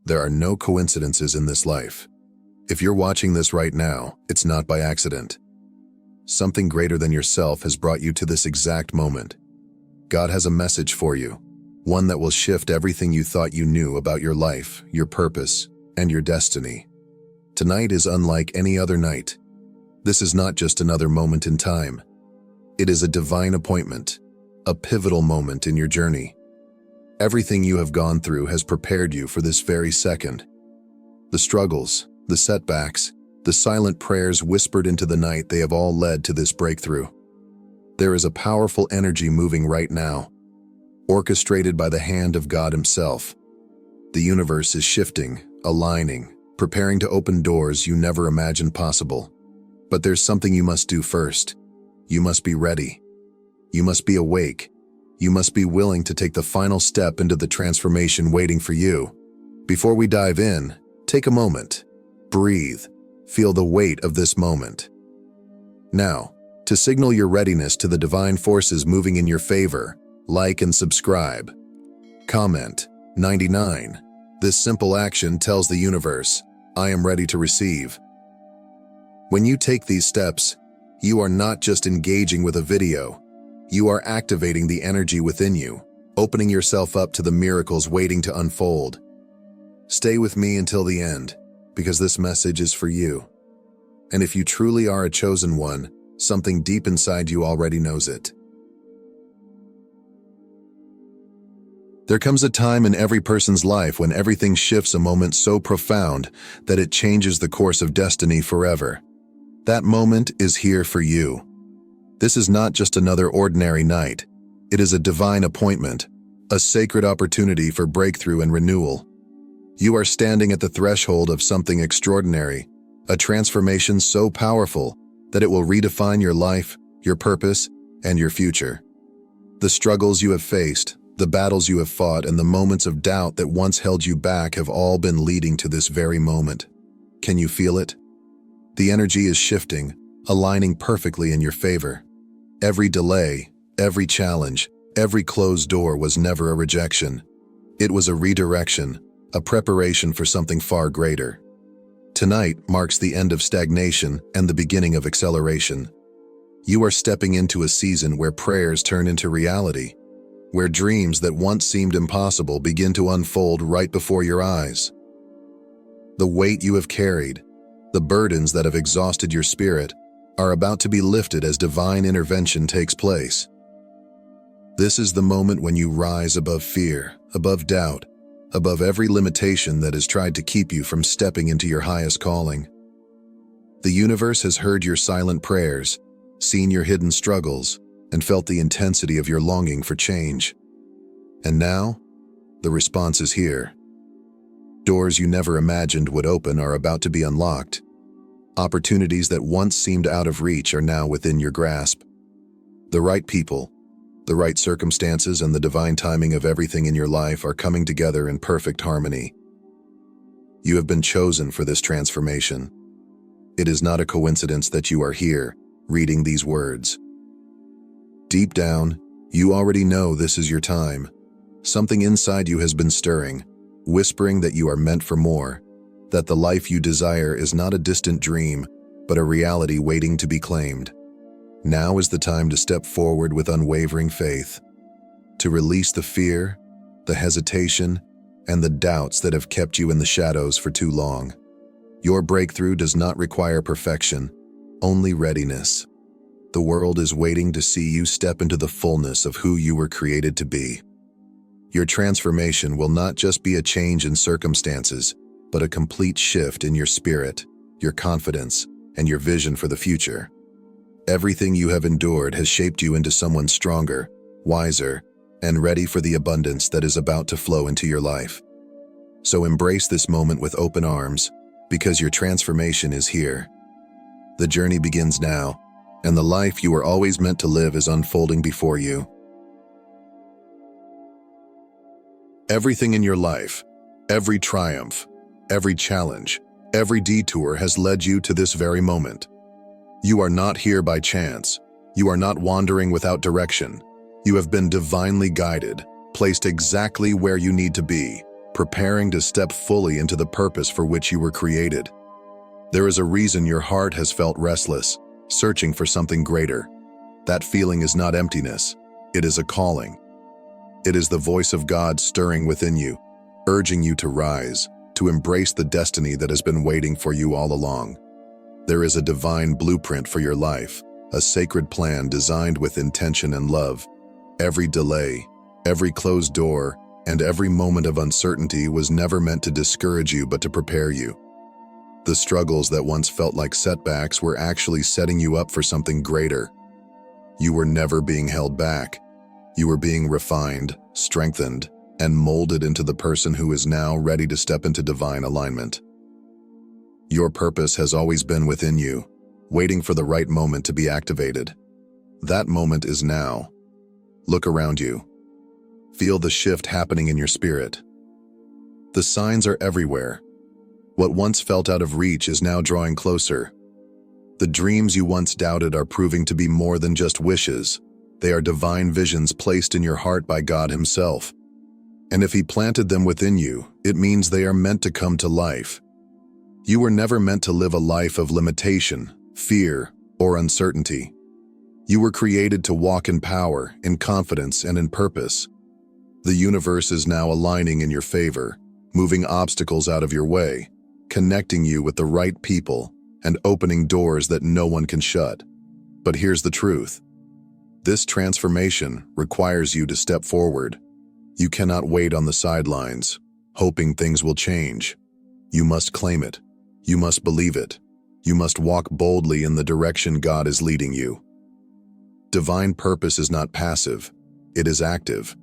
There are no coincidences in this life. If you're watching this right now, it's not by accident. Something greater than yourself has brought you to this exact moment. God has a message for you, one that will shift everything you thought you knew about your life, your purpose, and your destiny. Tonight is unlike any other night. This is not just another moment in time. It is a divine appointment, a pivotal moment in your journey. Everything you have gone through has prepared you for this very second. The struggles, the setbacks, the silent prayers whispered into the night, they have all led to this breakthrough. There is a powerful energy moving right now, orchestrated by the hand of God Himself. The universe is shifting, aligning, preparing to open doors you never imagined possible. But there's something you must do first. You must be ready. You must be awake. You must be willing to take the final step into the transformation waiting for you. Before we dive in, take a moment. Breathe. Feel the weight of this moment. Now, to signal your readiness to the divine forces moving in your favor, like and subscribe. Comment 99. This simple action tells the universe, I am ready to receive. When you take these steps, you are not just engaging with a video. You are activating the energy within you, opening yourself up to the miracles waiting to unfold. Stay with me until the end, because this message is for you. And if you truly are a chosen one, something deep inside you already knows it. There comes a time in every person's life when everything shifts, a moment so profound that it changes the course of destiny forever. That moment is here for you. This is not just another ordinary night. It is a divine appointment, a sacred opportunity for breakthrough and renewal. You are standing at the threshold of something extraordinary, a transformation so powerful that it will redefine your life, your purpose, and your future. The struggles you have faced, the battles you have fought, and the moments of doubt that once held you back have all been leading to this very moment. Can you feel it? The energy is shifting, aligning perfectly in your favor. Every delay, every challenge, every closed door was never a rejection. It was a redirection, a preparation for something far greater. Tonight marks the end of stagnation and the beginning of acceleration. You are stepping into a season where prayers turn into reality, where dreams that once seemed impossible begin to unfold right before your eyes. The weight you have carried, the burdens that have exhausted your spirit, are about to be lifted as divine intervention takes place. This is the moment when you rise above fear, above doubt, above every limitation that has tried to keep you from stepping into your highest calling. The universe has heard your silent prayers, seen your hidden struggles, and felt the intensity of your longing for change. And now, the response is here. Doors you never imagined would open are about to be unlocked. Opportunities that once seemed out of reach are now within your grasp. The right people, the right circumstances, and the divine timing of everything in your life are coming together in perfect harmony. You have been chosen for this transformation. It is not a coincidence that you are here, reading these words. Deep down, you already know this is your time. Something inside you has been stirring, whispering that you are meant for more, that the life you desire is not a distant dream, but a reality waiting to be claimed. Now is the time to step forward with unwavering faith, to release the fear, the hesitation, and the doubts that have kept you in the shadows for too long. Your breakthrough does not require perfection, only readiness. The world is waiting to see you step into the fullness of who you were created to be. Your transformation will not just be a change in circumstances, but a complete shift in your spirit, your confidence, and your vision for the future. Everything you have endured has shaped you into someone stronger, wiser, and ready for the abundance that is about to flow into your life. So embrace this moment with open arms, because your transformation is here. The journey begins now, and the life you were always meant to live is unfolding before you. Everything in your life, every triumph, every challenge, every detour has led you to this very moment. You are not here by chance. You are not wandering without direction. You have been divinely guided, placed exactly where you need to be, preparing to step fully into the purpose for which you were created. There is a reason your heart has felt restless, searching for something greater. That feeling is not emptiness, it is a calling. It is the voice of God stirring within you, urging you to rise, to embrace the destiny that has been waiting for you all along. There is a divine blueprint for your life, a sacred plan designed with intention and love. Every delay, every closed door, and every moment of uncertainty was never meant to discourage you but to prepare you. The struggles that once felt like setbacks were actually setting you up for something greater. You were never being held back. You were being refined, strengthened, and molded into the person who is now ready to step into divine alignment. Your purpose has always been within you, waiting for the right moment to be activated. That moment is now. Look around you. Feel the shift happening in your spirit. The signs are everywhere. What once felt out of reach is now drawing closer. The dreams you once doubted are proving to be more than just wishes. They are divine visions placed in your heart by God Himself. And if He planted them within you, it means they are meant to come to life. You were never meant to live a life of limitation, fear, or uncertainty. You were created to walk in power, in confidence, and in purpose. The universe is now aligning in your favor, moving obstacles out of your way, connecting you with the right people, and opening doors that no one can shut. But here's the truth. This transformation requires you to step forward. You cannot wait on the sidelines, hoping things will change. You must claim it. You must believe it. You must walk boldly in the direction God is leading you. Divine purpose is not passive. It is active.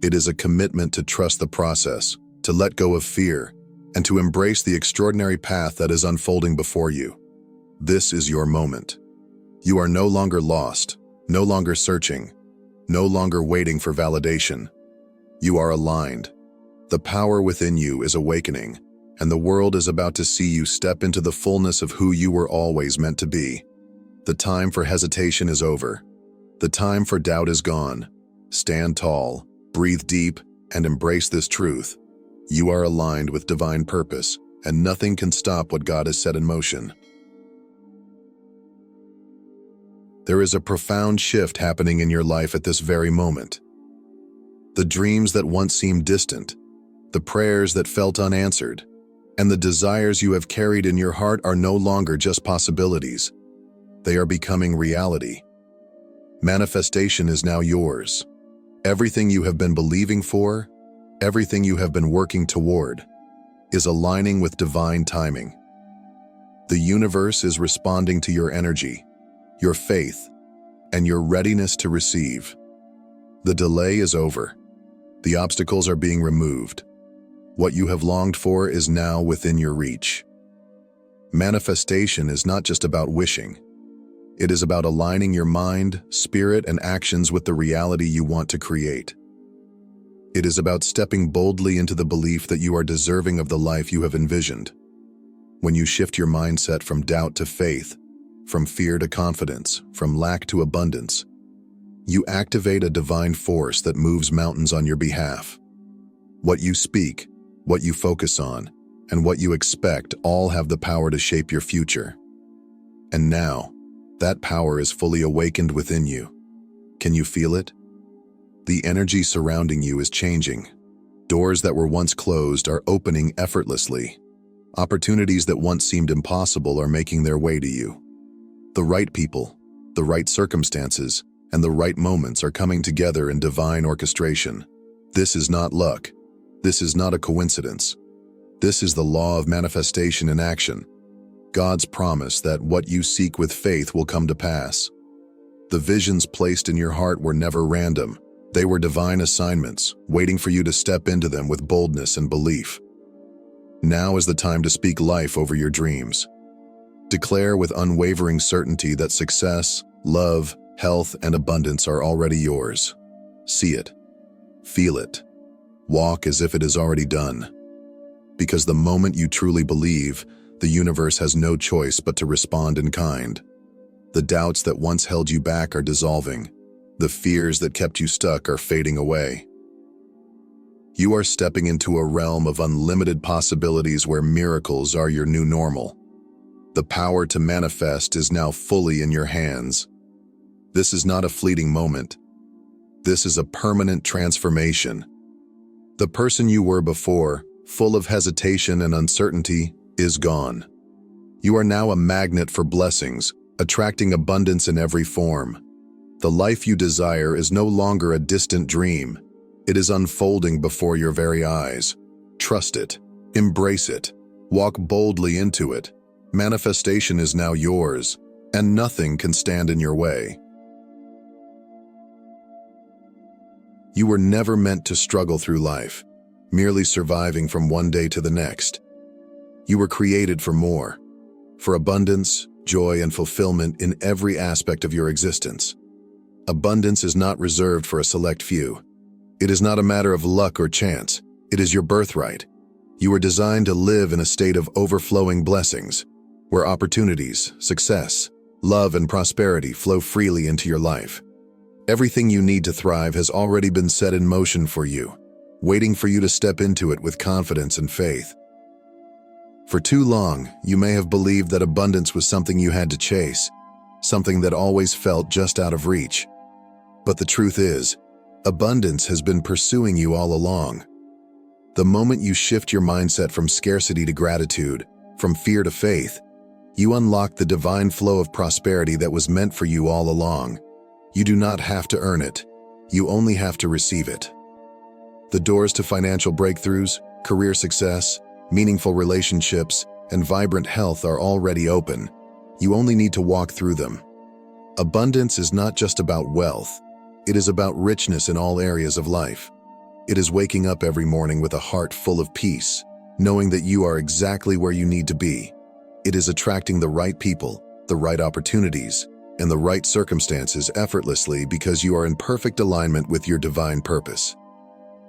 It is a commitment to trust the process, to let go of fear, and to embrace the extraordinary path that is unfolding before you. This is your moment. You are no longer lost, no longer searching, no longer waiting for validation. You are aligned. The power within you is awakening, and the world is about to see you step into the fullness of who you were always meant to be. The time for hesitation is over. The time for doubt is gone. Stand tall, breathe deep, and embrace this truth. You are aligned with divine purpose, and nothing can stop what God has set in motion. There is a profound shift happening in your life at this very moment. The dreams that once seemed distant, the prayers that felt unanswered, and the desires you have carried in your heart are no longer just possibilities. They are becoming reality. Manifestation is now yours. Everything you have been believing for, everything you have been working toward, is aligning with divine timing. The universe is responding to your energy, your faith, and your readiness to receive. The delay is over. The obstacles are being removed. What you have longed for is now within your reach. Manifestation is not just about wishing. It is about aligning your mind, spirit, and actions with the reality you want to create. It is about stepping boldly into the belief that you are deserving of the life you have envisioned. When you shift your mindset from doubt to faith, from fear to confidence, from lack to abundance, you activate a divine force that moves mountains on your behalf. What you speak, what you focus on, and what you expect all have the power to shape your future. And now, that power is fully awakened within you. Can you feel it? The energy surrounding you is changing. Doors that were once closed are opening effortlessly. Opportunities that once seemed impossible are making their way to you. The right people, the right circumstances, and the right moments are coming together in divine orchestration. This is not luck. This is not a coincidence. This is the law of manifestation in action. God's promise that what you seek with faith will come to pass. The visions placed in your heart were never random. They were divine assignments, waiting for you to step into them with boldness and belief. Now is the time to speak life over your dreams. Declare with unwavering certainty that success, love, health, and abundance are already yours. See it. Feel it. Walk as if it is already done. Because the moment you truly believe, the universe has no choice but to respond in kind. The doubts that once held you back are dissolving. The fears that kept you stuck are fading away. You are stepping into a realm of unlimited possibilities where miracles are your new normal. The power to manifest is now fully in your hands. This is not a fleeting moment. This is a permanent transformation. The person you were before, full of hesitation and uncertainty, is gone. You are now a magnet for blessings, attracting abundance in every form. The life you desire is no longer a distant dream. It is unfolding before your very eyes. Trust it. Embrace it. Walk boldly into it. Manifestation is now yours, and nothing can stand in your way. You were never meant to struggle through life, merely surviving from one day to the next. You were created for more, for abundance, joy, and fulfillment in every aspect of your existence. Abundance is not reserved for a select few. It is not a matter of luck or chance. It is your birthright. You were designed to live in a state of overflowing blessings, where opportunities, success, love, and prosperity flow freely into your life. Everything you need to thrive has already been set in motion for you, waiting for you to step into it with confidence and faith. For too long, you may have believed that abundance was something you had to chase, something that always felt just out of reach. But the truth is, abundance has been pursuing you all along. The moment you shift your mindset from scarcity to gratitude, from fear to faith, you unlock the divine flow of prosperity that was meant for you all along. You do not have to earn it. You only have to receive it. The doors to financial breakthroughs, career success, meaningful relationships, and vibrant health are already open. You only need to walk through them. Abundance is not just about wealth. It is about richness in all areas of life. It is waking up every morning with a heart full of peace, knowing that you are exactly where you need to be. It is attracting the right people, the right opportunities, and the right circumstances effortlessly because you are in perfect alignment with your divine purpose.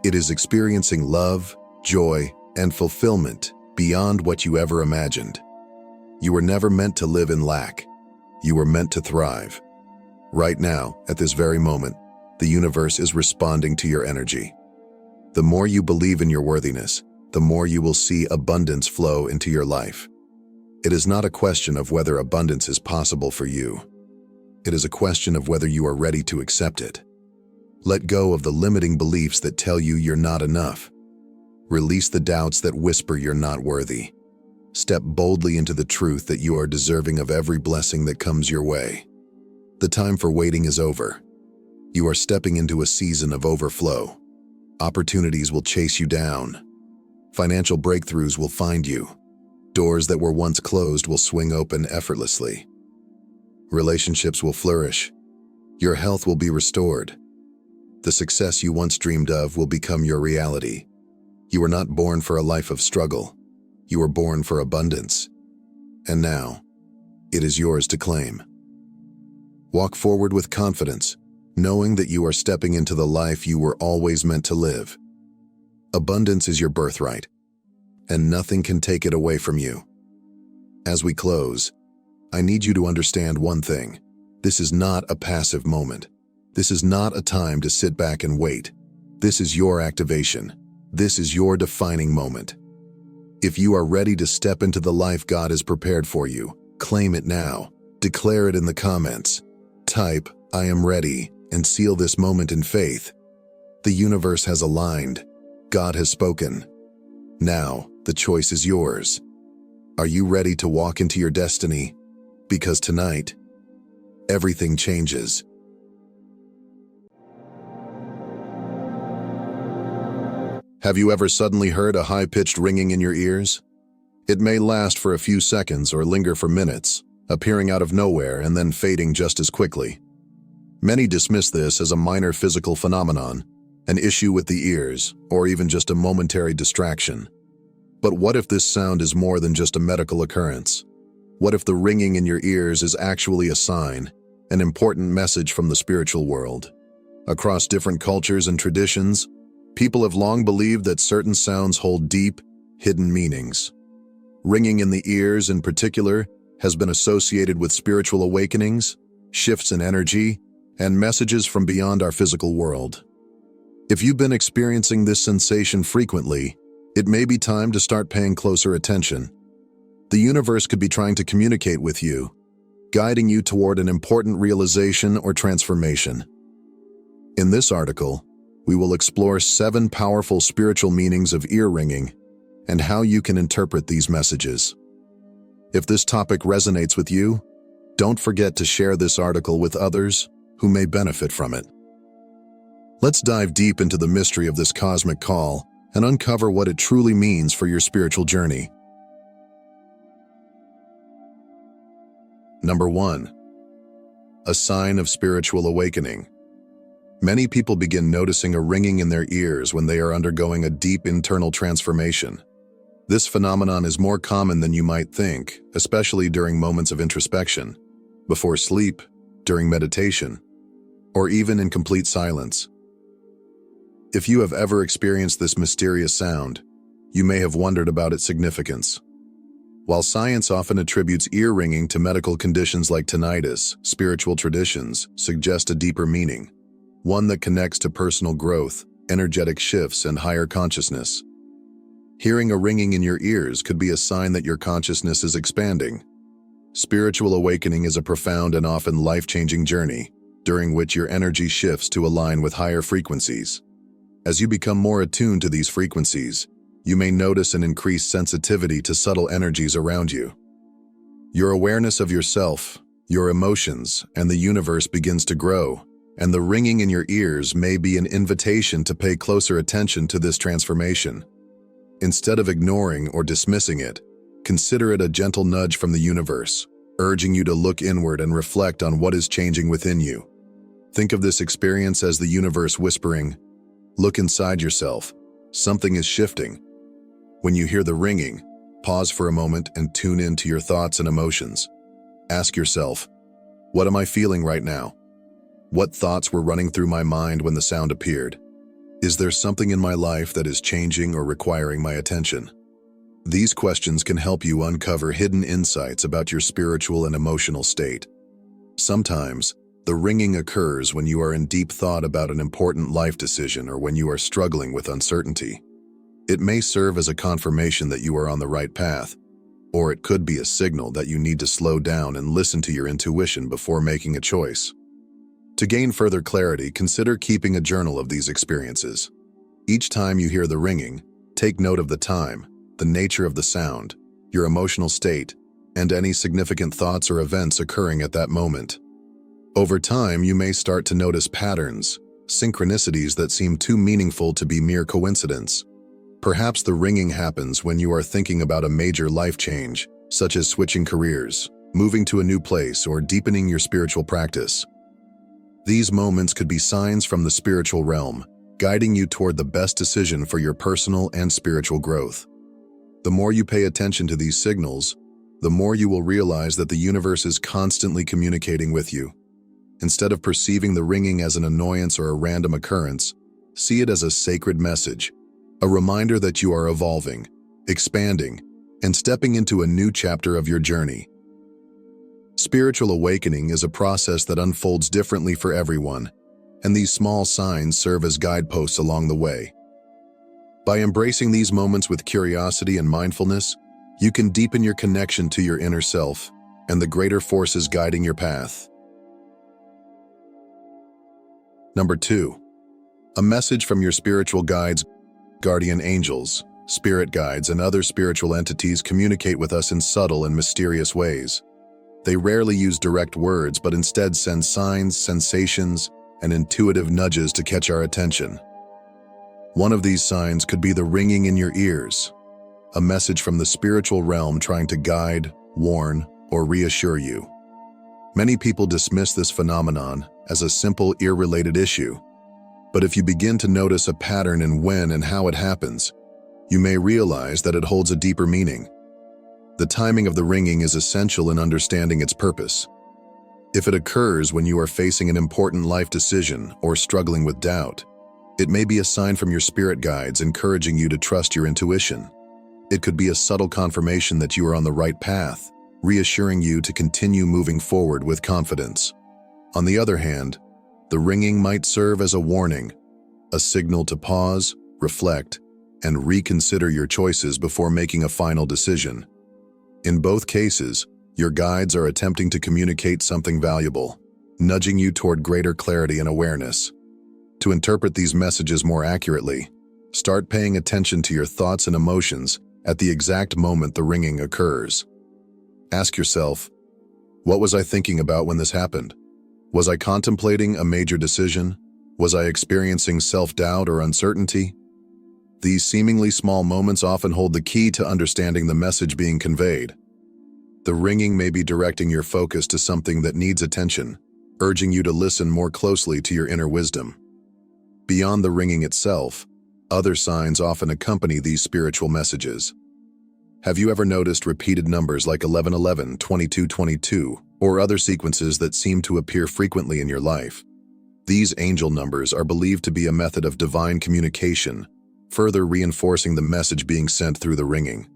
It is experiencing love, joy, and fulfillment beyond what you ever imagined. You were never meant to live in lack. You were meant to thrive. Right now, at this very moment, the universe is responding to your energy. The more you believe in your worthiness, the more you will see abundance flow into your life. It is not a question of whether abundance is possible for you. It is a question of whether you are ready to accept it. Let go of the limiting beliefs that tell you you're not enough. Release the doubts that whisper you're not worthy. Step boldly into the truth that you are deserving of every blessing that comes your way. The time for waiting is over. You are stepping into a season of overflow. Opportunities will chase you down. Financial breakthroughs will find you. Doors that were once closed will swing open effortlessly. Relationships will flourish. Your health will be restored. The success you once dreamed of will become your reality. You were not born for a life of struggle. You were born for abundance. And now, it is yours to claim. Walk forward with confidence, knowing that you are stepping into the life you were always meant to live. Abundance is your birthright, and nothing can take it away from you. As we close, I need you to understand one thing. This is not a passive moment. This is not a time to sit back and wait. This is your activation. This is your defining moment. If you are ready to step into the life God has prepared for you, claim it now. Declare it in the comments. Type, "I am ready," and seal this moment in faith. The universe has aligned. God has spoken. Now, the choice is yours. Are you ready to walk into your destiny? Because tonight, everything changes. Have you ever suddenly heard a high-pitched ringing in your ears? It may last for a few seconds or linger for minutes, appearing out of nowhere and then fading just as quickly. Many dismiss this as a minor physical phenomenon, an issue with the ears, or even just a momentary distraction. But what if this sound is more than just a medical occurrence? What if the ringing in your ears is actually a sign, an important message from the spiritual world? Across different cultures and traditions, people have long believed that certain sounds hold deep, hidden meanings. Ringing in the ears, in particular, has been associated with spiritual awakenings, shifts in energy, and messages from beyond our physical world. If you've been experiencing this sensation frequently, it may be time to start paying closer attention. The universe could be trying to communicate with you, guiding you toward an important realization or transformation. In this article, we will explore 7 powerful spiritual meanings of ear ringing and how you can interpret these messages. If this topic resonates with you, don't forget to share this article with others who may benefit from it. Let's dive deep into the mystery of this cosmic call and uncover what it truly means for your spiritual journey. Number 1. A sign of spiritual awakening. Many people begin noticing a ringing in their ears when they are undergoing a deep internal transformation. This phenomenon is more common than you might think, especially during moments of introspection, before sleep, during meditation, or even in complete silence. If you have ever experienced this mysterious sound, you may have wondered about its significance. While science often attributes ear ringing to medical conditions like tinnitus, spiritual traditions suggest a deeper meaning, one that connects to personal growth, energetic shifts, and higher consciousness. Hearing a ringing in your ears could be a sign that your consciousness is expanding. Spiritual awakening is a profound and often life-changing journey, during which your energy shifts to align with higher frequencies. As you become more attuned to these frequencies, you may notice an increased sensitivity to subtle energies around you. Your awareness of yourself, your emotions, and the universe begins to grow, and the ringing in your ears may be an invitation to pay closer attention to this transformation. Instead of ignoring or dismissing it, consider it a gentle nudge from the universe, urging you to look inward and reflect on what is changing within you. Think of this experience as the universe whispering, "Look inside yourself. Something is shifting." When you hear the ringing, pause for a moment and tune in to your thoughts and emotions. Ask yourself, what am I feeling right now? What thoughts were running through my mind when the sound appeared? Is there something in my life that is changing or requiring my attention? These questions can help you uncover hidden insights about your spiritual and emotional state. Sometimes, the ringing occurs when you are in deep thought about an important life decision or when you are struggling with uncertainty. It may serve as a confirmation that you are on the right path, or it could be a signal that you need to slow down and listen to your intuition before making a choice. To gain further clarity, consider keeping a journal of these experiences. Each time you hear the ringing, take note of the time, the nature of the sound, your emotional state, and any significant thoughts or events occurring at that moment. Over time, you may start to notice patterns, synchronicities that seem too meaningful to be mere coincidence. Perhaps the ringing happens when you are thinking about a major life change, such as switching careers, moving to a new place, or deepening your spiritual practice. These moments could be signs from the spiritual realm, guiding you toward the best decision for your personal and spiritual growth. The more you pay attention to these signals, the more you will realize that the universe is constantly communicating with you. Instead of perceiving the ringing as an annoyance or a random occurrence, see it as a sacred message, a reminder that you are evolving, expanding, and stepping into a new chapter of your journey. Spiritual awakening is a process that unfolds differently for everyone, and these small signs serve as guideposts along the way. By embracing these moments with curiosity and mindfulness, you can deepen your connection to your inner self and the greater forces guiding your path. Number 2. A message from your spiritual guides. Guardian angels, spirit guides, and other spiritual entities communicate with us in subtle and mysterious ways. They rarely use direct words, but instead send signs, sensations, and intuitive nudges to catch our attention. One of these signs could be the ringing in your ears, a message from the spiritual realm trying to guide, warn, or reassure you. Many people dismiss this phenomenon as a simple ear-related issue, but if you begin to notice a pattern in when and how it happens, you may realize that it holds a deeper meaning. The timing of the ringing is essential in understanding its purpose. If it occurs when you are facing an important life decision or struggling with doubt, it may be a sign from your spirit guides encouraging you to trust your intuition. It could be a subtle confirmation that you are on the right path, reassuring you to continue moving forward with confidence. On the other hand, the ringing might serve as a warning, a signal to pause, reflect, and reconsider your choices before making a final decision. In both cases, your guides are attempting to communicate something valuable, nudging you toward greater clarity and awareness. To interpret these messages more accurately, start paying attention to your thoughts and emotions at the exact moment the ringing occurs. Ask yourself, what was I thinking about when this happened? Was I contemplating a major decision? Was I experiencing self-doubt or uncertainty? These seemingly small moments often hold the key to understanding the message being conveyed. The ringing may be directing your focus to something that needs attention, urging you to listen more closely to your inner wisdom. Beyond the ringing itself, other signs often accompany these spiritual messages. Have you ever noticed repeated numbers like 1111, 2222, or other sequences that seem to appear frequently in your life? These angel numbers are believed to be a method of divine communication, further reinforcing the message being sent through the ringing.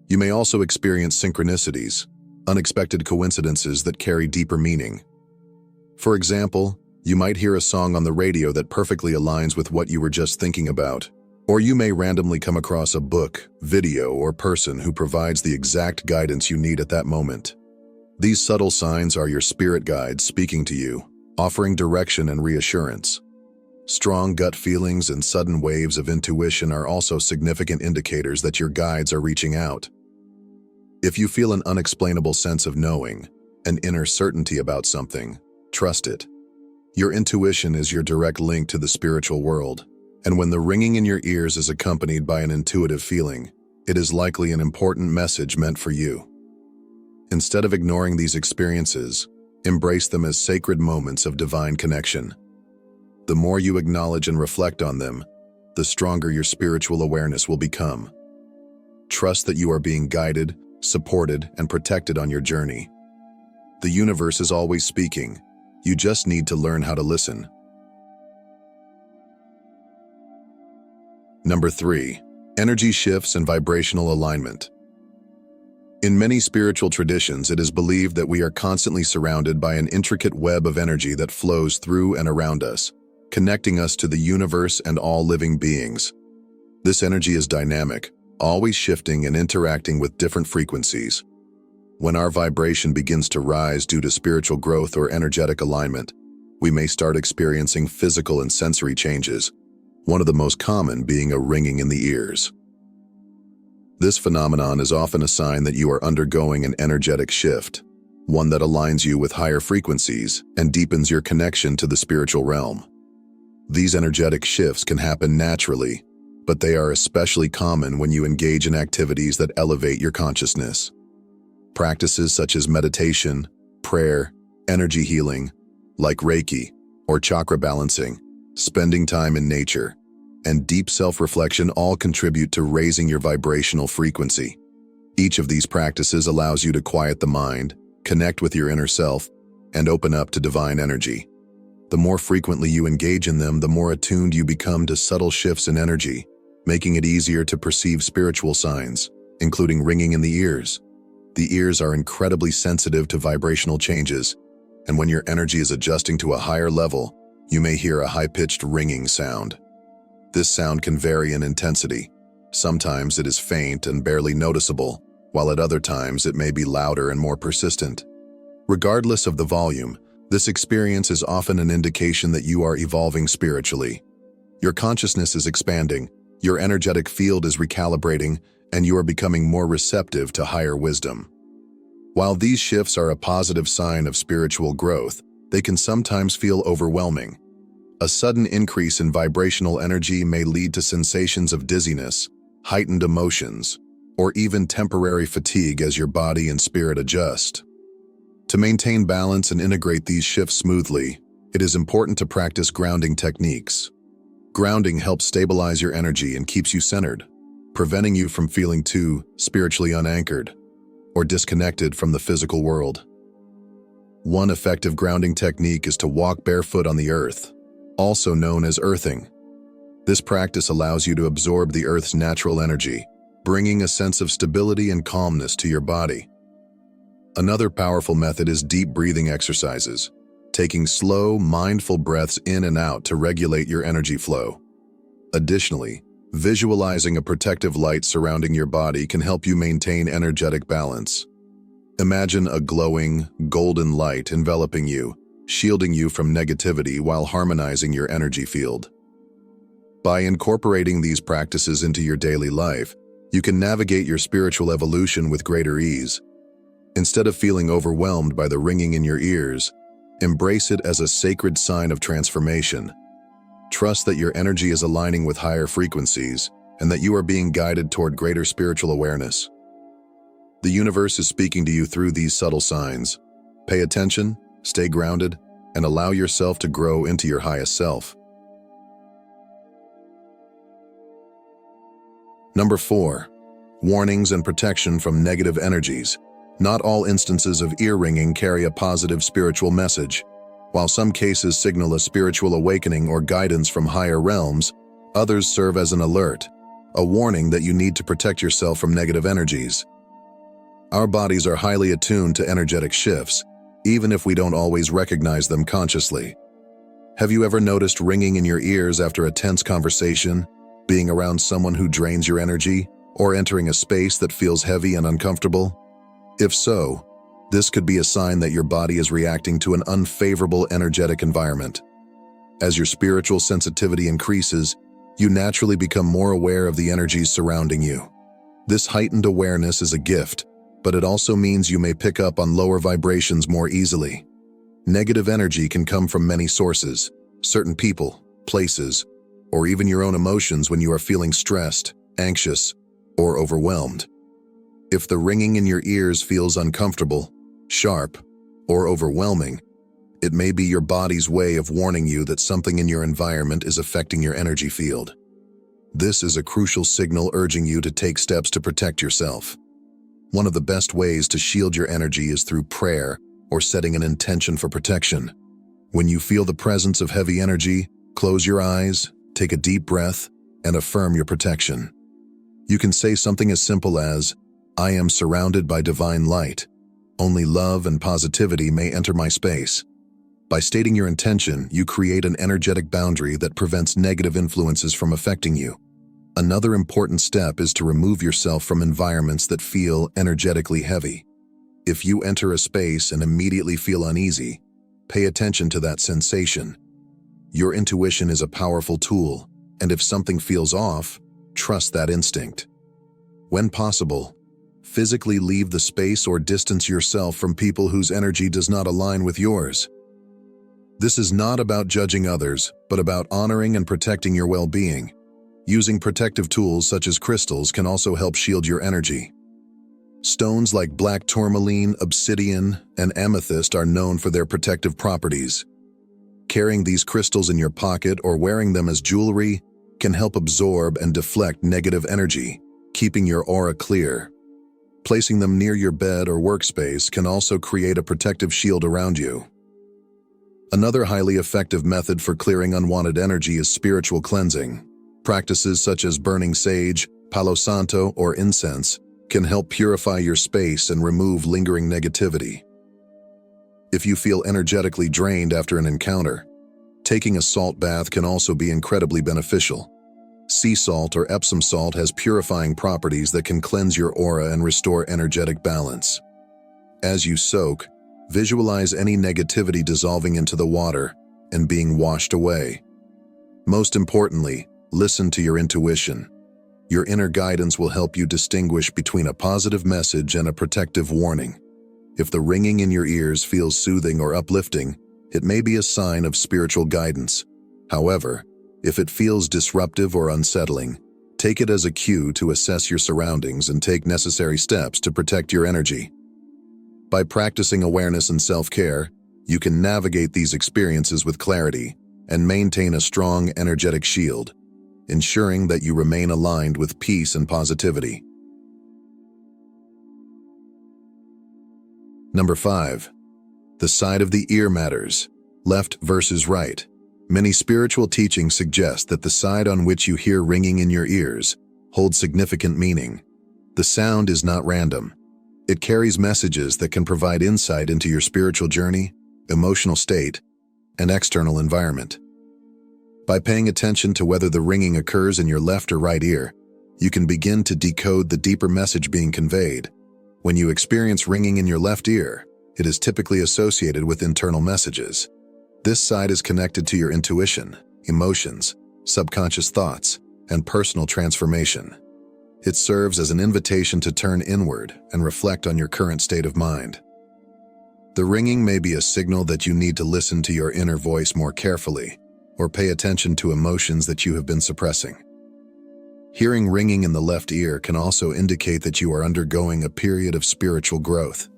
You may also experience synchronicities, unexpected coincidences that carry deeper meaning. For example, you might hear a song on the radio that perfectly aligns with what you were just thinking about, or you may randomly come across a book, video, or person who provides the exact guidance you need at that moment. These subtle signs are your spirit guides speaking to you, offering direction and reassurance. Strong gut feelings and sudden waves of intuition are also significant indicators that your guides are reaching out. If you feel an unexplainable sense of knowing, an inner certainty about something, trust it. Your intuition is your direct link to the spiritual world, and when the ringing in your ears is accompanied by an intuitive feeling, it is likely an important message meant for you. Instead of ignoring these experiences, embrace them as sacred moments of divine connection. The more you acknowledge and reflect on them, the stronger your spiritual awareness will become. Trust that you are being guided, supported, and protected on your journey. The universe is always speaking. You just need to learn how to listen. Number 3. Energy shifts and vibrational alignment. In many spiritual traditions, it is believed that we are constantly surrounded by an intricate web of energy that flows through and around us, connecting us to the universe and all living beings. This energy is dynamic, always shifting and interacting with different frequencies. When our vibration begins to rise due to spiritual growth or energetic alignment, we may start experiencing physical and sensory changes, one of the most common being a ringing in the ears. This phenomenon is often a sign that you are undergoing an energetic shift, one that aligns you with higher frequencies and deepens your connection to the spiritual realm. These energetic shifts can happen naturally, but they are especially common when you engage in activities that elevate your consciousness. Practices such as meditation, prayer, energy healing, like Reiki, or chakra balancing, spending time in nature, and deep self-reflection all contribute to raising your vibrational frequency. Each of these practices allows you to quiet the mind, connect with your inner self, and open up to divine energy. The more frequently you engage in them, the more attuned you become to subtle shifts in energy, making it easier to perceive spiritual signs, including ringing in the ears. The ears are incredibly sensitive to vibrational changes, and when your energy is adjusting to a higher level, you may hear a high-pitched ringing sound. This sound can vary in intensity. Sometimes it is faint and barely noticeable, while at other times it may be louder and more persistent. Regardless of the volume, this experience is often an indication that you are evolving spiritually. Your consciousness is expanding, your energetic field is recalibrating, and you are becoming more receptive to higher wisdom. While these shifts are a positive sign of spiritual growth, they can sometimes feel overwhelming. A sudden increase in vibrational energy may lead to sensations of dizziness, heightened emotions, or even temporary fatigue as your body and spirit adjust. To maintain balance and integrate these shifts smoothly, it is important to practice grounding techniques. Grounding helps stabilize your energy and keeps you centered, preventing you from feeling too spiritually unanchored or disconnected from the physical world. One effective grounding technique is to walk barefoot on the earth, also known as earthing. This practice allows you to absorb the earth's natural energy, bringing a sense of stability and calmness to your body. Another powerful method is deep breathing exercises. taking slow, mindful breaths in and out to regulate your energy flow. Additionally, visualizing a protective light surrounding your body can help you maintain energetic balance. Imagine a glowing, golden light enveloping you, shielding you from negativity while harmonizing your energy field. By incorporating these practices into your daily life, you can navigate your spiritual evolution with greater ease. Instead of feeling overwhelmed by the ringing in your ears, embrace it as a sacred sign of transformation. Trust that your energy is aligning with higher frequencies and that you are being guided toward greater spiritual awareness. The universe is speaking to you through these subtle signs. Pay attention, stay grounded, and allow yourself to grow into your highest self. Number 4. Warnings and protection from negative energies. Not all instances of ear ringing carry a positive spiritual message. While some cases signal a spiritual awakening or guidance from higher realms, others serve as an alert, a warning that you need to protect yourself from negative energies. Our bodies are highly attuned to energetic shifts, even if we don't always recognize them consciously. Have you ever noticed ringing in your ears after a tense conversation, being around someone who drains your energy, or entering a space that feels heavy and uncomfortable? If so, this could be a sign that your body is reacting to an unfavorable energetic environment. As your spiritual sensitivity increases, you naturally become more aware of the energies surrounding you. This heightened awareness is a gift, but it also means you may pick up on lower vibrations more easily. Negative energy can come from many sources, certain people, places, or even your own emotions when you are feeling stressed, anxious, or overwhelmed. If the ringing in your ears feels uncomfortable, sharp, or overwhelming, it may be your body's way of warning you that something in your environment is affecting your energy field. This is a crucial signal urging you to take steps to protect yourself. One of the best ways to shield your energy is through prayer or setting an intention for protection. When you feel the presence of heavy energy, close your eyes, take a deep breath, and affirm your protection. You can say something as simple as, "I am surrounded by divine light. Only love and positivity may enter my space." By stating your intention, you create an energetic boundary that prevents negative influences from affecting you. Another important step is to remove yourself from environments that feel energetically heavy. If you enter a space and immediately feel uneasy, pay attention to that sensation. Your intuition is a powerful tool, and if something feels off, trust that instinct. When possible, physically leave the space or distance yourself from people whose energy does not align with yours. This is not about judging others, but about honoring and protecting your well-being. Using protective tools such as crystals can also help shield your energy. Stones like black tourmaline, obsidian, and amethyst are known for their protective properties. Carrying these crystals in your pocket or wearing them as jewelry can help absorb and deflect negative energy, keeping your aura clear. Placing them near your bed or workspace can also create a protective shield around you. Another highly effective method for clearing unwanted energy is spiritual cleansing. Practices such as burning sage, palo santo, or incense can help purify your space and remove lingering negativity. If you feel energetically drained after an encounter, taking a salt bath can also be incredibly beneficial. Sea salt or Epsom salt has purifying properties that can cleanse your aura and restore energetic balance. As you soak, visualize any negativity dissolving into the water and being washed away. Most importantly, listen to your intuition. Your inner guidance will help you distinguish between a positive message and a protective warning. If the ringing in your ears feels soothing or uplifting, it may be a sign of spiritual guidance. However, if it feels disruptive or unsettling, take it as a cue to assess your surroundings and take necessary steps to protect your energy. By practicing awareness and self-care, you can navigate these experiences with clarity and maintain a strong energetic shield, ensuring that you remain aligned with peace and positivity. Number 5. The side of the ear matters. Left versus right. Many spiritual teachings suggest that the side on which you hear ringing in your ears holds significant meaning. The sound is not random. It carries messages that can provide insight into your spiritual journey, emotional state, and external environment. By paying attention to whether the ringing occurs in your left or right ear, you can begin to decode the deeper message being conveyed. When you experience ringing in your left ear, it is typically associated with internal messages. This side is connected to your intuition, emotions, subconscious thoughts, and personal transformation. It serves as an invitation to turn inward and reflect on your current state of mind. The ringing may be a signal that you need to listen to your inner voice more carefully, or pay attention to emotions that you have been suppressing. Hearing ringing in the left ear can also indicate that you are undergoing a period of spiritual growth.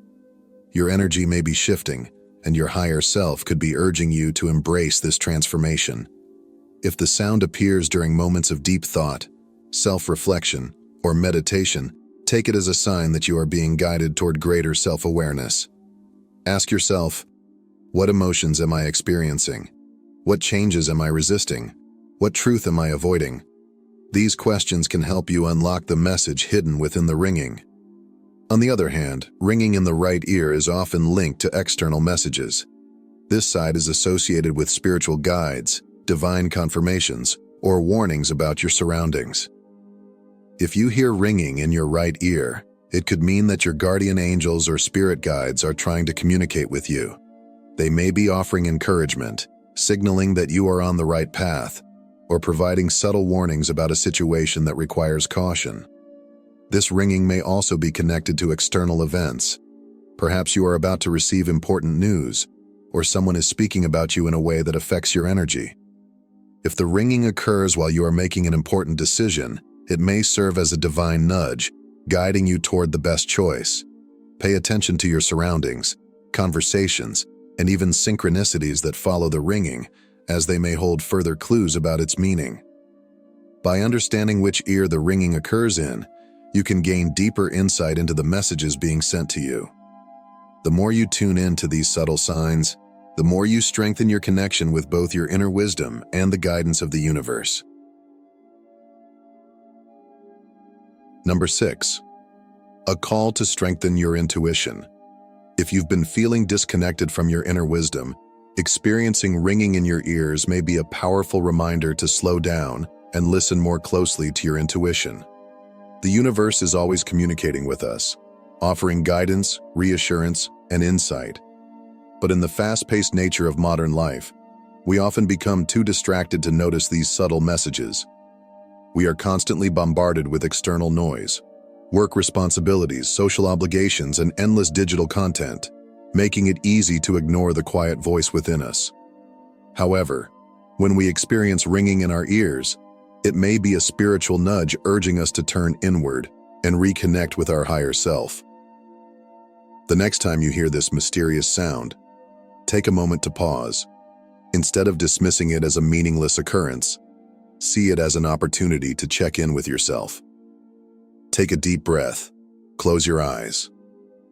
Your energy may be shifting, and your higher self could be urging you to embrace this transformation. If the sound appears during moments of deep thought, self-reflection, or meditation, take it as a sign that you are being guided toward greater self-awareness. Ask yourself, what emotions am I experiencing? What changes am I resisting? What truth am I avoiding? These questions can help you unlock the message hidden within the ringing. On the other hand, ringing in the right ear is often linked to external messages. This side is associated with spiritual guides, divine confirmations, or warnings about your surroundings. If you hear ringing in your right ear, it could mean that your guardian angels or spirit guides are trying to communicate with you. They may be offering encouragement, signaling that you are on the right path, or providing subtle warnings about a situation that requires caution. This ringing may also be connected to external events. Perhaps you are about to receive important news, or someone is speaking about you in a way that affects your energy. If the ringing occurs while you are making an important decision, it may serve as a divine nudge, guiding you toward the best choice. Pay attention to your surroundings, conversations, and even synchronicities that follow the ringing, as they may hold further clues about its meaning. By understanding which ear the ringing occurs in, you can gain deeper insight into the messages being sent to you. The more you tune in to these subtle signs, the more you strengthen your connection with both your inner wisdom and the guidance of the universe. Number 6. A call to strengthen your intuition. If you've been feeling disconnected from your inner wisdom, experiencing ringing in your ears may be a powerful reminder to slow down and listen more closely to your intuition. The universe is always communicating with us, offering guidance, reassurance, and insight. But in the fast-paced nature of modern life, we often become too distracted to notice these subtle messages. We are constantly bombarded with external noise, work responsibilities, social obligations, and endless digital content, making it easy to ignore the quiet voice within us. However, when we experience ringing in our ears, it may be a spiritual nudge urging us to turn inward and reconnect with our higher self. The next time you hear this mysterious sound, take a moment to pause. Instead of dismissing it as a meaningless occurrence, see it as an opportunity to check in with yourself. Take a deep breath, close your eyes,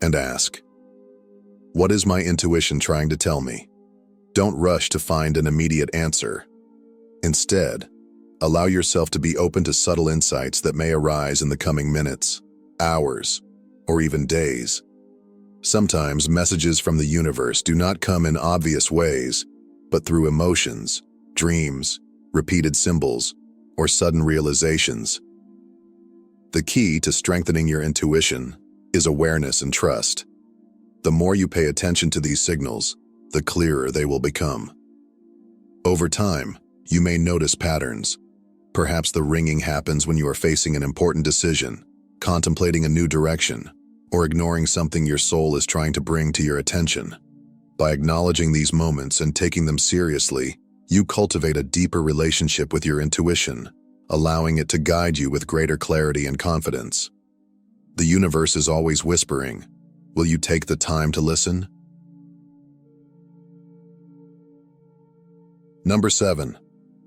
and ask, what is my intuition trying to tell me? Don't rush to find an immediate answer. Instead, allow yourself to be open to subtle insights that may arise in the coming minutes, hours, or even days. Sometimes messages from the universe do not come in obvious ways, but through emotions, dreams, repeated symbols, or sudden realizations. The key to strengthening your intuition is awareness and trust. The more you pay attention to these signals, the clearer they will become. Over time, you may notice patterns. Perhaps the ringing happens when you are facing an important decision, contemplating a new direction, or ignoring something your soul is trying to bring to your attention. By acknowledging these moments and taking them seriously, you cultivate a deeper relationship with your intuition, allowing it to guide you with greater clarity and confidence. The universe is always whispering. Will you take the time to listen? Number 7.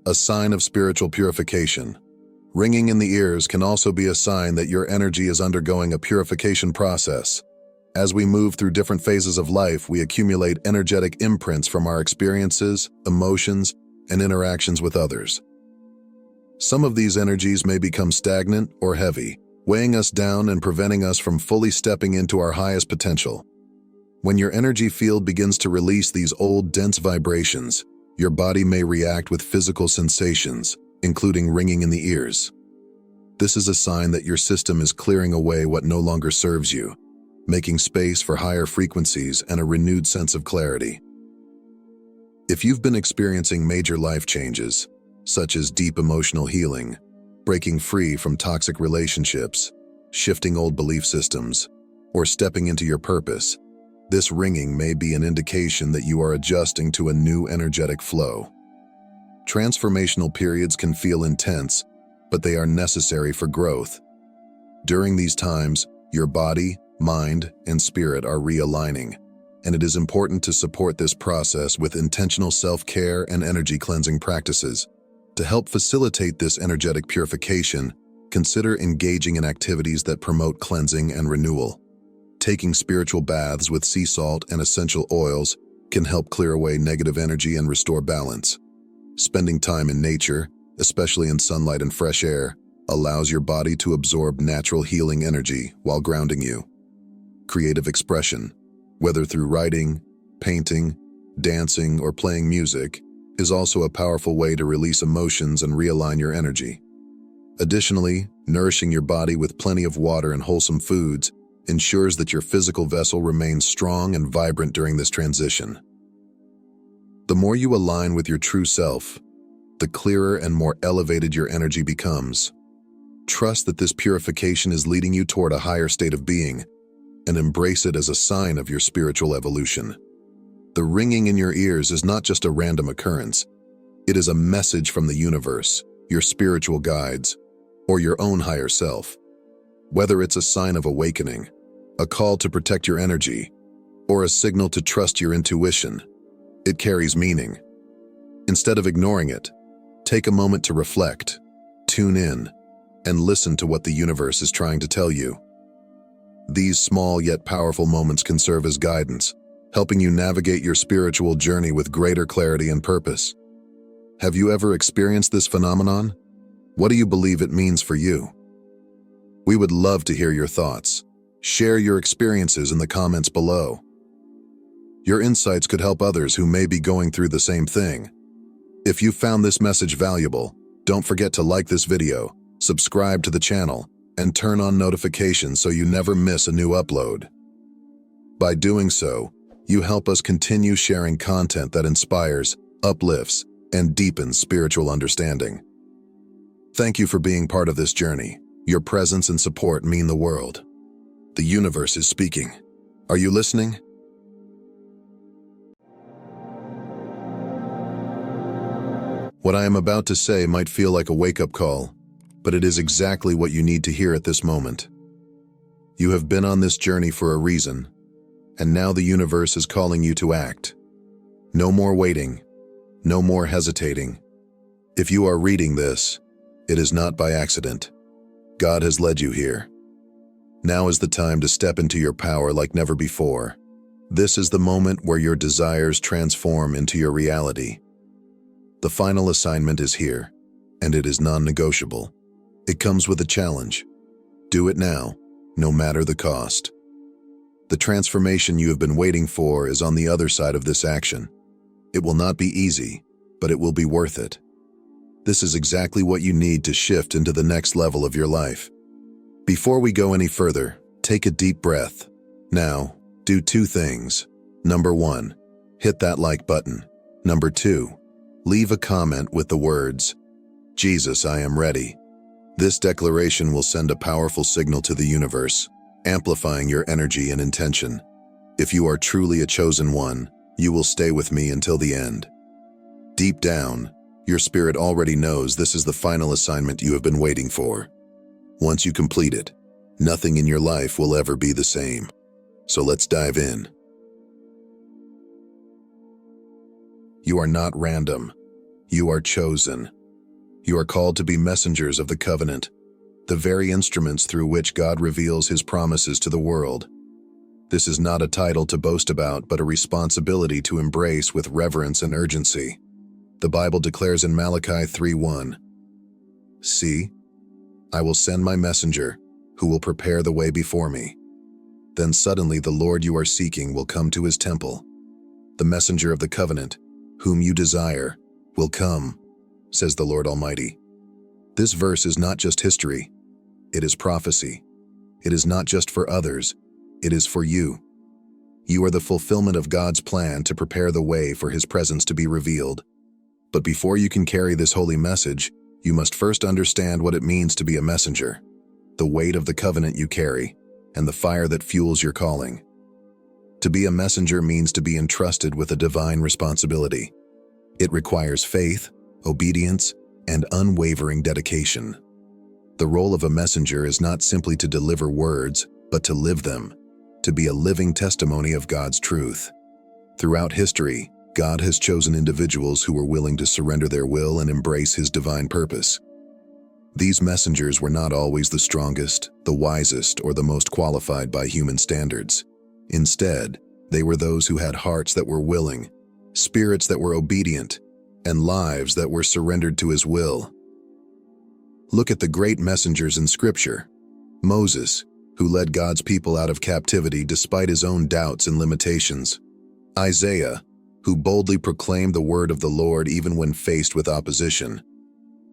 A sign of spiritual purification. Ringing in the ears can also be a sign that your energy is undergoing a purification process. As we move through different phases of life, we accumulate energetic imprints from our experiences, emotions, and interactions with others. Some of these energies may become stagnant or heavy, weighing us down and preventing us from fully stepping into our highest potential. When your energy field begins to release these old, dense vibrations, your body may react with physical sensations, including ringing in the ears. This is a sign that your system is clearing away what no longer serves you, making space for higher frequencies and a renewed sense of clarity. If you've been experiencing major life changes, such as deep emotional healing, breaking free from toxic relationships, shifting old belief systems, or stepping into your purpose, this ringing may be an indication that you are adjusting to a new energetic flow. Transformational periods can feel intense, but they are necessary for growth. During these times, your body, mind, and spirit are realigning, and it is important to support this process with intentional self-care and energy cleansing practices. To help facilitate this energetic purification, consider engaging in activities that promote cleansing and renewal. Taking spiritual baths with sea salt and essential oils can help clear away negative energy and restore balance. Spending time in nature, especially in sunlight and fresh air, allows your body to absorb natural healing energy while grounding you. Creative expression, whether through writing, painting, dancing, or playing music, is also a powerful way to release emotions and realign your energy. Additionally, nourishing your body with plenty of water and wholesome foods ensures that your physical vessel remains strong and vibrant during this transition. The more you align with your true self, the clearer and more elevated your energy becomes. Trust that this purification is leading you toward a higher state of being, and embrace it as a sign of your spiritual evolution. The ringing in your ears is not just a random occurrence. It is a message from the universe, your spiritual guides, or your own higher self. Whether it's a sign of awakening, a call to protect your energy, or a signal to trust your intuition, it carries meaning. Instead of ignoring it, take a moment to reflect, tune in, and listen to what the universe is trying to tell you. These small yet powerful moments can serve as guidance, helping you navigate your spiritual journey with greater clarity and purpose. Have you ever experienced this phenomenon? What do you believe it means for you? We would love to hear your thoughts. Share your experiences in the comments below. Your insights could help others who may be going through the same thing. If you found this message valuable, don't forget to like this video, subscribe to the channel, and turn on notifications so you never miss a new upload. By doing so, you help us continue sharing content that inspires, uplifts, and deepens spiritual understanding. Thank you for being part of this journey. Your presence and support mean the world. The universe is speaking. Are you listening? What I am about to say might feel like a wake-up call, but it is exactly what you need to hear at this moment. You have been on this journey for a reason, and now the universe is calling you to act. No more waiting, no more hesitating. If you are reading this, it is not by accident. God has led you here. Now is the time to step into your power like never before. This is the moment where your desires transform into your reality. The final assignment is here, and it is non-negotiable. It comes with a challenge. Do it now, no matter the cost. The transformation you have been waiting for is on the other side of this action. It will not be easy, but it will be worth it. This is exactly what you need to shift into the next level of your life. Before we go any further, take a deep breath. Now, do two things. Number 1, hit that like button. Number 2, leave a comment with the words, "Jesus, I am ready." This declaration will send a powerful signal to the universe, amplifying your energy and intention. If you are truly a chosen one, you will stay with me until the end. Deep down, your spirit already knows this is the final assignment you have been waiting for. Once you complete it, nothing in your life will ever be the same. So let's dive in. You are not random. You are chosen. You are called to be messengers of the covenant, the very instruments through which God reveals his promises to the world. This is not a title to boast about, but a responsibility to embrace with reverence and urgency. The Bible declares in Malachi 3:1, "See, I will send my messenger, who will prepare the way before me." Then suddenly the Lord you are seeking will come to his temple. The messenger of the covenant, whom you desire, will come, says the Lord Almighty. This verse is not just history, it is prophecy. It is not just for others, it is for you. You are the fulfillment of God's plan to prepare the way for his presence to be revealed. But before you can carry this holy message, you must first understand what it means to be a messenger, the weight of the covenant you carry, and the fire that fuels your calling. To be a messenger means to be entrusted with a divine responsibility. It requires faith, obedience, and unwavering dedication. The role of a messenger is not simply to deliver words, but to live them, to be a living testimony of God's truth. Throughout history, God has chosen individuals who were willing to surrender their will and embrace his divine purpose. These messengers were not always the strongest, the wisest, or the most qualified by human standards. Instead, they were those who had hearts that were willing, spirits that were obedient, and lives that were surrendered to his will. Look at the great messengers in Scripture. Moses, who led God's people out of captivity despite his own doubts and limitations. Isaiah, who boldly proclaimed the word of the Lord even when faced with opposition.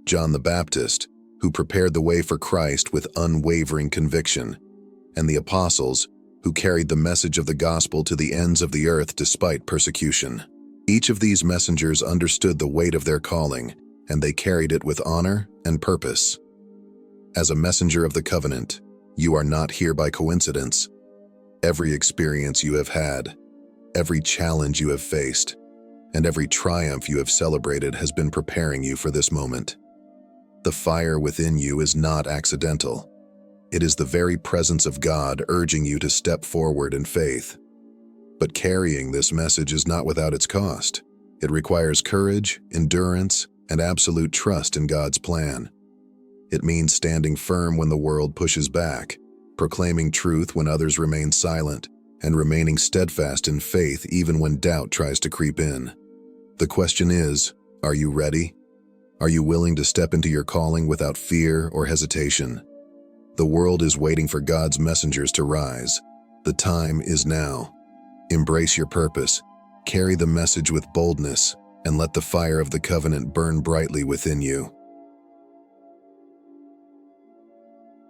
John the Baptist, who prepared the way for Christ with unwavering conviction, and the apostles, who carried the message of the gospel to the ends of the earth despite persecution. Each of these messengers understood the weight of their calling, and they carried it with honor and purpose. As a messenger of the covenant, you are not here by coincidence. Every experience you have had, every challenge you have faced, and every triumph you have celebrated has been preparing you for this moment. The fire within you is not accidental. It is the very presence of God urging you to step forward in faith. But carrying this message is not without its cost. It requires courage, endurance, and absolute trust in God's plan. It means standing firm when the world pushes back, proclaiming truth when others remain silent, and remaining steadfast in faith even when doubt tries to creep in. The question is, are you ready? Are you willing to step into your calling without fear or hesitation? The world is waiting for God's messengers to rise. The time is now. Embrace your purpose, carry the message with boldness, and let the fire of the covenant burn brightly within you.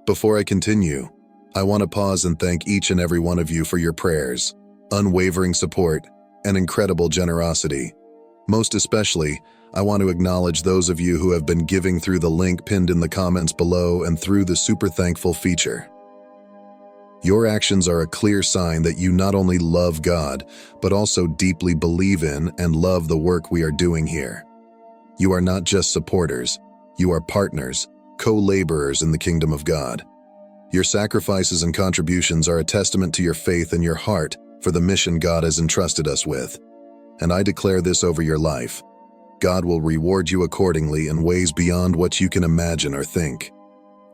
Before I continue, I want to pause and thank each and every one of you for your prayers, unwavering support, and incredible generosity. Most especially, I want to acknowledge those of you who have been giving through the link pinned in the comments below and through the Super Thankful feature. Your actions are a clear sign that you not only love God, but also deeply believe in and love the work we are doing here. You are not just supporters, you are partners, co-laborers in the kingdom of God. Your sacrifices and contributions are a testament to your faith and your heart for the mission God has entrusted us with. And I declare this over your life. God will reward you accordingly in ways beyond what you can imagine or think.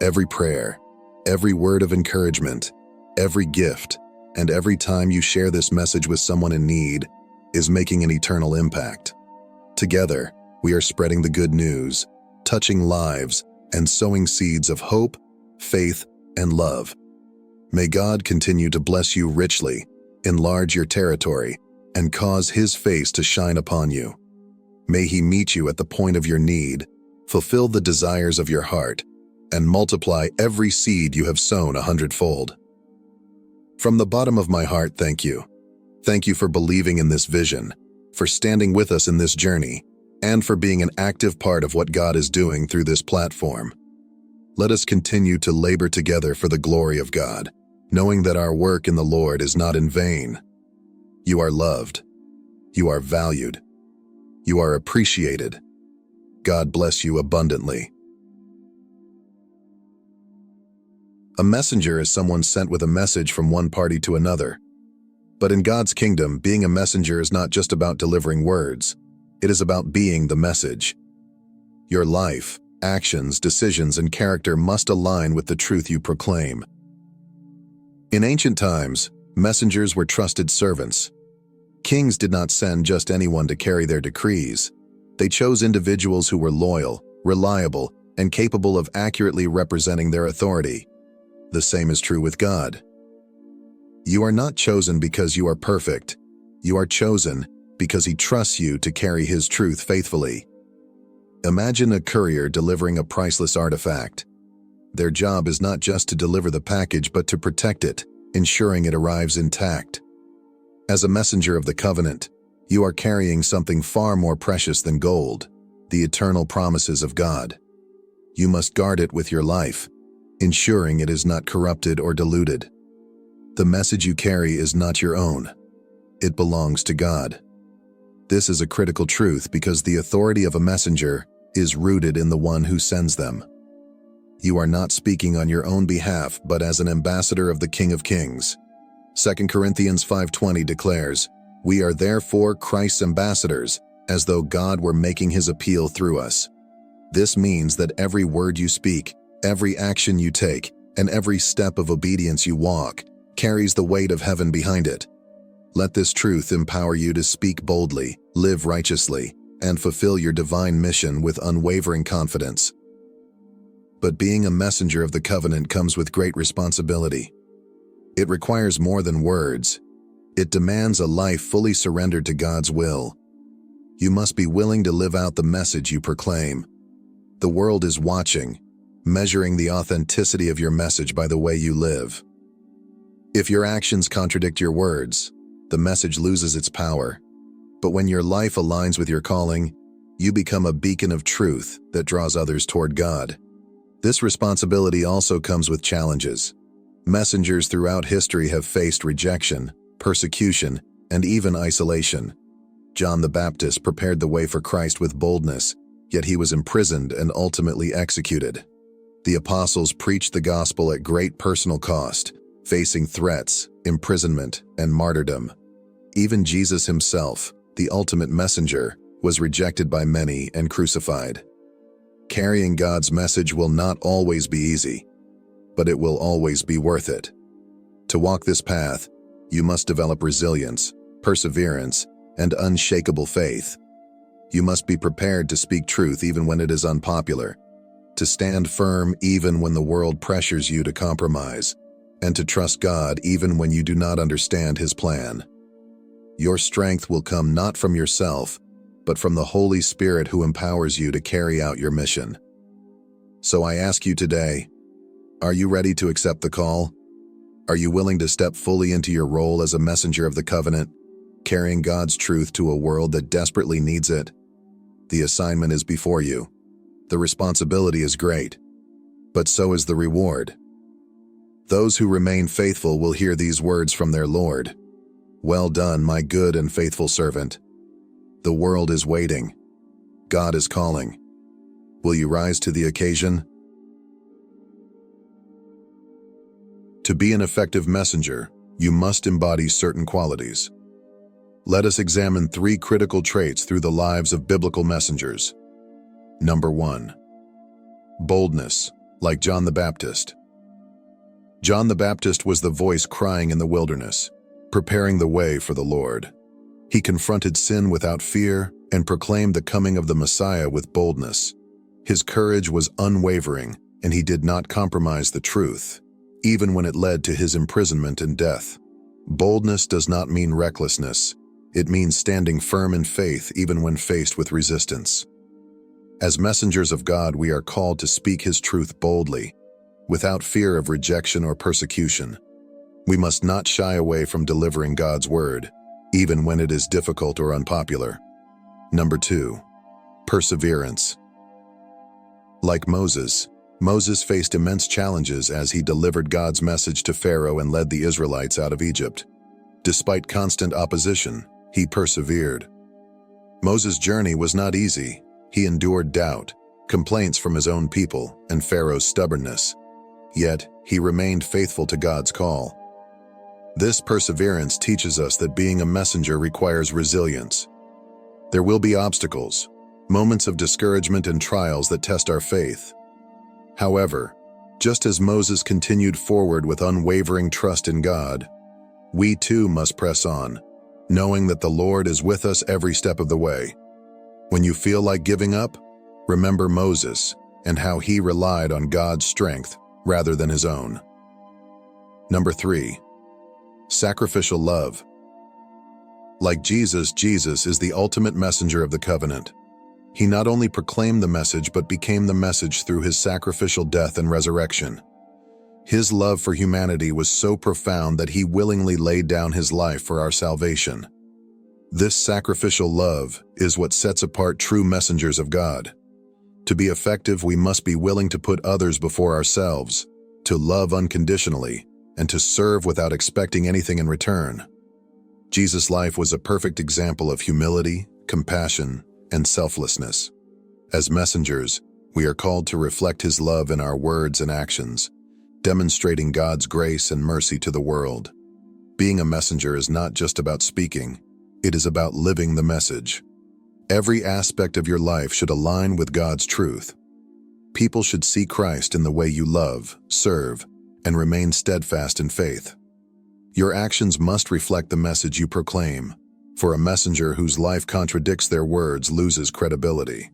Every prayer, every word of encouragement, every gift, and every time you share this message with someone in need is making an eternal impact. Together, we are spreading the good news, touching lives, and sowing seeds of hope, faith, and love. May God continue to bless you richly, enlarge your territory, and cause His face to shine upon you. May He meet you at the point of your need, fulfill the desires of your heart, and multiply every seed you have sown 100-fold. From the bottom of my heart, thank you. Thank you for believing in this vision, for standing with us in this journey, and for being an active part of what God is doing through this platform. Let us continue to labor together for the glory of God, knowing that our work in the Lord is not in vain. You are loved. You are valued. You are appreciated. God bless you abundantly. A messenger is someone sent with a message from one party to another. But in God's kingdom, being a messenger is not just about delivering words. It is about being the message. Your life, actions, decisions, and character must align with the truth you proclaim. In ancient times, messengers were trusted servants. Kings did not send just anyone to carry their decrees. They chose individuals who were loyal, reliable, and capable of accurately representing their authority. The same is true with God. You are not chosen because you are perfect. You are chosen because He trusts you to carry His truth faithfully. Imagine a courier delivering a priceless artifact. Their job is not just to deliver the package but to protect it, ensuring it arrives intact. As a messenger of the covenant, you are carrying something far more precious than gold, the eternal promises of God. You must guard it with your life, ensuring it is not corrupted or diluted. The message you carry is not your own. It belongs to God. This is a critical truth because the authority of a messenger is rooted in the one who sends them. You are not speaking on your own behalf, but as an ambassador of the King of Kings. 2 Corinthians 5:20 declares, "We are therefore Christ's ambassadors, as though God were making His appeal through us." This means that every word you speak, every action you take, and every step of obedience you walk carries the weight of heaven behind it. Let this truth empower you to speak boldly, live righteously, and fulfill your divine mission with unwavering confidence. But being a messenger of the covenant comes with great responsibility. It requires more than words. It demands a life fully surrendered to God's will. You must be willing to live out the message you proclaim. The world is watching, measuring the authenticity of your message by the way you live. If your actions contradict your words, the message loses its power. But when your life aligns with your calling, you become a beacon of truth that draws others toward God. This responsibility also comes with challenges. Messengers throughout history have faced rejection, persecution, and even isolation. John the Baptist prepared the way for Christ with boldness, yet he was imprisoned and ultimately executed. The apostles preached the gospel at great personal cost, facing threats, imprisonment, and martyrdom. Even Jesus himself, the ultimate messenger, was rejected by many and crucified. Carrying God's message will not always be easy, but it will always be worth it. To walk this path, you must develop resilience, perseverance, and unshakable faith. You must be prepared to speak truth even when it is unpopular, to stand firm even when the world pressures you to compromise, and to trust God even when you do not understand His plan. Your strength will come not from yourself, but from the Holy Spirit who empowers you to carry out your mission. So I ask you today, are you ready to accept the call? Are you willing to step fully into your role as a messenger of the covenant, carrying God's truth to a world that desperately needs it? The assignment is before you. The responsibility is great, but so is the reward. Those who remain faithful will hear these words from their Lord. "Well done, my good and faithful servant." The world is waiting. God is calling. Will you rise to the occasion? To be an effective messenger, you must embody certain qualities. Let us examine 3 critical traits through the lives of biblical messengers. Number 1. Boldness, like John the Baptist. John the Baptist was the voice crying in the wilderness, preparing the way for the Lord. He confronted sin without fear and proclaimed the coming of the Messiah with boldness. His courage was unwavering, and he did not compromise the truth, even when it led to his imprisonment and death. Boldness does not mean recklessness. It means standing firm in faith even when faced with resistance. As messengers of God, we are called to speak His truth boldly, without fear of rejection or persecution. We must not shy away from delivering God's word, even when it is difficult or unpopular. Number 2. Perseverance. Like Moses faced immense challenges as he delivered God's message to Pharaoh and led the Israelites out of Egypt. Despite constant opposition, he persevered. Moses' journey was not easy. He endured doubt, complaints from his own people, and Pharaoh's stubbornness. Yet, he remained faithful to God's call. This perseverance teaches us that being a messenger requires resilience. There will be obstacles, moments of discouragement and trials that test our faith. However, just as Moses continued forward with unwavering trust in God, we too must press on, knowing that the Lord is with us every step of the way. When you feel like giving up, remember Moses and how he relied on God's strength rather than his own. Number 3. Sacrificial love. Like Jesus, Jesus is the ultimate messenger of the covenant. He not only proclaimed the message but became the message through his sacrificial death and resurrection. His love for humanity was so profound that he willingly laid down his life for our salvation. This sacrificial love is what sets apart true messengers of God. To be effective, we must be willing to put others before ourselves, to love unconditionally, and to serve without expecting anything in return. Jesus' life was a perfect example of humility, compassion, and selflessness. As messengers, we are called to reflect his love in our words and actions, demonstrating God's grace and mercy to the world. Being a messenger is not just about speaking, it is about living the message. Every aspect of your life should align with God's truth. People should see Christ in the way you love, serve, and remain steadfast in faith. Your actions must reflect the message you proclaim, for a messenger whose life contradicts their words loses credibility.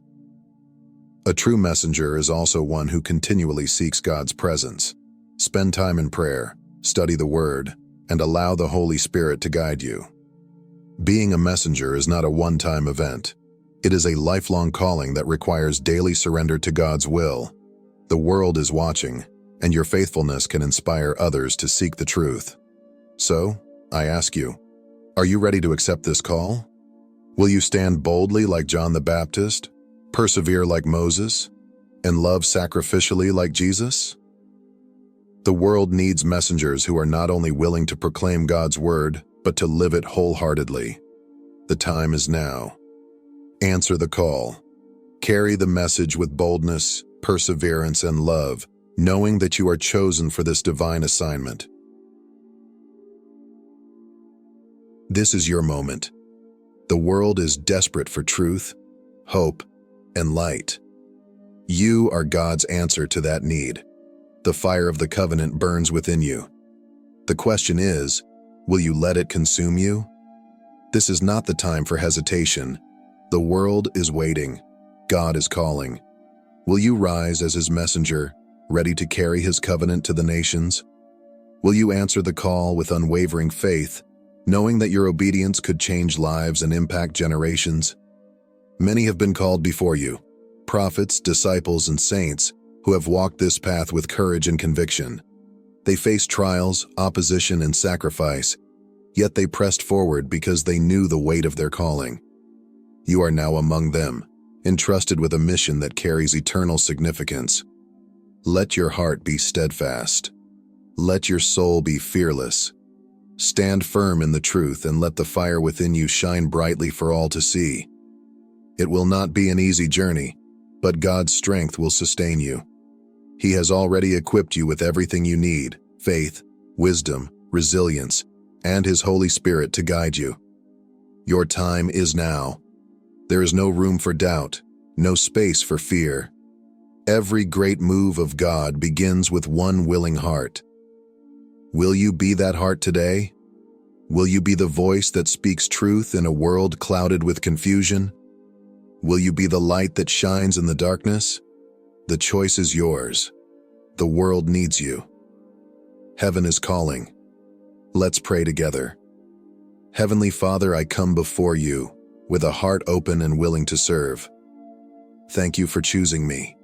A true messenger is also one who continually seeks God's presence. Spend time in prayer, study the Word, and allow the Holy Spirit to guide you. Being a messenger is not a one-time event. It is a lifelong calling that requires daily surrender to God's will. The world is watching, and your faithfulness can inspire others to seek the truth. So, I ask you, are you ready to accept this call? Will you stand boldly like John the Baptist, persevere like Moses, and love sacrificially like Jesus? The world needs messengers who are not only willing to proclaim God's word, but to live it wholeheartedly. The time is now. Answer the call. Carry the message with boldness, perseverance, and love, knowing that you are chosen for this divine assignment. This is your moment. The world is desperate for truth, hope, and light. You are God's answer to that need. The fire of the covenant burns within you. The question is, will you let it consume you? This is not the time for hesitation. The world is waiting. God is calling. Will you rise as his messenger, ready to carry his covenant to the nations? Will you answer the call with unwavering faith, knowing that your obedience could change lives and impact generations? Many have been called before you, prophets, disciples, and saints who have walked this path with courage and conviction. They faced trials, opposition, and sacrifice, yet they pressed forward because they knew the weight of their calling. You are now among them, entrusted with a mission that carries eternal significance. Let your heart be steadfast. Let your soul be fearless. Stand firm in the truth and let the fire within you shine brightly for all to see. It will not be an easy journey, but God's strength will sustain you. He has already equipped you with everything you need: faith, wisdom, resilience, and his Holy Spirit to guide you. Your time is now. There is no room for doubt, no space for fear. Every great move of God begins with one willing heart. Will you be that heart today? Will you be the voice that speaks truth in a world clouded with confusion? Will you be the light that shines in the darkness? The choice is yours. The world needs you. Heaven is calling. Let's pray together. Heavenly Father, I come before you with a heart open and willing to serve. Thank you for choosing me,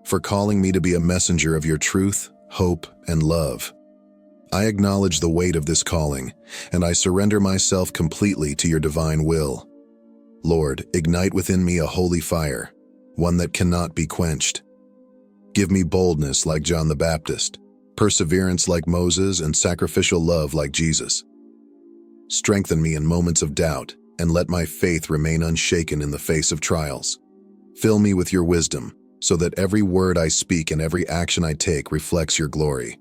for calling me to be a messenger of your truth, hope, and love. I acknowledge the weight of this calling, and I surrender myself completely to your divine will. Lord, ignite within me a holy fire, one that cannot be quenched. Give me boldness like John the Baptist, perseverance like Moses, and sacrificial love like Jesus. Strengthen me in moments of doubt, and let my faith remain unshaken in the face of trials. Fill me with your wisdom, so that every word I speak and every action I take reflects your glory.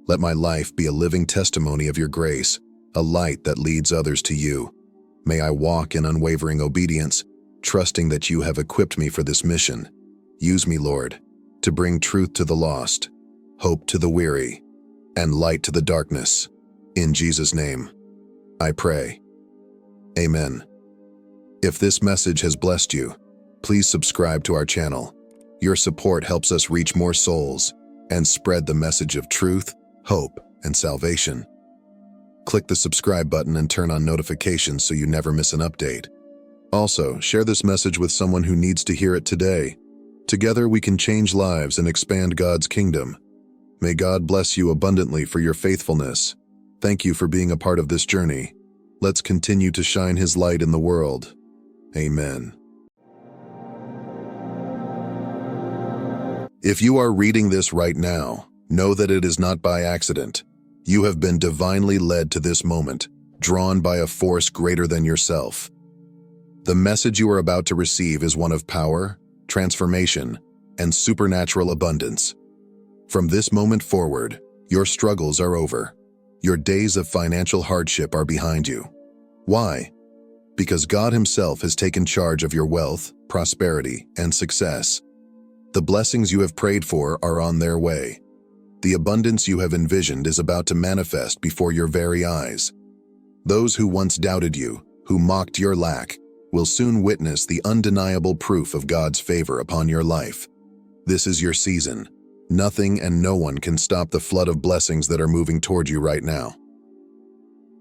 Let my life be a living testimony of your grace, a light that leads others to you. May I walk in unwavering obedience, trusting that you have equipped me for this mission. Use me, Lord, to bring truth to the lost, hope to the weary, and light to the darkness. In Jesus' name, I pray. Amen. If this message has blessed you, please subscribe to our channel. Your support helps us reach more souls and spread the message of truth, hope, and salvation. Click the subscribe button and turn on notifications so you never miss an update. Also, share this message with someone who needs to hear it today. Together we can change lives and expand God's kingdom. May God bless you abundantly for your faithfulness. Thank you for being a part of this journey. Let's continue to shine His light in the world. Amen. If you are reading this right now, know that it is not by accident. You have been divinely led to this moment, drawn by a force greater than yourself. The message you are about to receive is one of power, transformation, and supernatural abundance. From this moment forward, your struggles are over. Your days of financial hardship are behind you. Why? Because God Himself has taken charge of your wealth, prosperity, and success. The blessings you have prayed for are on their way. The abundance you have envisioned is about to manifest before your very eyes. Those who once doubted you, who mocked your lack, will soon witness the undeniable proof of God's favor upon your life. This is your season. Nothing and no one can stop the flood of blessings that are moving toward you right now.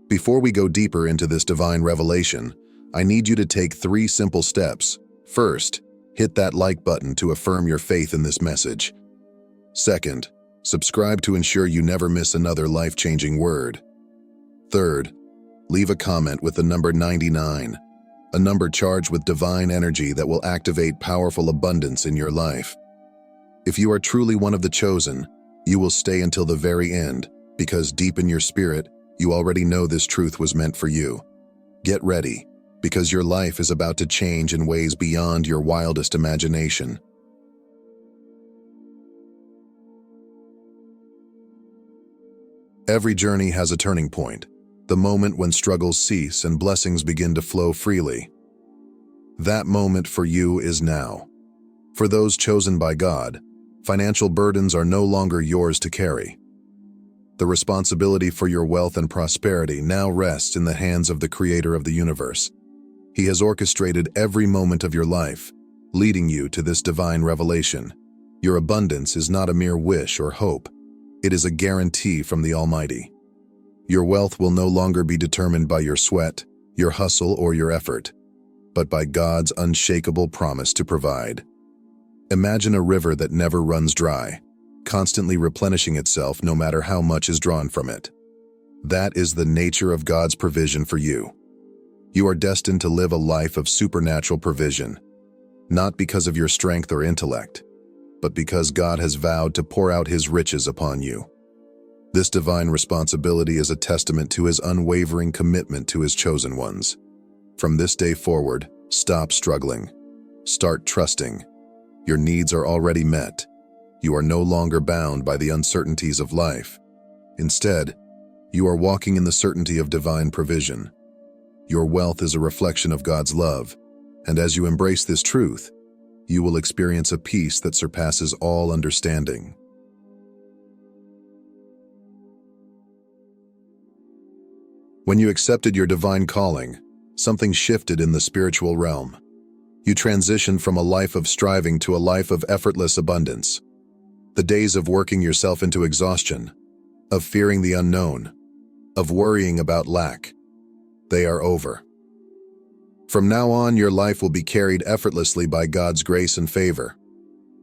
Before we go deeper into this divine revelation, I need you to take 3 simple steps. First, hit that like button to affirm your faith in this message. Second, subscribe to ensure you never miss another life-changing word. Third, leave a comment with the number 99, a number charged with divine energy that will activate powerful abundance in your life. If you are truly one of the chosen, you will stay until the very end, because deep in your spirit, you already know this truth was meant for you. Get ready, because your life is about to change in ways beyond your wildest imagination. Every journey has a turning point, the moment when struggles cease and blessings begin to flow freely. That moment for you is now. For those chosen by God, financial burdens are no longer yours to carry. The responsibility for your wealth and prosperity now rests in the hands of the Creator of the universe. He has orchestrated every moment of your life, leading you to this divine revelation. Your abundance is not a mere wish or hope. It is a guarantee from the Almighty. Your wealth will no longer be determined by your sweat, your hustle, or your effort, but by God's unshakable promise to provide. Imagine a river that never runs dry, constantly replenishing itself no matter how much is drawn from it. That is the nature of God's provision for you. You are destined to live a life of supernatural provision, not because of your strength or intellect, but because God has vowed to pour out His riches upon you. This divine responsibility is a testament to His unwavering commitment to His chosen ones. From this day forward, stop struggling. Start trusting. Your needs are already met. You are no longer bound by the uncertainties of life. Instead, you are walking in the certainty of divine provision. Your wealth is a reflection of God's love, and as you embrace this truth, you will experience a peace that surpasses all understanding. When you accepted your divine calling, something shifted in the spiritual realm. You transitioned from a life of striving to a life of effortless abundance. The days of working yourself into exhaustion, of fearing the unknown, of worrying about lack, they are over. From now on, your life will be carried effortlessly by God's grace and favor.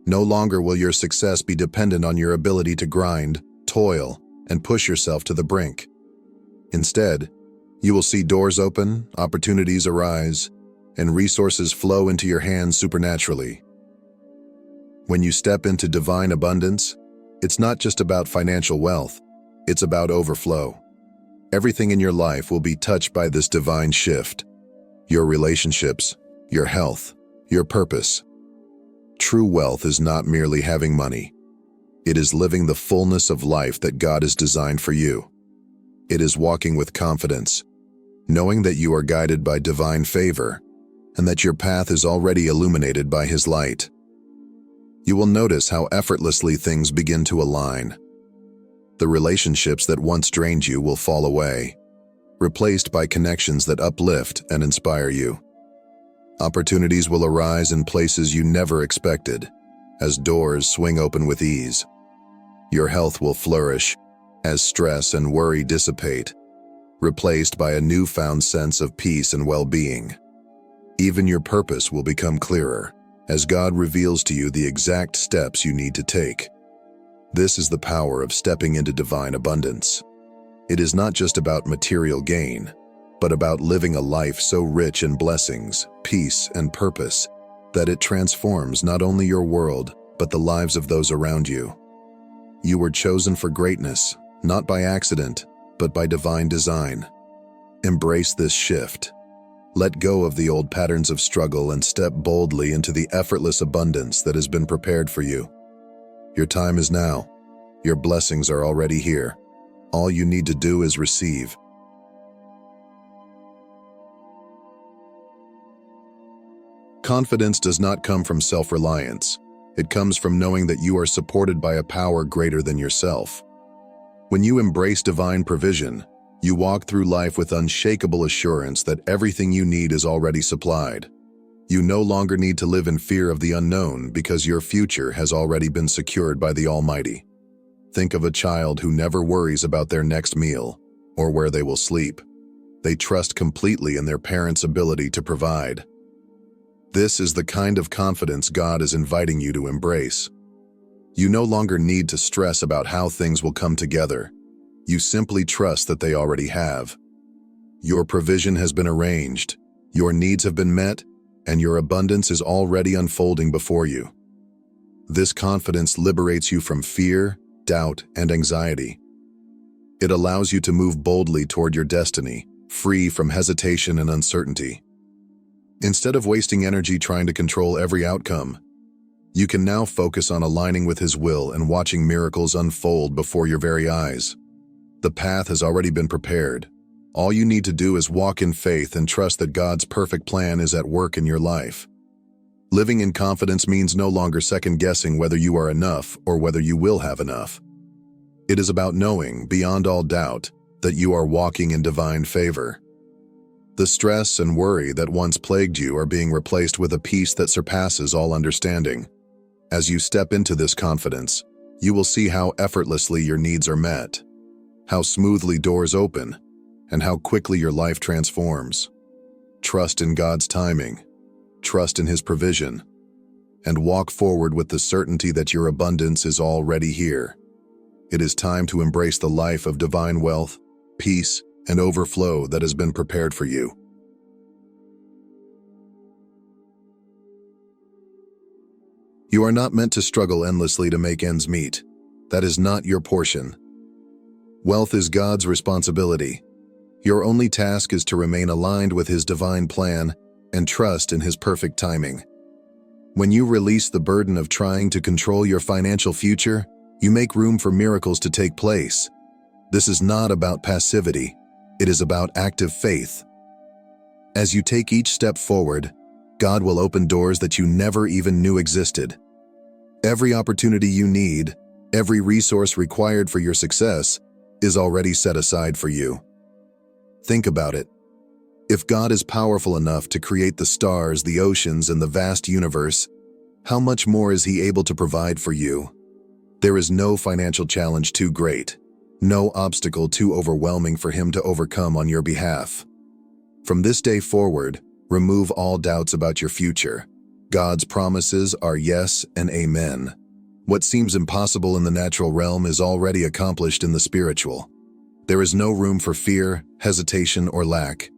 No longer will your success be dependent on your ability to grind, toil, and push yourself to the brink. Instead, you will see doors open, opportunities arise, and resources flow into your hands supernaturally. When you step into divine abundance, it's not just about financial wealth, it's about overflow. Everything in your life will be touched by this divine shift. Your relationships, your health, your purpose. True wealth is not merely having money. It is living the fullness of life that God has designed for you. It is walking with confidence, knowing that you are guided by divine favor and that your path is already illuminated by His light. You will notice how effortlessly things begin to align. The relationships that once drained you will fall away, replaced by connections that uplift and inspire you. Opportunities will arise in places you never expected, as doors swing open with ease. Your health will flourish as stress and worry dissipate, replaced by a newfound sense of peace and well-being. Even your purpose will become clearer, as God reveals to you the exact steps you need to take. This is the power of stepping into divine abundance. It is not just about material gain, but about living a life so rich in blessings, peace, and purpose that it transforms not only your world, but the lives of those around you. You were chosen for greatness, not by accident, but by divine design. Embrace this shift. Let go of the old patterns of struggle and step boldly into the effortless abundance that has been prepared for you. Your time is now. Your blessings are already here. All you need to do is receive. Confidence does not come from self-reliance. It comes from knowing that you are supported by a power greater than yourself. When you embrace divine provision, you walk through life with unshakable assurance that everything you need is already supplied. You no longer need to live in fear of the unknown because your future has already been secured by the Almighty. Think of a child who never worries about their next meal or where they will sleep. They trust completely in their parents' ability to provide. This is the kind of confidence God is inviting you to embrace. You no longer need to stress about how things will come together. You simply trust that they already have. Your provision has been arranged, your needs have been met, and your abundance is already unfolding before you. This confidence liberates you from fear, doubt, and anxiety. It allows you to move boldly toward your destiny, free from hesitation and uncertainty. Instead of wasting energy trying to control every outcome, you can now focus on aligning with His will and watching miracles unfold before your very eyes. The path has already been prepared. All you need to do is walk in faith and trust that God's perfect plan is at work in your life. Living in confidence means no longer second-guessing whether you are enough or whether you will have enough. It is about knowing, beyond all doubt, that you are walking in divine favor. The stress and worry that once plagued you are being replaced with a peace that surpasses all understanding. As you step into this confidence, you will see how effortlessly your needs are met, how smoothly doors open, and how quickly your life transforms. Trust in God's timing, trust in His provision, and walk forward with the certainty that your abundance is already here. It is time to embrace the life of divine wealth, peace, and overflow that has been prepared for you. You are not meant to struggle endlessly to make ends meet. That is not your portion. Wealth is God's responsibility. Your only task is to remain aligned with His divine plan and trust in His perfect timing. When you release the burden of trying to control your financial future, you make room for miracles to take place. This is not about passivity. It is about active faith. As you take each step forward, God will open doors that you never even knew existed. Every opportunity you need, every resource required for your success, is already set aside for you. Think about it. If God is powerful enough to create the stars, the oceans, and the vast universe, how much more is He able to provide for you? There is no financial challenge too great, no obstacle too overwhelming for Him to overcome on your behalf. From this day forward, remove all doubts about your future. God's promises are yes and amen. What seems impossible in the natural realm is already accomplished in the spiritual. There is no room for fear, hesitation, or lack.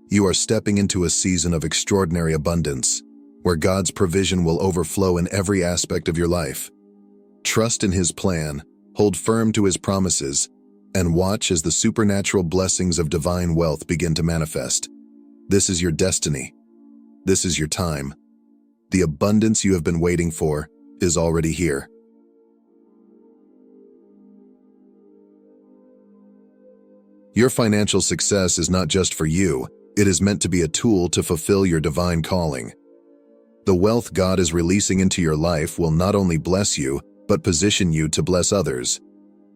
You are stepping into a season of extraordinary abundance, where God's provision will overflow in every aspect of your life. Trust in His plan, hold firm to His promises, and watch as the supernatural blessings of divine wealth begin to manifest. This is your destiny. This is your time. The abundance you have been waiting for is already here. Your financial success is not just for you, it is meant to be a tool to fulfill your divine calling. The wealth God is releasing into your life will not only bless you, but position you to bless others.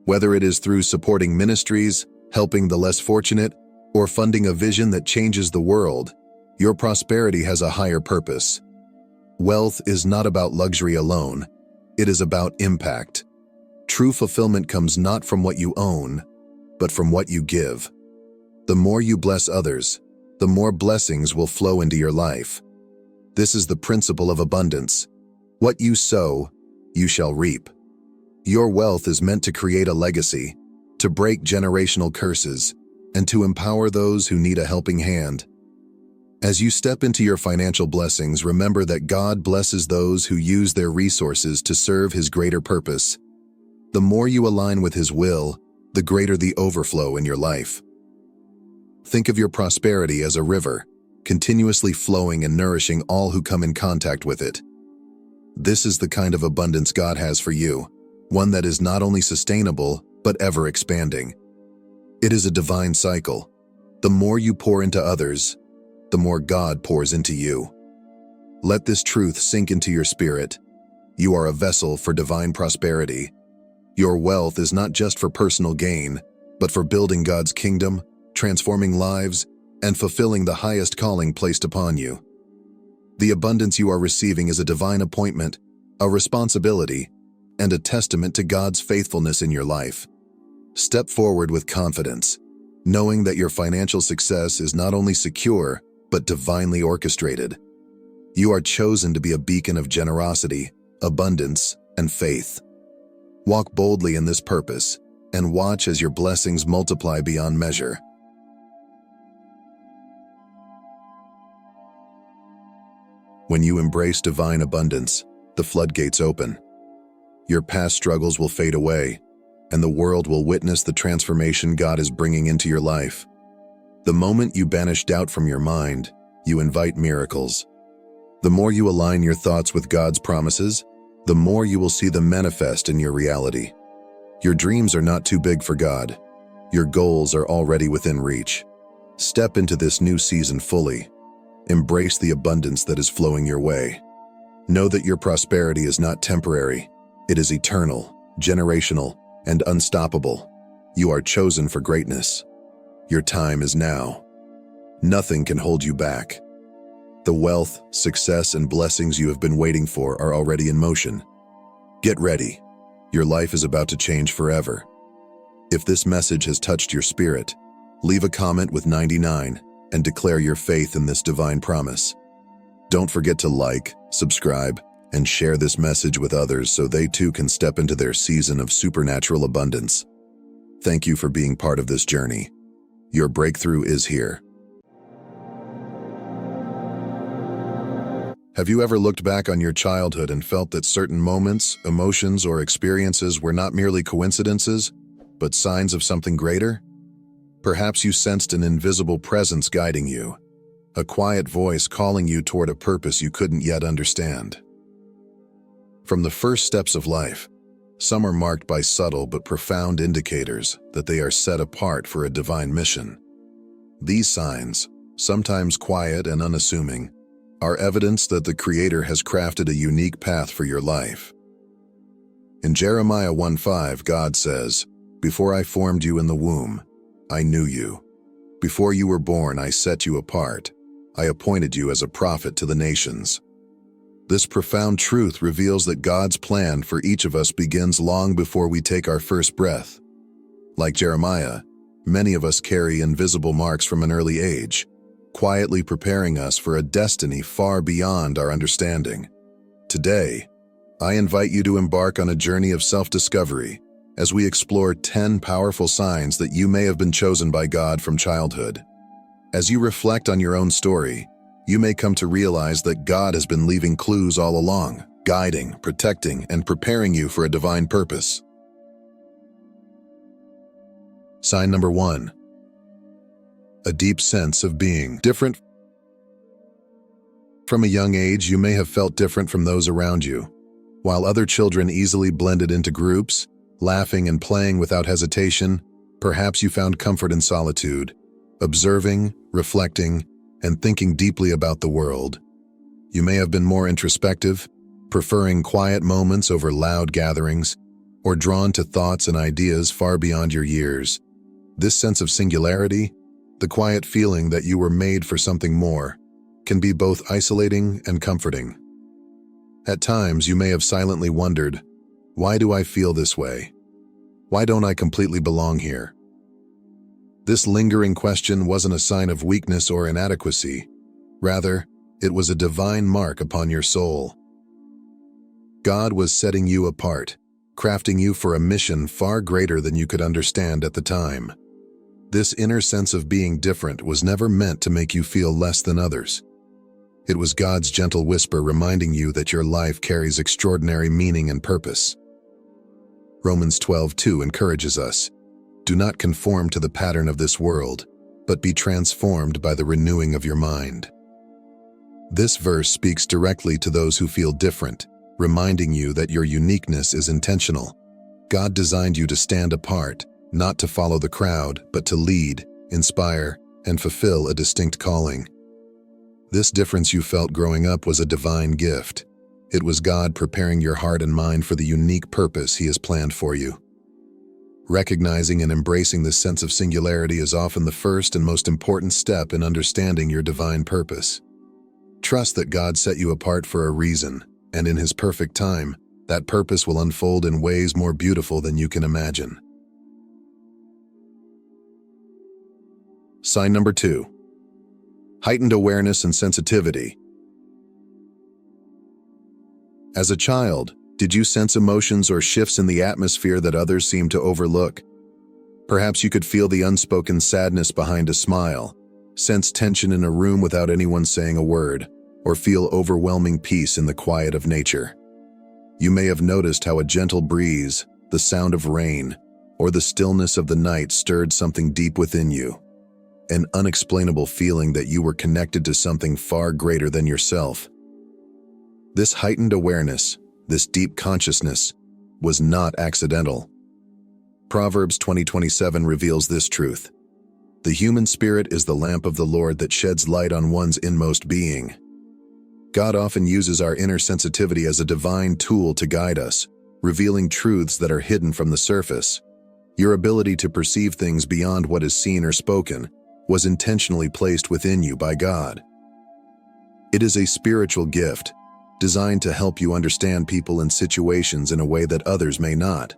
Whether it is through supporting ministries, helping the less fortunate, or funding a vision that changes the world, your prosperity has a higher purpose. Wealth is not about luxury alone, it is about impact. True fulfillment comes not from what you own, but from what you give. The more you bless others, the more blessings will flow into your life. This is the principle of abundance. What you sow, you shall reap. Your wealth is meant to create a legacy, to break generational curses, and to empower those who need a helping hand. As you step into your financial blessings, remember that God blesses those who use their resources to serve His greater purpose. The more you align with His will, the greater the overflow in your life. Think of your prosperity as a river, continuously flowing and nourishing all who come in contact with it. This is the kind of abundance God has for you, one that is not only sustainable, but ever expanding. It is a divine cycle. The more you pour into others, the more God pours into you. Let this truth sink into your spirit. You are a vessel for divine prosperity. Your wealth is not just for personal gain, but for building God's kingdom, transforming lives, and fulfilling the highest calling placed upon you. The abundance you are receiving is a divine appointment, a responsibility, and a testament to God's faithfulness in your life. Step forward with confidence, knowing that your financial success is not only secure, but divinely orchestrated. You are chosen to be a beacon of generosity, abundance, and faith. Walk boldly in this purpose, and watch as your blessings multiply beyond measure. When you embrace divine abundance, the floodgates open. Your past struggles will fade away, and the world will witness the transformation God is bringing into your life. The moment you banish doubt from your mind, you invite miracles. The more you align your thoughts with God's promises, the more you will see them manifest in your reality. Your dreams are not too big for God. Your goals are already within reach. Step into this new season fully. Embrace the abundance that is flowing your way. Know that your prosperity is not temporary. It is eternal, generational, and unstoppable. You are chosen for greatness. Your time is now. Nothing can hold you back. The wealth, success, and blessings you have been waiting for are already in motion. Get ready. Your life is about to change forever. If this message has touched your spirit, leave a comment with 99 and declare your faith in this divine promise. Don't forget to like, subscribe, and share this message with others so they too can step into their season of supernatural abundance. Thank you for being part of this journey. Your breakthrough is here. Have you ever looked back on your childhood and felt that certain moments, emotions, or experiences were not merely coincidences, but signs of something greater? Perhaps you sensed an invisible presence guiding you, a quiet voice calling you toward a purpose you couldn't yet understand. From the first steps of life, some are marked by subtle but profound indicators that they are set apart for a divine mission. These signs, sometimes quiet and unassuming, are evidence that the Creator has crafted a unique path for your life. In Jeremiah 1:5, God says, "Before I formed you in the womb, I knew you. Before you were born, I set you apart. I appointed you as a prophet to the nations." This profound truth reveals that God's plan for each of us begins long before we take our first breath. Like Jeremiah, many of us carry invisible marks from an early age, quietly preparing us for a destiny far beyond our understanding. Today, I invite you to embark on a journey of self-discovery as we explore 10 powerful signs that you may have been chosen by God from childhood. As you reflect on your own story, you may come to realize that God has been leaving clues all along, guiding, protecting, and preparing you for a divine purpose. Sign number 1. A deep sense of being different. From a young age, you may have felt different from those around you. While other children easily blended into groups, laughing and playing without hesitation, perhaps you found comfort in solitude, observing, reflecting, and thinking deeply about the world. You may have been more introspective, preferring quiet moments over loud gatherings, or drawn to thoughts and ideas far beyond your years. This sense of singularity, the quiet feeling that you were made for something more, can be both isolating and comforting. At times, you may have silently wondered, why do I feel this way? Why don't I completely belong here? This lingering question wasn't a sign of weakness or inadequacy. Rather, it was a divine mark upon your soul. God was setting you apart, crafting you for a mission far greater than you could understand at the time. This inner sense of being different was never meant to make you feel less than others. It was God's gentle whisper reminding you that your life carries extraordinary meaning and purpose. Romans 12:2 encourages us, "Do not conform to the pattern of this world, but be transformed by the renewing of your mind." This verse speaks directly to those who feel different, reminding you that your uniqueness is intentional. God designed you to stand apart, not to follow the crowd, but to lead, inspire, and fulfill a distinct calling. This difference you felt growing up was a divine gift. It was God preparing your heart and mind for the unique purpose He has planned for you. Recognizing and embracing this sense of singularity is often the first and most important step in understanding your divine purpose. Trust that God set you apart for a reason, and in His perfect time, that purpose will unfold in ways more beautiful than you can imagine. Sign number 2. Heightened awareness and sensitivity. As a child, did you sense emotions or shifts in the atmosphere that others seem to overlook? Perhaps you could feel the unspoken sadness behind a smile, sense tension in a room without anyone saying a word, or feel overwhelming peace in the quiet of nature. You may have noticed how a gentle breeze, the sound of rain, or the stillness of the night stirred something deep within you. An unexplainable feeling that you were connected to something far greater than yourself. This heightened awareness, this deep consciousness, was not accidental. Proverbs 20:27 reveals this truth. The human spirit is the lamp of the Lord that sheds light on one's inmost being. God often uses our inner sensitivity as a divine tool to guide us, revealing truths that are hidden from the surface. Your ability to perceive things beyond what is seen or spoken was intentionally placed within you by God. It is a spiritual gift, designed to help you understand people and situations in a way that others may not.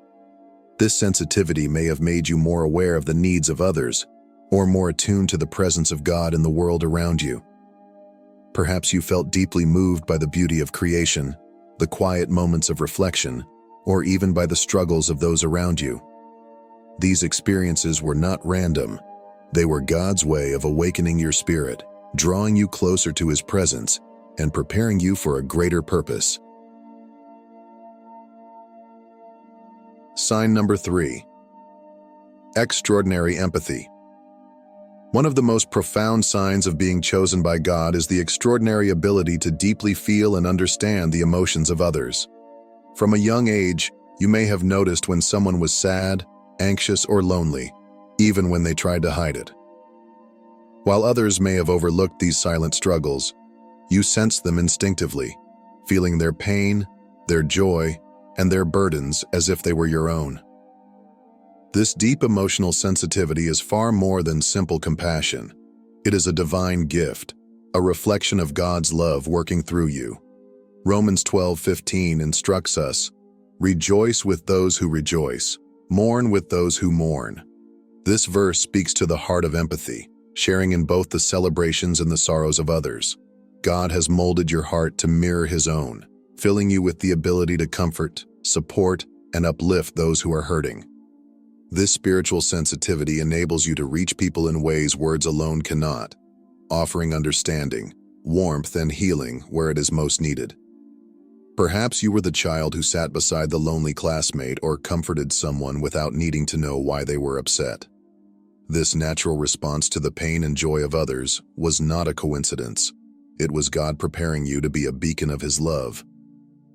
This sensitivity may have made you more aware of the needs of others, or more attuned to the presence of God in the world around you. Perhaps you felt deeply moved by the beauty of creation, the quiet moments of reflection, or even by the struggles of those around you. These experiences were not random. They were God's way of awakening your spirit, drawing you closer to His presence, and preparing you for a greater purpose. Sign number 3. Extraordinary empathy. One of the most profound signs of being chosen by God is the extraordinary ability to deeply feel and understand the emotions of others. From a young age, you may have noticed when someone was sad, anxious, or lonely, even when they tried to hide it. While others may have overlooked these silent struggles, you sensed them instinctively, feeling their pain, their joy, and their burdens as if they were your own. This deep emotional sensitivity is far more than simple compassion. It is a divine gift, a reflection of God's love working through you. Romans 12:15 instructs us, "Rejoice with those who rejoice, mourn with those who mourn." This verse speaks to the heart of empathy, sharing in both the celebrations and the sorrows of others. God has molded your heart to mirror His own, filling you with the ability to comfort, support, and uplift those who are hurting. This spiritual sensitivity enables you to reach people in ways words alone cannot, offering understanding, warmth, and healing where it is most needed. Perhaps you were the child who sat beside the lonely classmate or comforted someone without needing to know why they were upset. This natural response to the pain and joy of others was not a coincidence. It was God preparing you to be a beacon of His love.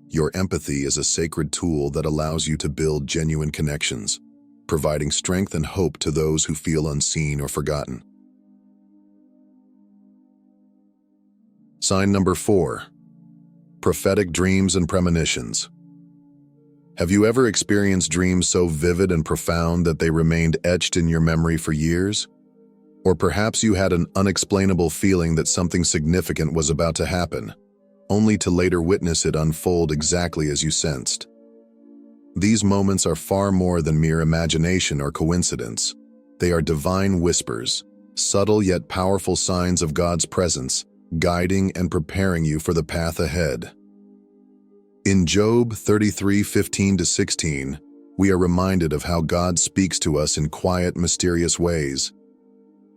Your empathy is a sacred tool that allows you to build genuine connections, providing strength and hope to those who feel unseen or forgotten. Sign number 4. Prophetic dreams and premonitions. Have you ever experienced dreams so vivid and profound that they remained etched in your memory for years? Or perhaps you had an unexplainable feeling that something significant was about to happen, only to later witness it unfold exactly as you sensed. These moments are far more than mere imagination or coincidence. They are divine whispers, subtle yet powerful signs of God's presence, guiding and preparing you for the path ahead. In Job 33:15-16, we are reminded of how God speaks to us in quiet, mysterious ways.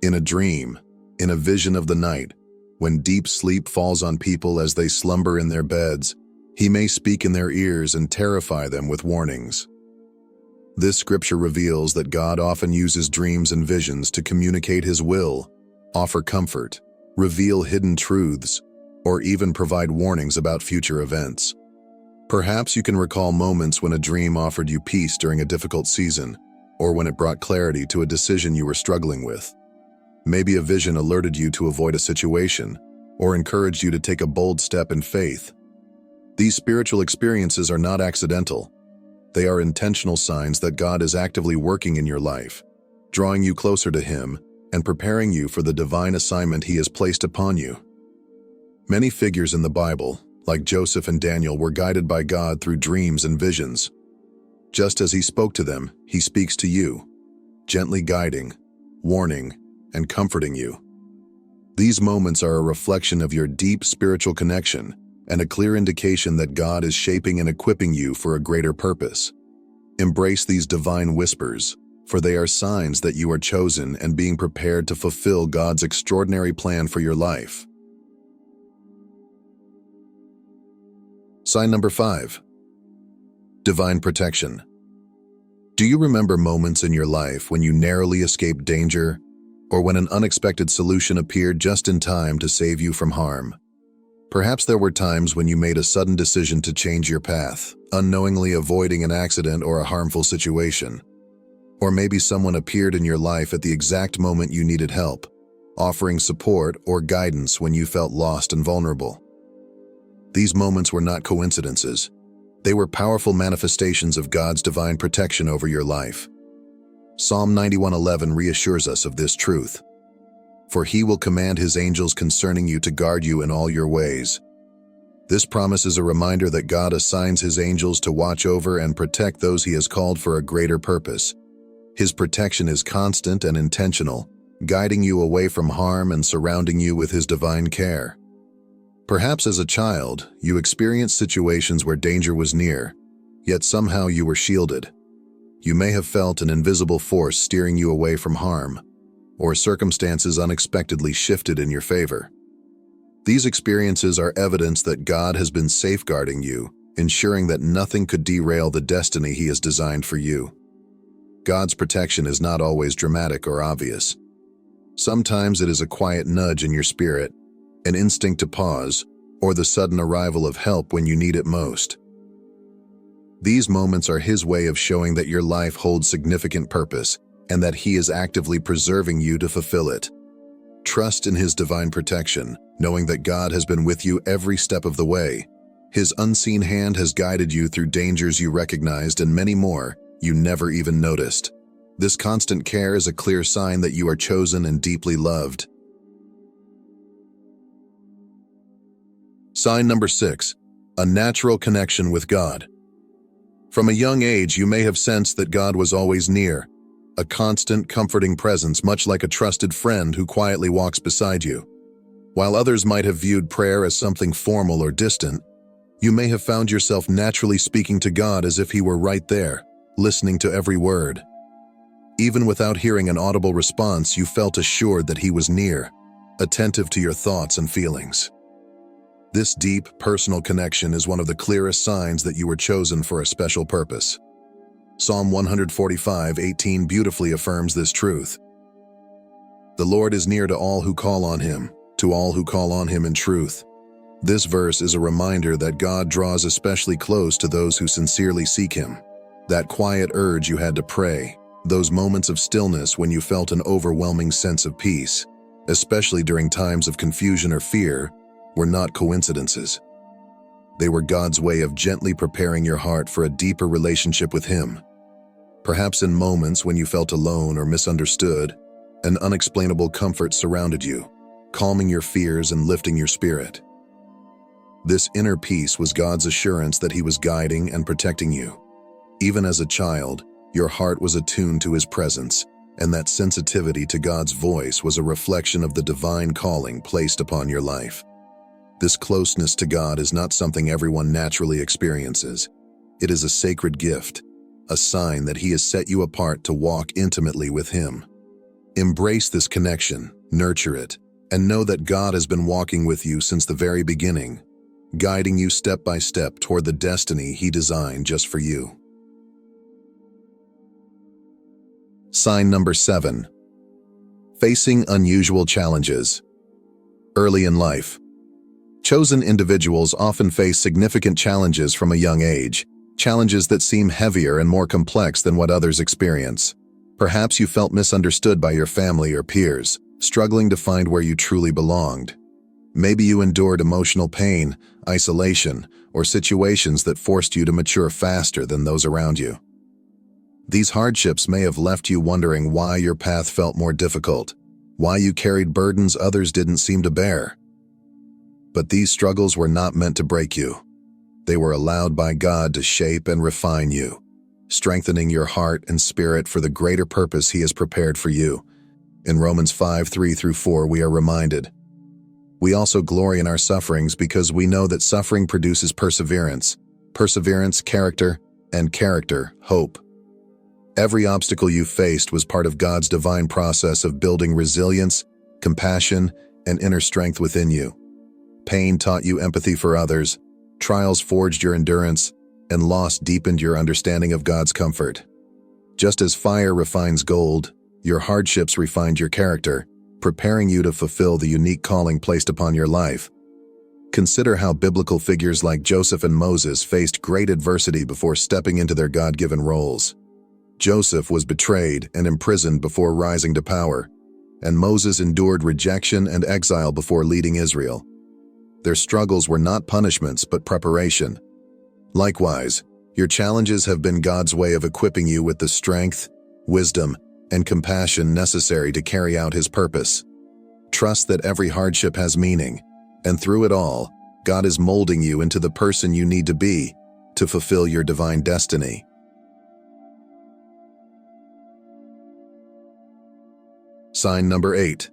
In a dream, in a vision of the night, when deep sleep falls on people as they slumber in their beds, He may speak in their ears and terrify them with warnings. This scripture reveals that God often uses dreams and visions to communicate His will, offer comfort, reveal hidden truths, or even provide warnings about future events. Perhaps you can recall moments when a dream offered you peace during a difficult season, or when it brought clarity to a decision you were struggling with. Maybe a vision alerted you to avoid a situation, or encouraged you to take a bold step in faith. These spiritual experiences are not accidental. They are intentional signs that God is actively working in your life, drawing you closer to Him and preparing you for the divine assignment He has placed upon you. Many figures in the Bible, like Joseph and Daniel, were guided by God through dreams and visions. Just as He spoke to them, He speaks to you, gently guiding, warning, and comforting you. These moments are a reflection of your deep spiritual connection and a clear indication that God is shaping and equipping you for a greater purpose. Embrace these divine whispers, for they are signs that you are chosen and being prepared to fulfill God's extraordinary plan for your life. Sign number 5. Divine protection. Do you remember moments in your life when you narrowly escaped danger, or when an unexpected solution appeared just in time to save you from harm? Perhaps there were times when you made a sudden decision to change your path, unknowingly avoiding an accident or a harmful situation. Or maybe someone appeared in your life at the exact moment you needed help, offering support or guidance when you felt lost and vulnerable. These moments were not coincidences. They were powerful manifestations of God's divine protection over your life. Psalm 91:11 reassures us of this truth. For He will command His angels concerning you to guard you in all your ways. This promise is a reminder that God assigns His angels to watch over and protect those He has called for a greater purpose. His protection is constant and intentional, guiding you away from harm and surrounding you with His divine care. Perhaps as a child, you experienced situations where danger was near, yet somehow you were shielded. You may have felt an invisible force steering you away from harm, or circumstances unexpectedly shifted in your favor. These experiences are evidence that God has been safeguarding you, ensuring that nothing could derail the destiny He has designed for you. God's protection is not always dramatic or obvious. Sometimes it is a quiet nudge in your spirit, an instinct to pause, or the sudden arrival of help when you need it most. These moments are His way of showing that your life holds significant purpose and that He is actively preserving you to fulfill it. Trust in His divine protection, knowing that God has been with you every step of the way. His unseen hand has guided you through dangers you recognized and many more you never even noticed. This constant care is a clear sign that you are chosen and deeply loved. Sign number 6. A natural connection with God. From a young age, you may have sensed that God was always near, a constant, comforting presence, much like a trusted friend who quietly walks beside you. While others might have viewed prayer as something formal or distant, you may have found yourself naturally speaking to God as if He were right there, listening to every word. Even without hearing an audible response, you felt assured that He was near, attentive to your thoughts and feelings. This deep, personal connection is one of the clearest signs that you were chosen for a special purpose. Psalm 145:18 beautifully affirms this truth. The Lord is near to all who call on Him, to all who call on Him in truth. This verse is a reminder that God draws especially close to those who sincerely seek Him. That quiet urge you had to pray, those moments of stillness when you felt an overwhelming sense of peace, especially during times of confusion or fear, were not coincidences. They were God's way of gently preparing your heart for a deeper relationship with Him. Perhaps in moments when you felt alone or misunderstood, an unexplainable comfort surrounded you, calming your fears and lifting your spirit. This inner peace was God's assurance that He was guiding and protecting you. Even as a child, your heart was attuned to His presence, and that sensitivity to God's voice was a reflection of the divine calling placed upon your life. This closeness to God is not something everyone naturally experiences. It is a sacred gift, a sign that He has set you apart to walk intimately with Him. Embrace this connection, nurture it, and know that God has been walking with you since the very beginning, guiding you step by step toward the destiny He designed just for you. Sign number 7. Facing unusual challenges. Early in life, chosen individuals often face significant challenges from a young age, challenges that seem heavier and more complex than what others experience. Perhaps you felt misunderstood by your family or peers, struggling to find where you truly belonged. Maybe you endured emotional pain, isolation, or situations that forced you to mature faster than those around you. These hardships may have left you wondering why your path felt more difficult, why you carried burdens others didn't seem to bear. But these struggles were not meant to break you. They were allowed by God to shape and refine you, strengthening your heart and spirit for the greater purpose He has prepared for you. In Romans 5:3-4, we are reminded, "We also glory in our sufferings because we know that suffering produces perseverance, perseverance, character, and character, hope." Every obstacle you faced was part of God's divine process of building resilience, compassion, and inner strength within you. Pain taught you empathy for others, trials forged your endurance, and loss deepened your understanding of God's comfort. Just as fire refines gold, your hardships refined your character, preparing you to fulfill the unique calling placed upon your life. Consider how biblical figures like Joseph and Moses faced great adversity before stepping into their God-given roles. Joseph was betrayed and imprisoned before rising to power, and Moses endured rejection and exile before leading Israel. Their struggles were not punishments but preparation. Likewise, your challenges have been God's way of equipping you with the strength, wisdom, and compassion necessary to carry out His purpose. Trust that every hardship has meaning, and through it all, God is molding you into the person you need to be to fulfill your divine destiny. Sign number 8.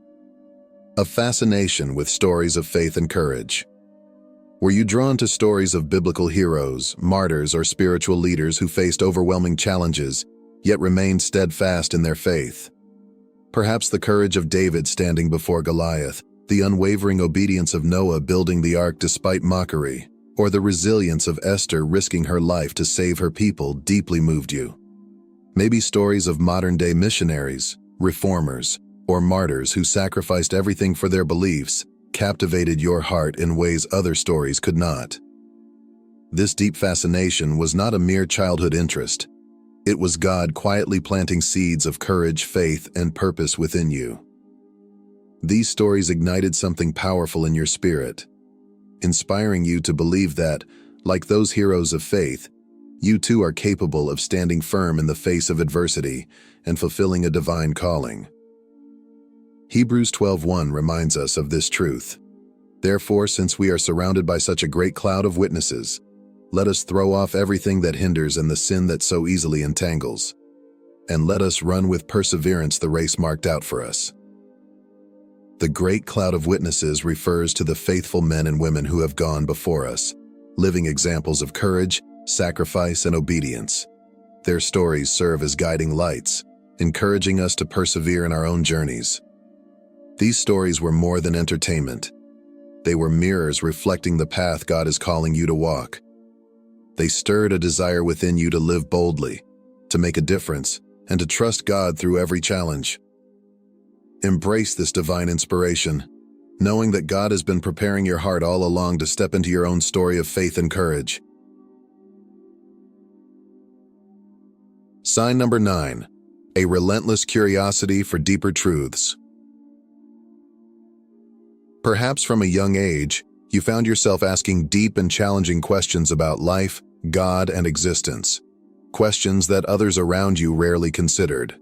A fascination with stories of faith and courage. Were you drawn to stories of biblical heroes, martyrs, or spiritual leaders who faced overwhelming challenges, yet remained steadfast in their faith? Perhaps the courage of David standing before Goliath, the unwavering obedience of Noah building the ark despite mockery, or the resilience of Esther risking her life to save her people deeply moved you. Maybe stories of modern-day missionaries, reformers, or martyrs who sacrificed everything for their beliefs captivated your heart in ways other stories could not. This deep fascination was not a mere childhood interest. It was God quietly planting seeds of courage, faith, and purpose within you. These stories ignited something powerful in your spirit, inspiring you to believe that, like those heroes of faith, you too are capable of standing firm in the face of adversity and fulfilling a divine calling. Hebrews 12:1 reminds us of this truth. Therefore, since we are surrounded by such a great cloud of witnesses, let us throw off everything that hinders and the sin that so easily entangles, and let us run with perseverance the race marked out for us. The great cloud of witnesses refers to the faithful men and women who have gone before us, living examples of courage, sacrifice, and obedience. Their stories serve as guiding lights, encouraging us to persevere in our own journeys. These stories were more than entertainment. They were mirrors reflecting the path God is calling you to walk. They stirred a desire within you to live boldly, to make a difference, and to trust God through every challenge. Embrace this divine inspiration, knowing that God has been preparing your heart all along to step into your own story of faith and courage. Sign number 9. A relentless curiosity for deeper truths. Perhaps from a young age, you found yourself asking deep and challenging questions about life, God, and existence. Questions that others around you rarely considered.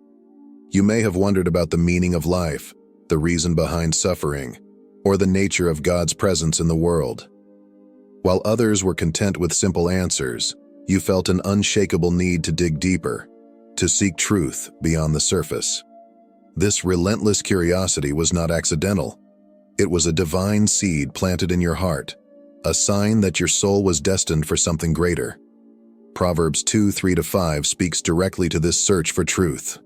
You may have wondered about the meaning of life, the reason behind suffering, or the nature of God's presence in the world. While others were content with simple answers, you felt an unshakable need to dig deeper, to seek truth beyond the surface. This relentless curiosity was not accidental. It was a divine seed planted in your heart, a sign that your soul was destined for something greater. Proverbs 2:3-5 speaks directly to this search for truth.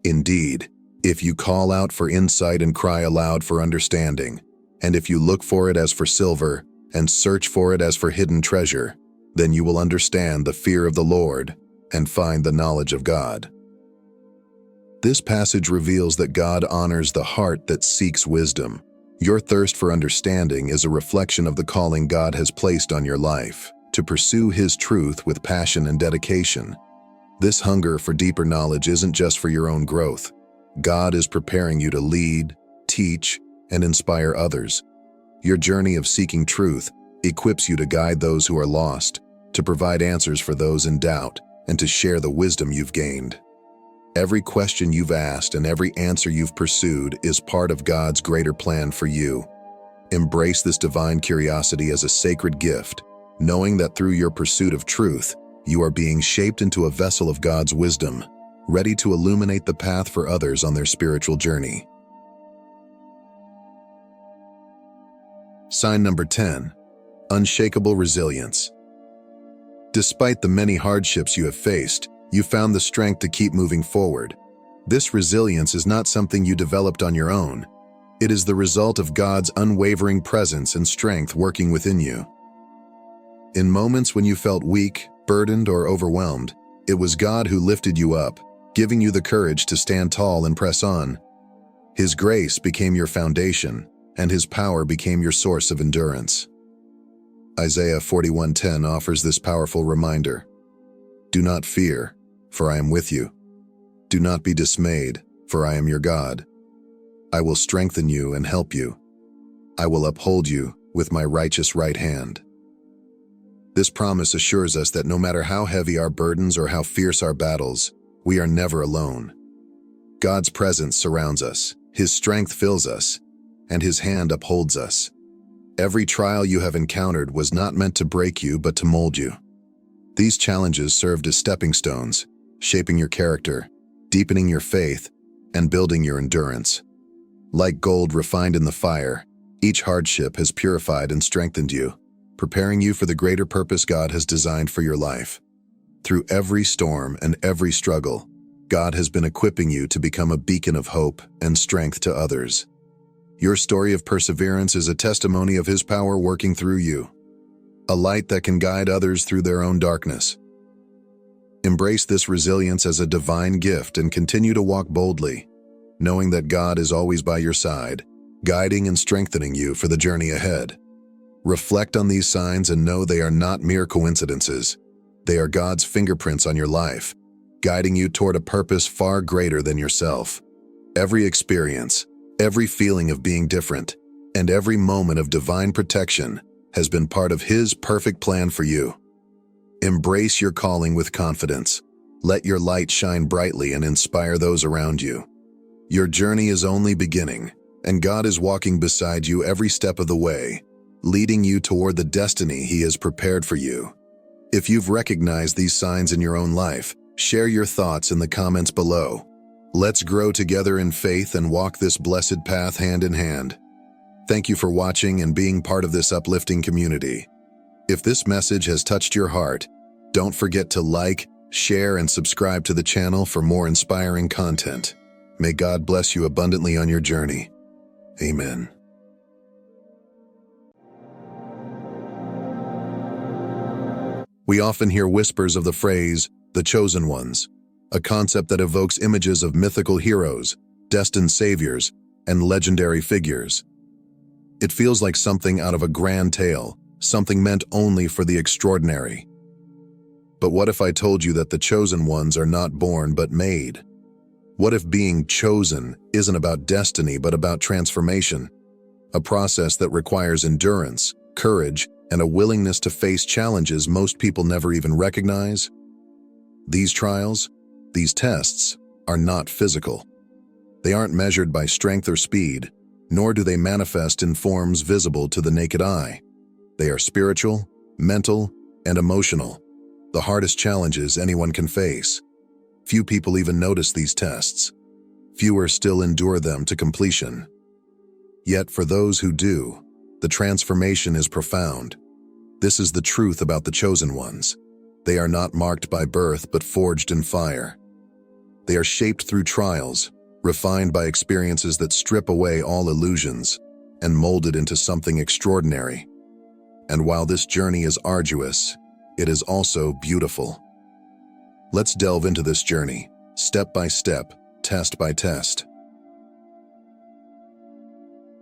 Indeed, if you call out for insight and cry aloud for understanding, and if you look for it as for silver and search for it as for hidden treasure, then you will understand the fear of the Lord and find the knowledge of God. This passage reveals that God honors the heart that seeks wisdom. Your thirst for understanding is a reflection of the calling God has placed on your life, to pursue His truth with passion and dedication. This hunger for deeper knowledge isn't just for your own growth. God is preparing you to lead, teach, and inspire others. Your journey of seeking truth equips you to guide those who are lost, to provide answers for those in doubt, and to share the wisdom you've gained. Every question you've asked and every answer you've pursued is part of God's greater plan for you. Embrace this divine curiosity as a sacred gift, knowing that through your pursuit of truth, you are being shaped into a vessel of God's wisdom, ready to illuminate the path for others on their spiritual journey. Sign number 10. Unshakable resilience. Despite the many hardships you have faced, you found the strength to keep moving forward. This resilience is not something you developed on your own. It is the result of God's unwavering presence and strength working within you. In moments when you felt weak, burdened, or overwhelmed, it was God who lifted you up, giving you the courage to stand tall and press on. His grace became your foundation, and His power became your source of endurance. Isaiah 41:10 offers this powerful reminder. Do not fear, for I am with you. Do not be dismayed, for I am your God. I will strengthen you and help you. I will uphold you with my righteous right hand. This promise assures us that no matter how heavy our burdens or how fierce our battles, we are never alone. God's presence surrounds us, His strength fills us, and His hand upholds us. Every trial you have encountered was not meant to break you, but to mold you. These challenges served as stepping stones, shaping your character, deepening your faith, and building your endurance. Like gold refined in the fire, each hardship has purified and strengthened you, preparing you for the greater purpose God has designed for your life. Through every storm and every struggle, God has been equipping you to become a beacon of hope and strength to others. Your story of perseverance is a testimony of His power working through you, a light that can guide others through their own darkness. Embrace this resilience as a divine gift and continue to walk boldly, knowing that God is always by your side, guiding and strengthening you for the journey ahead. Reflect on these signs and know they are not mere coincidences. They are God's fingerprints on your life, guiding you toward a purpose far greater than yourself. Every experience, every feeling of being different, and every moment of divine protection has been part of His perfect plan for you. Embrace your calling with confidence. Let your light shine brightly and inspire those around you. Your journey is only beginning, and God is walking beside you every step of the way, leading you toward the destiny He has prepared for you. If you've recognized these signs in your own life, share your thoughts in the comments below. Let's grow together in faith and walk this blessed path hand in hand. Thank you for watching and being part of this uplifting community. If this message has touched your heart, don't forget to like, share, and subscribe to the channel for more inspiring content. May God bless you abundantly on your journey. Amen. We often hear whispers of the phrase, "the chosen ones," a concept that evokes images of mythical heroes, destined saviors, and legendary figures. It feels like something out of a grand tale, something meant only for the extraordinary. But what if I told you that the chosen ones are not born but made? What if being chosen isn't about destiny but about transformation? A process that requires endurance, courage, and a willingness to face challenges most people never even recognize? These trials, these tests, are not physical. They aren't measured by strength or speed, nor do they manifest in forms visible to the naked eye. They are spiritual, mental, and emotional, the hardest challenges anyone can face. Few people even notice these tests. Fewer still endure them to completion. Yet for those who do, the transformation is profound. This is the truth about the chosen ones. They are not marked by birth but forged in fire. They are shaped through trials, refined by experiences that strip away all illusions, and molded into something extraordinary. And while this journey is arduous, it is also beautiful. Let's delve into this journey, step by step, test by test.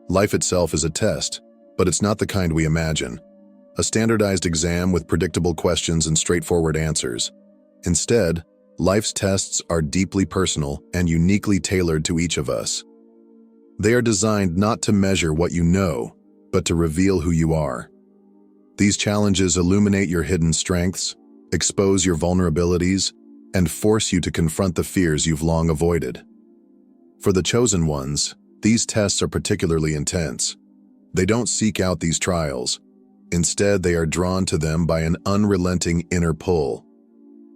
Life itself is a test, but it's not the kind we imagine. A standardized exam with predictable questions and straightforward answers. Instead, life's tests are deeply personal and uniquely tailored to each of us. They are designed not to measure what you know, but to reveal who you are. These challenges illuminate your hidden strengths, expose your vulnerabilities, and force you to confront the fears you've long avoided. For the chosen ones, these tests are particularly intense. They don't seek out these trials. Instead, they are drawn to them by an unrelenting inner pull,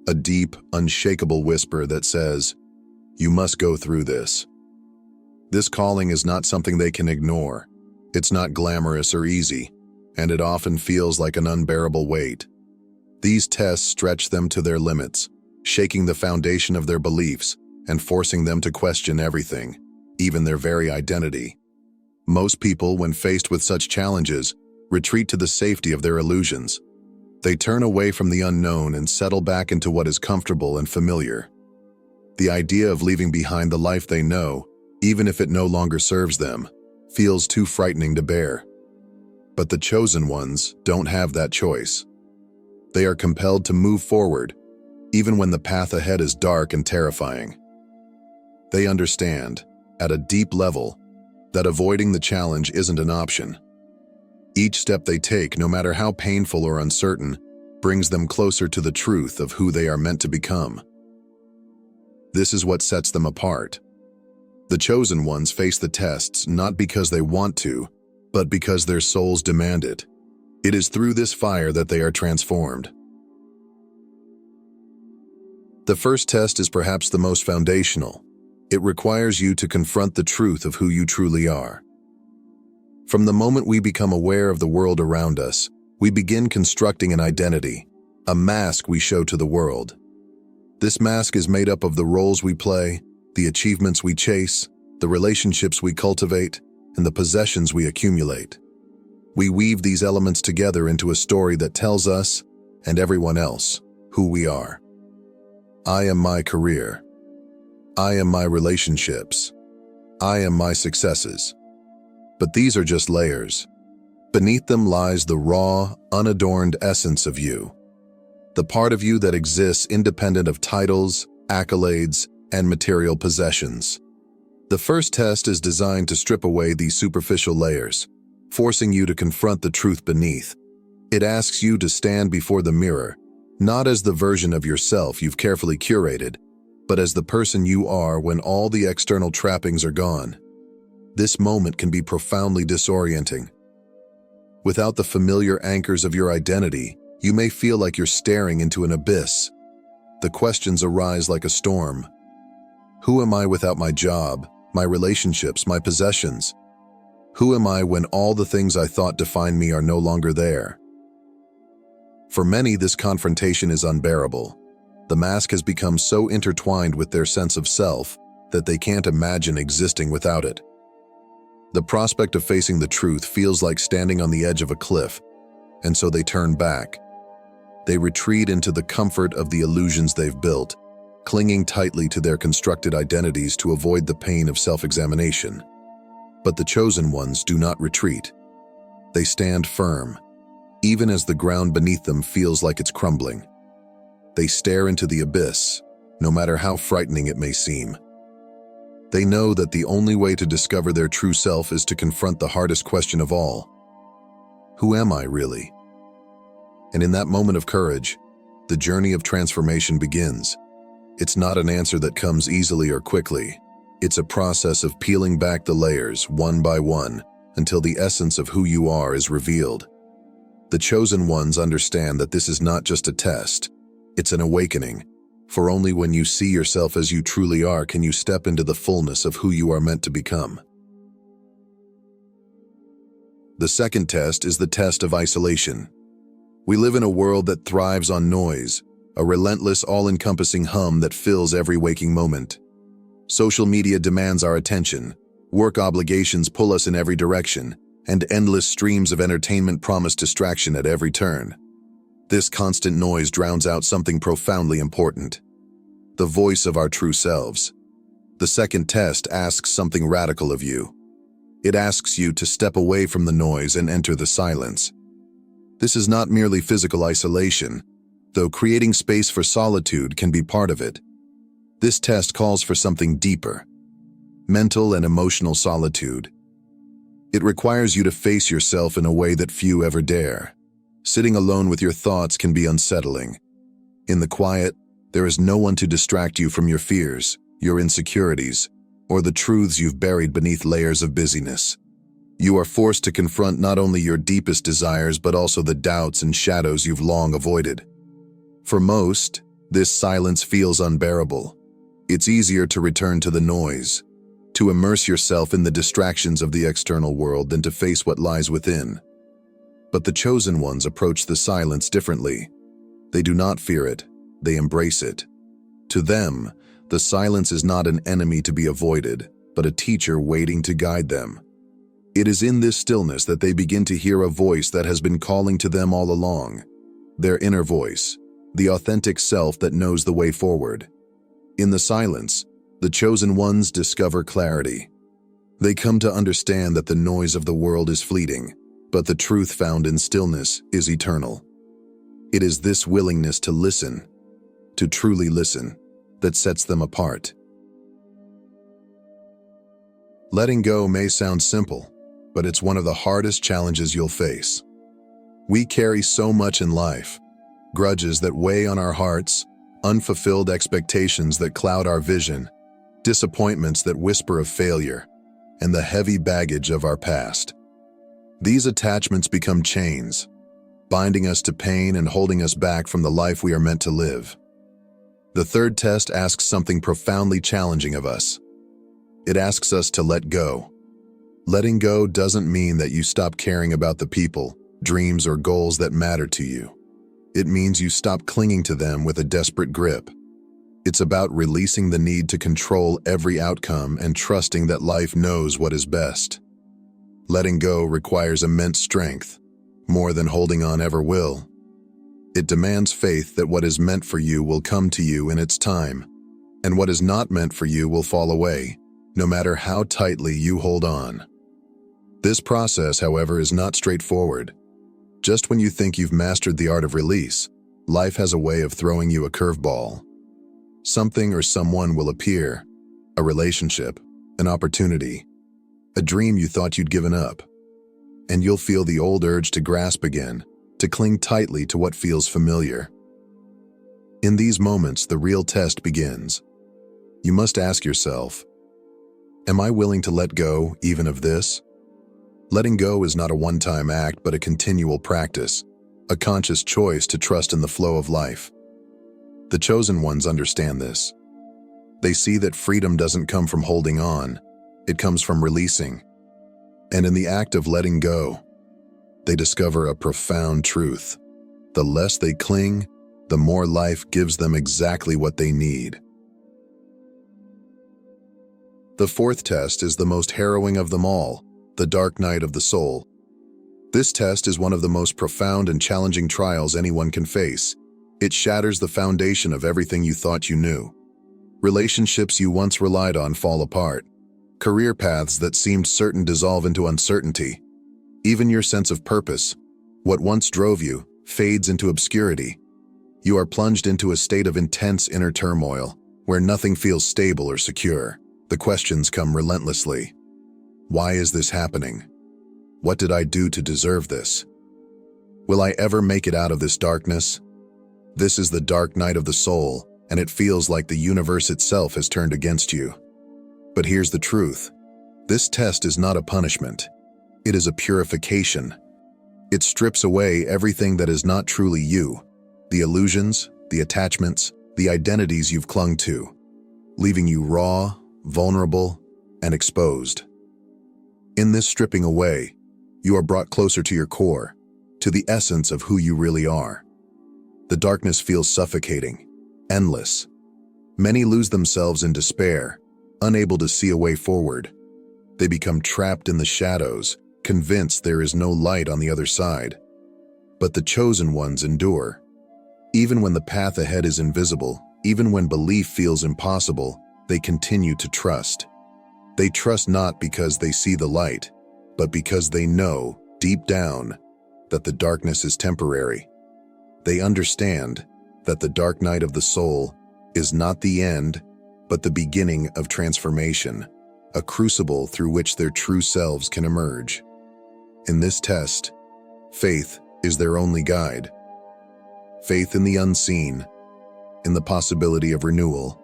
a deep, unshakable whisper that says, "You must go through this." This calling is not something they can ignore. It's not glamorous or easy, and it often feels like an unbearable weight. These tests stretch them to their limits, shaking the foundation of their beliefs and forcing them to question everything, even their very identity. Most people, when faced with such challenges, retreat to the safety of their illusions. They turn away from the unknown and settle back into what is comfortable and familiar. The idea of leaving behind the life they know, even if it no longer serves them, feels too frightening to bear. But the chosen ones don't have that choice. They are compelled to move forward, even when the path ahead is dark and terrifying. They understand, at a deep level, that avoiding the challenge isn't an option. Each step they take, no matter how painful or uncertain, brings them closer to the truth of who they are meant to become. This is what sets them apart. The chosen ones face the tests not because they want to, but because their souls demand it. It is through this fire that they are transformed. The first test is perhaps the most foundational. It requires you to confront the truth of who you truly are. From the moment we become aware of the world around us, we begin constructing an identity, a mask we show to the world. This mask is made up of the roles we play, the achievements we chase, the relationships we cultivate, and the possessions we accumulate. We weave these elements together into a story that tells us, and everyone else, who we are. I am my career. I am my relationships. I am my successes. But these are just layers. Beneath them lies the raw, unadorned essence of you. The part of you that exists independent of titles, accolades, and material possessions. The first test is designed to strip away these superficial layers, forcing you to confront the truth beneath. It asks you to stand before the mirror, not as the version of yourself you've carefully curated, but as the person you are when all the external trappings are gone. This moment can be profoundly disorienting. Without the familiar anchors of your identity, you may feel like you're staring into an abyss. The questions arise like a storm. Who am I without my job, my relationships, my possessions? Who am I when all the things I thought defined me are no longer there? For many, this confrontation is unbearable. The mask has become so intertwined with their sense of self that they can't imagine existing without it. The prospect of facing the truth feels like standing on the edge of a cliff, and so they turn back. They retreat into the comfort of the illusions they've built, clinging tightly to their constructed identities to avoid the pain of self-examination. But the chosen ones do not retreat. They stand firm, even as the ground beneath them feels like it's crumbling. They stare into the abyss, no matter how frightening it may seem. They know that the only way to discover their true self is to confront the hardest question of all. Who am I really? And in that moment of courage, the journey of transformation begins. It's not an answer that comes easily or quickly. It's a process of peeling back the layers, one by one, until the essence of who you are is revealed. The chosen ones understand that this is not just a test. It's an awakening, For only when you see yourself as you truly are can you step into the fullness of who you are meant to become. The second test is the test of isolation. We live in a world that thrives on noise, a relentless, all-encompassing hum that fills every waking moment. Social media demands our attention, work obligations pull us in every direction, and endless streams of entertainment promise distraction at every turn. This constant noise drowns out something profoundly important: the voice of our true selves. The second test asks something radical of you. It asks you to step away from the noise and enter the silence. This is not merely physical isolation, though creating space for solitude can be part of it. This test calls for something deeper: mental and emotional solitude. It requires you to face yourself in a way that few ever dare. Sitting alone with your thoughts can be unsettling. In the quiet, there is no one to distract you from your fears, your insecurities, or the truths you've buried beneath layers of busyness. You are forced to confront not only your deepest desires but also the doubts and shadows you've long avoided. For most, this silence feels unbearable. It's easier to return to the noise, to immerse yourself in the distractions of the external world than to face what lies within. But the chosen ones approach the silence differently. They do not fear it, they embrace it. To them, the silence is not an enemy to be avoided, but a teacher waiting to guide them. It is in this stillness that they begin to hear a voice that has been calling to them all along. Their inner voice, the authentic self that knows the way forward. In the silence, the chosen ones discover clarity. They come to understand that the noise of the world is fleeting, but the truth found in stillness is eternal. It is this willingness to listen, to truly listen, that sets them apart. Letting go may sound simple, but it's one of the hardest challenges you'll face. We carry so much in life: grudges that weigh on our hearts, unfulfilled expectations that cloud our vision, disappointments that whisper of failure, and the heavy baggage of our past. These attachments become chains, binding us to pain and holding us back from the life we are meant to live. The third test asks something profoundly challenging of us. It asks us to let go. Letting go doesn't mean that you stop caring about the people, dreams, or goals that matter to you. It means you stop clinging to them with a desperate grip. It's about releasing the need to control every outcome and trusting that life knows what is best. Letting go requires immense strength, more than holding on ever will. It demands faith that what is meant for you will come to you in its time, and what is not meant for you will fall away, no matter how tightly you hold on. This process, however, is not straightforward. Just when you think you've mastered the art of release, life has a way of throwing you a curveball. Something or someone will appear: a relationship, an opportunity, a dream you thought you'd given up. And you'll feel the old urge to grasp again, to cling tightly to what feels familiar. In these moments, the real test begins. You must ask yourself, am I willing to let go even of this? Letting go is not a one-time act, but a continual practice, a conscious choice to trust in the flow of life. The chosen ones understand this. They see that freedom doesn't come from holding on, it comes from releasing. And in the act of letting go, they discover a profound truth. The less they cling, the more life gives them exactly what they need. The fourth test is the most harrowing of them all: the dark night of the soul. This test is one of the most profound and challenging trials anyone can face. It shatters the foundation of everything you thought you knew. Relationships you once relied on fall apart. Career paths that seemed certain dissolve into uncertainty. Even your sense of purpose, what once drove you, fades into obscurity. You are plunged into a state of intense inner turmoil, where nothing feels stable or secure. The questions come relentlessly. Why is this happening? What did I do to deserve this? Will I ever make it out of this darkness? This is the dark night of the soul, and it feels like the universe itself has turned against you. But here's the truth. This test is not a punishment. It is a purification. It strips away everything that is not truly you: the illusions, the attachments, the identities you've clung to, leaving you raw, vulnerable, and exposed. In this stripping away, you are brought closer to your core, to the essence of who you really are. The darkness feels suffocating, endless. Many lose themselves in despair, unable to see a way forward. They become trapped in the shadows, convinced there is no light on the other side. But the chosen ones endure. Even when the path ahead is invisible, even when belief feels impossible, they continue to trust. They trust not because they see the light, but because they know, deep down, that the darkness is temporary. They understand that the dark night of the soul is not the end, but the beginning of transformation, a crucible through which their true selves can emerge. In this test, faith is their only guide. Faith in the unseen, in the possibility of renewal,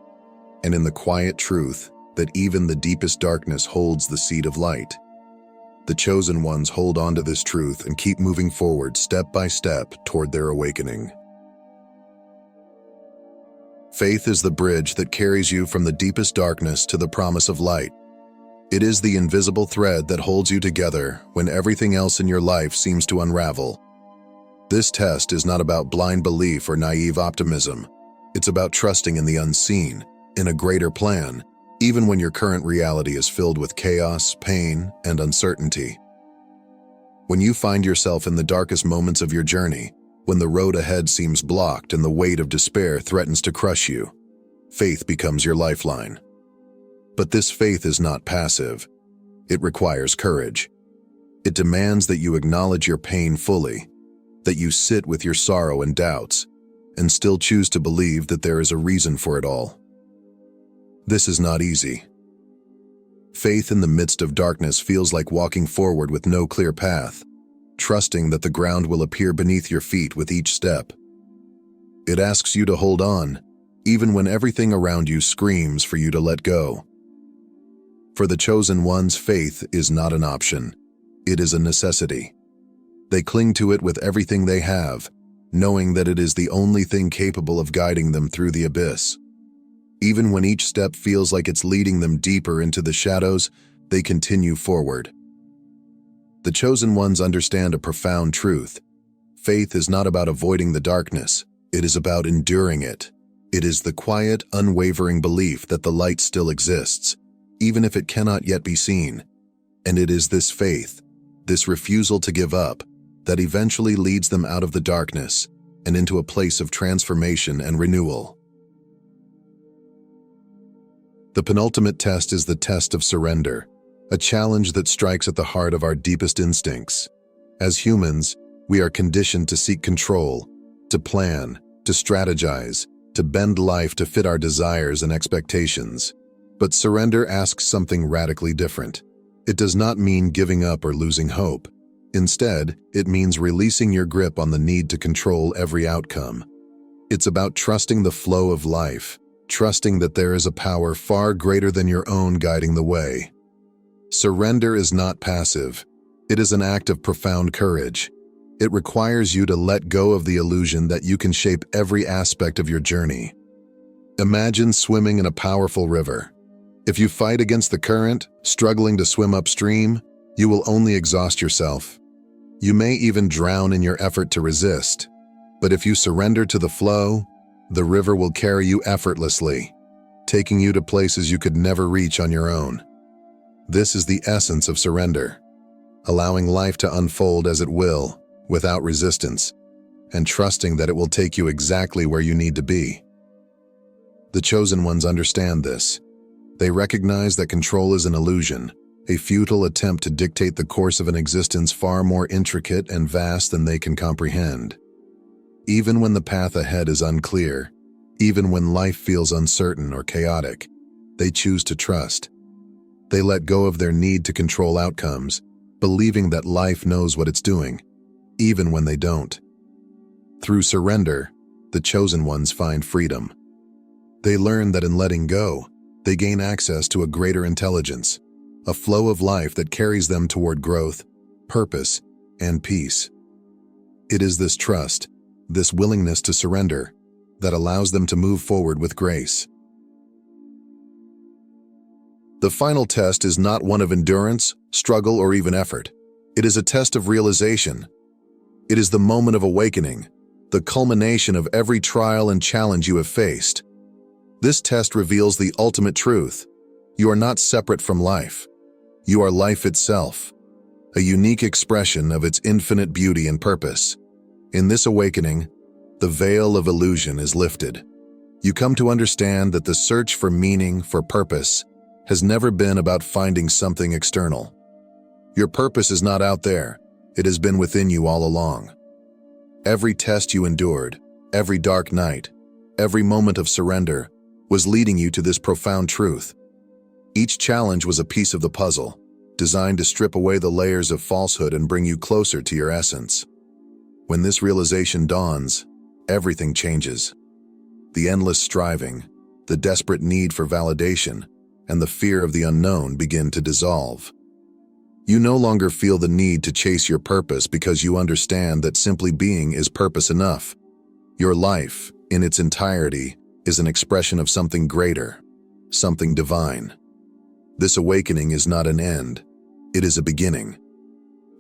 and in the quiet truth that even the deepest darkness holds the seed of light. The chosen ones hold on to this truth and keep moving forward step by step toward their awakening. Faith is the bridge that carries you from the deepest darkness to the promise of light. It is the invisible thread that holds you together when everything else in your life seems to unravel. This test is not about blind belief or naive optimism. It's about trusting in the unseen, in a greater plan, even when your current reality is filled with chaos, pain, and uncertainty. When you find yourself in the darkest moments of your journey, when the road ahead seems blocked and the weight of despair threatens to crush you, faith becomes your lifeline. But this faith is not passive. It requires courage. It demands that you acknowledge your pain fully, that you sit with your sorrow and doubts, and still choose to believe that there is a reason for it all. This is not easy. Faith in the midst of darkness feels like walking forward with no clear path, trusting that the ground will appear beneath your feet with each step. It asks you to hold on, even when everything around you screams for you to let go. For the chosen ones, faith is not an option. It is a necessity. They cling to it with everything they have, knowing that it is the only thing capable of guiding them through the abyss. Even when each step feels like it's leading them deeper into the shadows, they continue forward. The chosen ones understand a profound truth. Faith is not about avoiding the darkness. It is about enduring it. It is the quiet, unwavering belief that the light still exists, even if it cannot yet be seen. And it is this faith, this refusal to give up, that eventually leads them out of the darkness and into a place of transformation and renewal. The penultimate test is the test of surrender, a challenge that strikes at the heart of our deepest instincts. As humans, we are conditioned to seek control, to plan, to strategize, to bend life to fit our desires and expectations. But surrender asks something radically different. It does not mean giving up or losing hope. Instead, it means releasing your grip on the need to control every outcome. It's about trusting the flow of life, trusting that there is a power far greater than your own guiding the way. Surrender is not passive. It is an act of profound courage. It requires you to let go of the illusion that you can shape every aspect of your journey. Imagine swimming in a powerful river. If you fight against the current, struggling to swim upstream, you will only exhaust yourself. You may even drown in your effort to resist. But if you surrender to the flow, the river will carry you effortlessly, taking you to places you could never reach on your own. This is the essence of surrender, allowing life to unfold as it will, without resistance, and trusting that it will take you exactly where you need to be. The chosen ones understand this. They recognize that control is an illusion, a futile attempt to dictate the course of an existence far more intricate and vast than they can comprehend. Even when the path ahead is unclear, even when life feels uncertain or chaotic, they choose to trust. They let go of their need to control outcomes, believing that life knows what it's doing, even when they don't. Through surrender, the chosen ones find freedom. They learn that in letting go, they gain access to a greater intelligence, a flow of life that carries them toward growth, purpose, and peace. It is this trust, this willingness to surrender, that allows them to move forward with grace. The final test is not one of endurance, struggle, or even effort. It is a test of realization. It is the moment of awakening, the culmination of every trial and challenge you have faced. This test reveals the ultimate truth. You are not separate from life. You are life itself, a unique expression of its infinite beauty and purpose. In this awakening, the veil of illusion is lifted. You come to understand that the search for meaning, for purpose, has never been about finding something external. Your purpose is not out there. It has been within you all along. Every test you endured, every dark night, every moment of surrender was leading you to this profound truth. Each challenge was a piece of the puzzle, designed to strip away the layers of falsehood and bring you closer to your essence. When this realization dawns, everything changes. The endless striving, the desperate need for validation, and the fear of the unknown begin to dissolve. You no longer feel the need to chase your purpose because you understand that simply being is purpose enough. Your life, in its entirety, is an expression of something greater, something divine. This awakening is not an end, it is a beginning.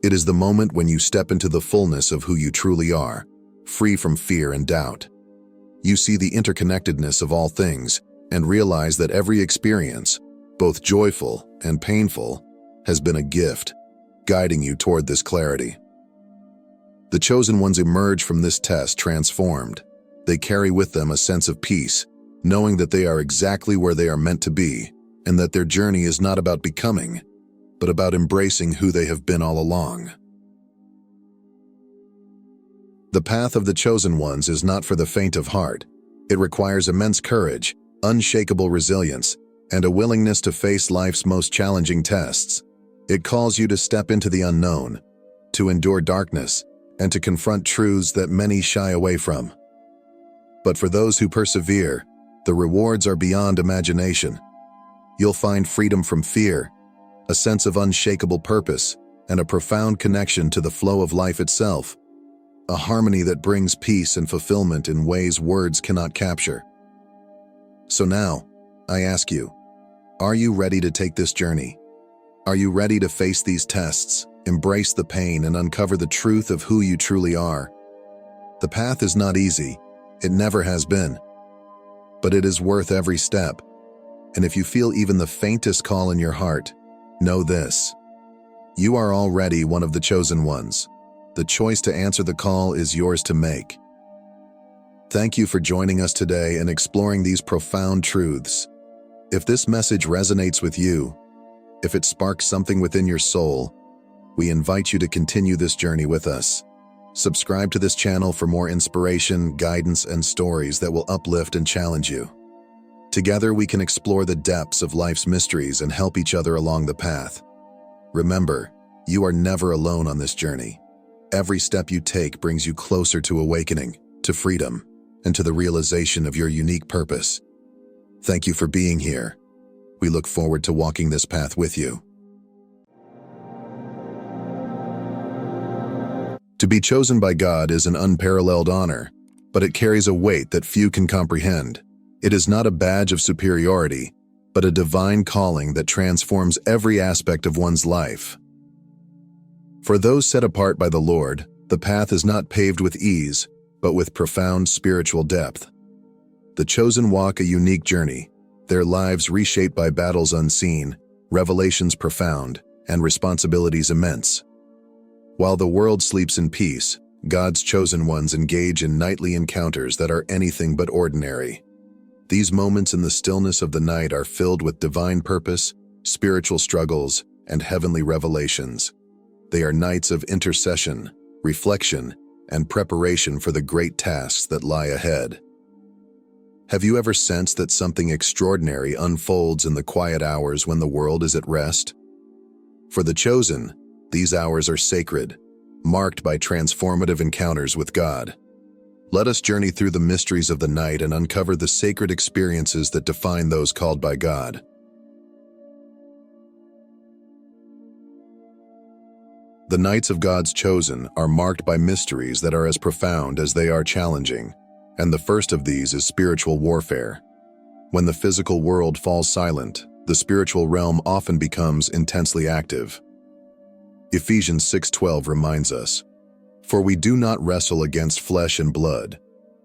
It is the moment when you step into the fullness of who you truly are, free from fear and doubt. You see the interconnectedness of all things and realize that every experience, both joyful and painful, has been a gift, guiding you toward this clarity. The chosen ones emerge from this test transformed. They carry with them a sense of peace, knowing that they are exactly where they are meant to be, and that their journey is not about becoming, but about embracing who they have been all along. The path of the chosen ones is not for the faint of heart. It requires immense courage, unshakable resilience, and a willingness to face life's most challenging tests. It calls you to step into the unknown, to endure darkness, and to confront truths that many shy away from. But for those who persevere, the rewards are beyond imagination. You'll find freedom from fear, a sense of unshakable purpose, and a profound connection to the flow of life itself, a harmony that brings peace and fulfillment in ways words cannot capture. So now, I ask you, are you ready to take this journey? Are you ready to face these tests, embrace the pain, and uncover the truth of who you truly are? The path is not easy, it never has been, but it is worth every step. And if you feel even the faintest call in your heart, know this: you are already one of the chosen ones. The choice to answer the call is yours to make. Thank you for joining us today and exploring these profound truths. If this message resonates with you, if it sparks something within your soul, we invite you to continue this journey with us. Subscribe to this channel for more inspiration, guidance, and stories that will uplift and challenge you. Together, we can explore the depths of life's mysteries and help each other along the path. Remember, you are never alone on this journey. Every step you take brings you closer to awakening, to freedom, and to the realization of your unique purpose. Thank you for being here. We look forward to walking this path with you. To be chosen by God is an unparalleled honor, but it carries a weight that few can comprehend. It is not a badge of superiority, but a divine calling that transforms every aspect of one's life. For those set apart by the Lord, the path is not paved with ease, but with profound spiritual depth. The chosen walk a unique journey, their lives reshaped by battles unseen, revelations profound, and responsibilities immense. While the world sleeps in peace, God's chosen ones engage in nightly encounters that are anything but ordinary. These moments in the stillness of the night are filled with divine purpose, spiritual struggles, and heavenly revelations. They are nights of intercession, reflection, and preparation for the great tasks that lie ahead. Have you ever sensed that something extraordinary unfolds in the quiet hours when the world is at rest? For the chosen, these hours are sacred, marked by transformative encounters with God. Let us journey through the mysteries of the night and uncover the sacred experiences that define those called by God. The nights of God's chosen are marked by mysteries that are as profound as they are challenging. And the first of these is spiritual warfare. When the physical world falls silent, the spiritual realm often becomes intensely active. Ephesians 6:12 reminds us, "For we do not wrestle against flesh and blood,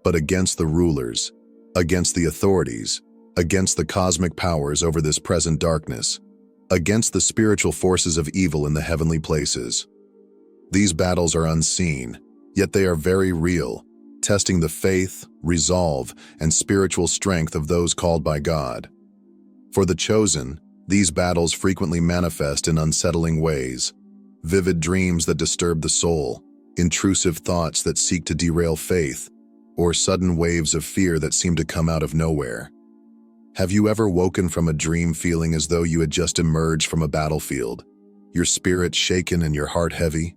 but against the rulers, against the authorities, against the cosmic powers over this present darkness, against the spiritual forces of evil in the heavenly places." These battles are unseen, yet they are very real, testing the faith, resolve, and spiritual strength of those called by God. For the chosen, these battles frequently manifest in unsettling ways: vivid dreams that disturb the soul, intrusive thoughts that seek to derail faith, or sudden waves of fear that seem to come out of nowhere. Have you ever woken from a dream feeling as though you had just emerged from a battlefield, your spirit shaken and your heart heavy?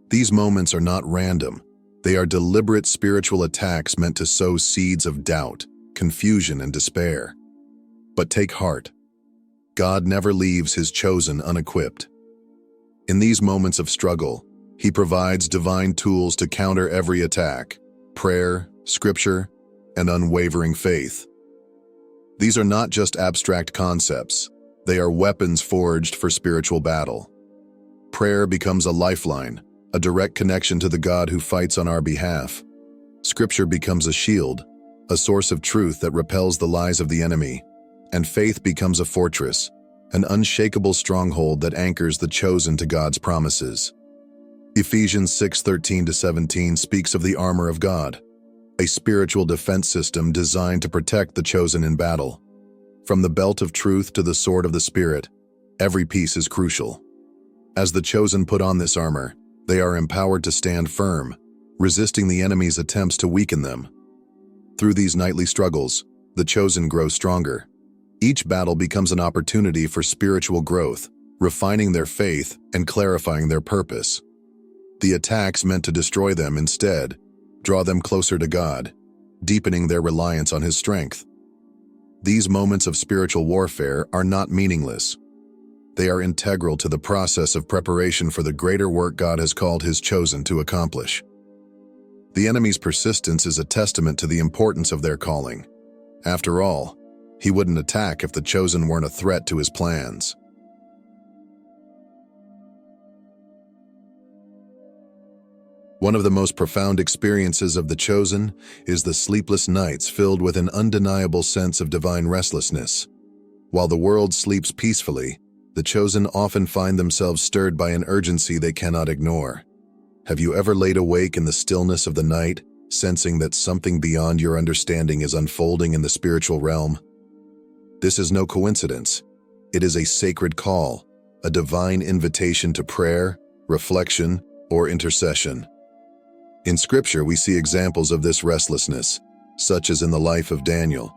These moments are not random. They are deliberate spiritual attacks meant to sow seeds of doubt, confusion, and despair. But take heart. God never leaves his chosen unequipped. In these moments of struggle, he provides divine tools to counter every attack: prayer, scripture, and unwavering faith. These are not just abstract concepts. They are weapons forged for spiritual battle. Prayer becomes a lifeline, a direct connection to the God who fights on our behalf. Scripture becomes a shield, a source of truth that repels the lies of the enemy. And faith becomes a fortress, an unshakable stronghold that anchors the chosen to God's promises. Ephesians 6:13-17 speaks of the armor of God, a spiritual defense system designed to protect the chosen in battle. From the belt of truth to the sword of the Spirit, every piece is crucial. As the chosen put on this armor, they are empowered to stand firm, resisting the enemy's attempts to weaken them. Through these nightly struggles, the chosen grow stronger. Each battle becomes an opportunity for spiritual growth, refining their faith and clarifying their purpose. The attacks meant to destroy them instead draw them closer to God, deepening their reliance on his strength. These moments of spiritual warfare are not meaningless. They are integral to the process of preparation for the greater work God has called his chosen to accomplish. The enemy's persistence is a testament to the importance of their calling. After all, he wouldn't attack if the chosen weren't a threat to his plans. One of the most profound experiences of the chosen is the sleepless nights filled with an undeniable sense of divine restlessness. While the world sleeps peacefully, the chosen often find themselves stirred by an urgency they cannot ignore. Have you ever laid awake in the stillness of the night, sensing that something beyond your understanding is unfolding in the spiritual realm? This is no coincidence. It is a sacred call, a divine invitation to prayer, reflection, or intercession. In Scripture, we see examples of this restlessness, such as in the life of Daniel.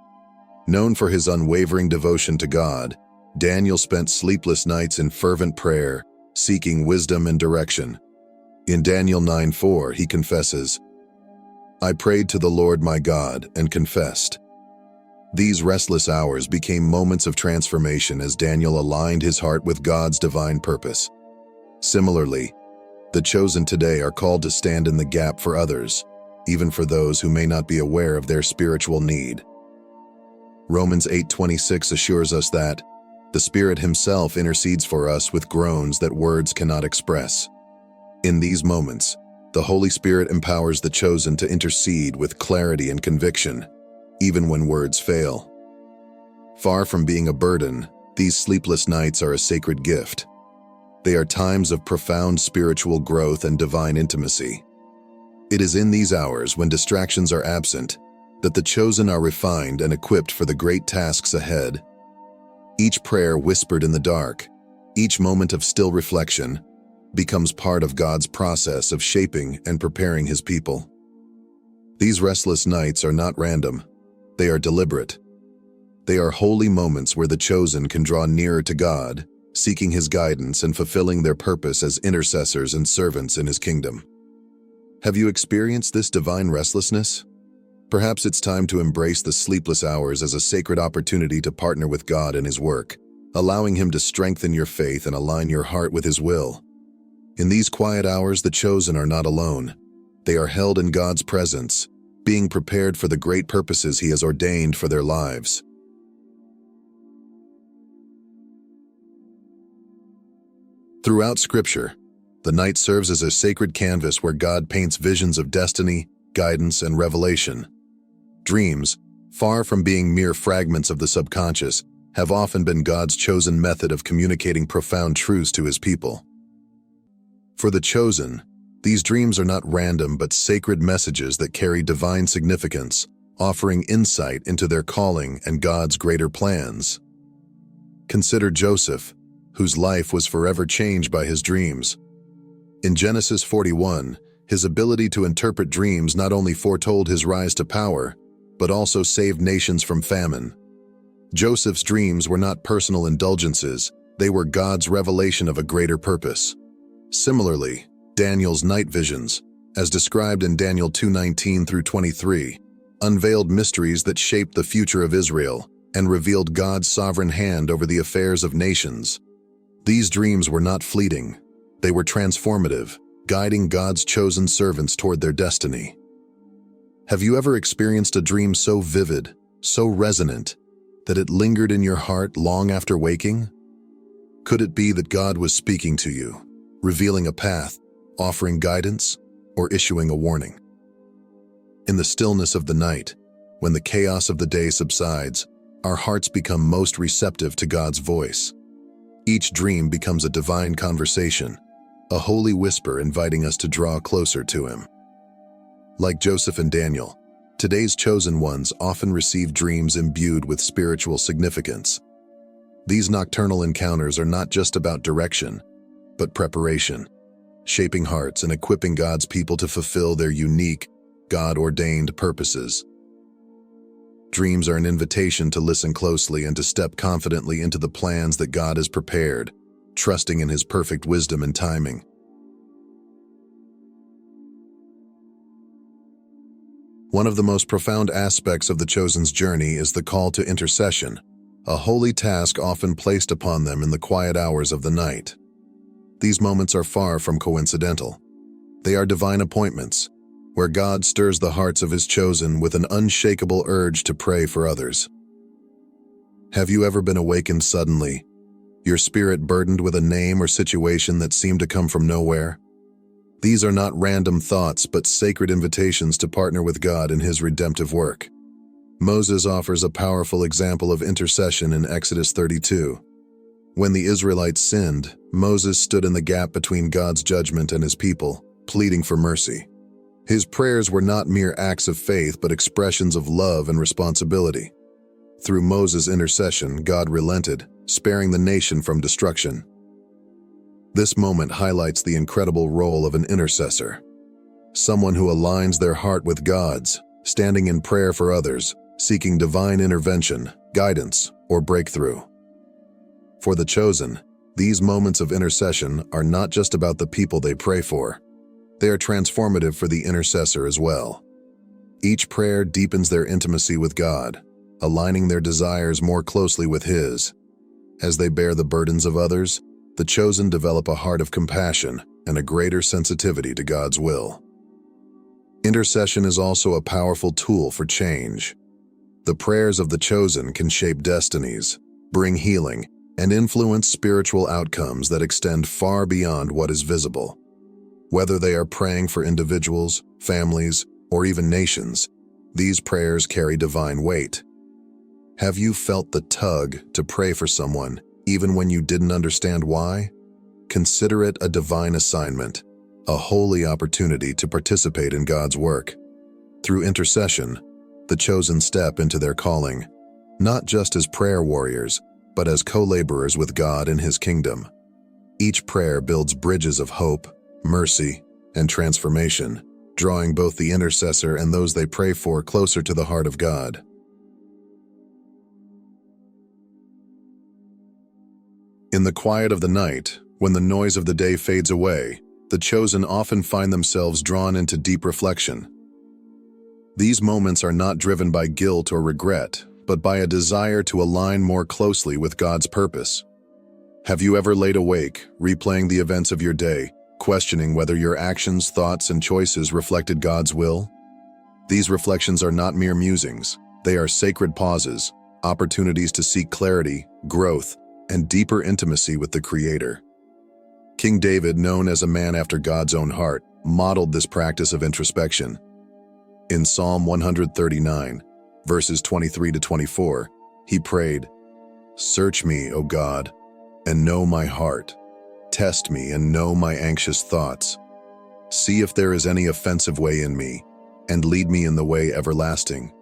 Known for his unwavering devotion to God, Daniel spent sleepless nights in fervent prayer, seeking wisdom and direction. In Daniel 9:4, he confesses, "I prayed to the Lord my God and confessed." These restless hours became moments of transformation as Daniel aligned his heart with God's divine purpose. Similarly, the chosen today are called to stand in the gap for others, even for those who may not be aware of their spiritual need. Romans 8:26 assures us that the Spirit himself intercedes for us with groans that words cannot express. In these moments, the Holy Spirit empowers the chosen to intercede with clarity and conviction, even when words fail. Far from being a burden, these sleepless nights are a sacred gift. They are times of profound spiritual growth and divine intimacy. It is in these hours, when distractions are absent, that the chosen are refined and equipped for the great tasks ahead. Each prayer whispered in the dark, each moment of still reflection, becomes part of God's process of shaping and preparing his people. These restless nights are not random. They are deliberate. They are holy moments where the chosen can draw nearer to God, seeking his guidance and fulfilling their purpose as intercessors and servants in his kingdom. Have you experienced this divine restlessness? Perhaps it's time to embrace the sleepless hours as a sacred opportunity to partner with God in his work, allowing him to strengthen your faith and align your heart with his will. In these quiet hours, the chosen are not alone. They are held in God's presence, being prepared for the great purposes He has ordained for their lives. Throughout Scripture, the night serves as a sacred canvas where God paints visions of destiny, guidance, and revelation. Dreams, far from being mere fragments of the subconscious, have often been God's chosen method of communicating profound truths to His people. For the chosen, these dreams are not random but sacred messages that carry divine significance, offering insight into their calling and God's greater plans. Consider Joseph, whose life was forever changed by his dreams. In Genesis 41, his ability to interpret dreams not only foretold his rise to power, but also saved nations from famine. Joseph's dreams were not personal indulgences, they were God's revelation of a greater purpose. Similarly, Daniel's night visions, as described in Daniel 2:19 through 23, unveiled mysteries that shaped the future of Israel and revealed God's sovereign hand over the affairs of nations. These dreams were not fleeting, they were transformative, guiding God's chosen servants toward their destiny. Have you ever experienced a dream so vivid, so resonant, that it lingered in your heart long after waking? Could it be that God was speaking to you, revealing a path, offering guidance, or issuing a warning? In the stillness of the night, when the chaos of the day subsides, our hearts become most receptive to God's voice. Each dream becomes a divine conversation, a holy whisper inviting us to draw closer to Him. Like Joseph and Daniel, today's chosen ones often receive dreams imbued with spiritual significance. These nocturnal encounters are not just about direction, but preparation, shaping hearts and equipping God's people to fulfill their unique, God-ordained purposes. Dreams are an invitation to listen closely and to step confidently into the plans that God has prepared, trusting in His perfect wisdom and timing. One of the most profound aspects of the chosen's journey is the call to intercession, a holy task often placed upon them in the quiet hours of the night. These moments are far from coincidental. They are divine appointments, where God stirs the hearts of His chosen with an unshakable urge to pray for others. Have you ever been awakened suddenly, your spirit burdened with a name or situation that seemed to come from nowhere? These are not random thoughts, but sacred invitations to partner with God in His redemptive work. Moses offers a powerful example of intercession in Exodus 32. When the Israelites sinned, Moses stood in the gap between God's judgment and His people, pleading for mercy. His prayers were not mere acts of faith, but expressions of love and responsibility. Through Moses' intercession, God relented, sparing the nation from destruction. This moment highlights the incredible role of an intercessor, someone who aligns their heart with God's, standing in prayer for others, seeking divine intervention, guidance, or breakthrough. For the chosen, these moments of intercession are not just about the people they pray for. They are transformative for the intercessor as well. Each prayer deepens their intimacy with God, aligning their desires more closely with His. As they bear the burdens of others, the chosen develop a heart of compassion and a greater sensitivity to God's will. Intercession is also a powerful tool for change. The prayers of the chosen can shape destinies, bring healing, and influence spiritual outcomes that extend far beyond what is visible. Whether they are praying for individuals, families, or even nations, these prayers carry divine weight. Have you felt the tug to pray for someone, even when you didn't understand why? Consider it a divine assignment, a holy opportunity to participate in God's work. Through intercession, the chosen step into their calling, not just as prayer warriors, but as co-laborers with God in His kingdom. Each prayer builds bridges of hope, mercy, and transformation, drawing both the intercessor and those they pray for closer to the heart of God. In the quiet of the night, when the noise of the day fades away, the chosen often find themselves drawn into deep reflection. These moments are not driven by guilt or regret, but by a desire to align more closely with God's purpose. Have you ever laid awake, replaying the events of your day, questioning whether your actions, thoughts, and choices reflected God's will? These reflections are not mere musings. They are sacred pauses, opportunities to seek clarity, growth, and deeper intimacy with the Creator. King David, known as a man after God's own heart, modeled this practice of introspection. In Psalm 139, verses 23 to 24, he prayed, "Search me, O God, and know my heart. Test me and know my anxious thoughts. See if there is any offensive way in me, and lead me in the way everlasting."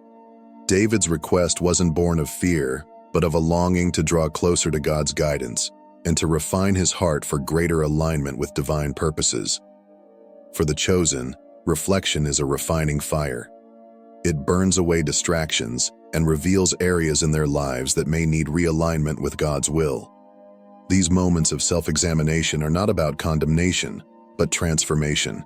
David's request wasn't born of fear, but of a longing to draw closer to God's guidance and to refine his heart for greater alignment with divine purposes. For the chosen, reflection is a refining fire. It burns away distractions and reveals areas in their lives that may need realignment with God's will. These moments of self-examination are not about condemnation, but transformation.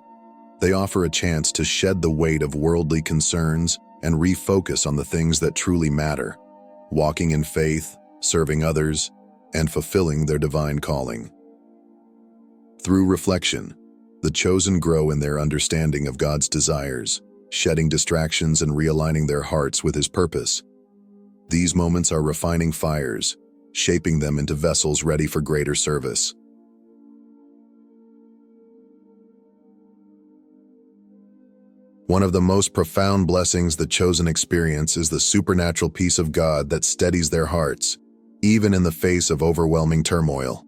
They offer a chance to shed the weight of worldly concerns and refocus on the things that truly matter, walking in faith, serving others, and fulfilling their divine calling. Through reflection, the chosen grow in their understanding of God's desires, shedding distractions and realigning their hearts with His purpose. These moments are refining fires, shaping them into vessels ready for greater service. One of the most profound blessings the chosen experience is the supernatural peace of God that steadies their hearts, even in the face of overwhelming turmoil.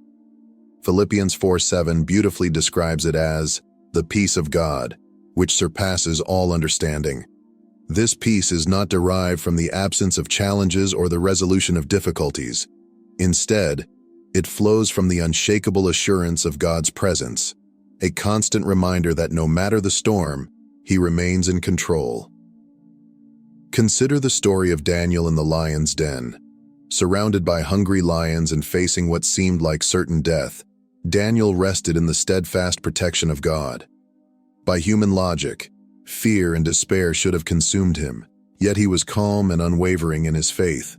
Philippians 4:7 beautifully describes it as the peace of God, which surpasses all understanding. This peace is not derived from the absence of challenges or the resolution of difficulties. Instead, it flows from the unshakable assurance of God's presence, a constant reminder that no matter the storm, He remains in control. Consider the story of Daniel in the lion's den. Surrounded by hungry lions and facing what seemed like certain death, Daniel rested in the steadfast protection of God. By human logic, fear and despair should have consumed him, yet he was calm and unwavering in his faith.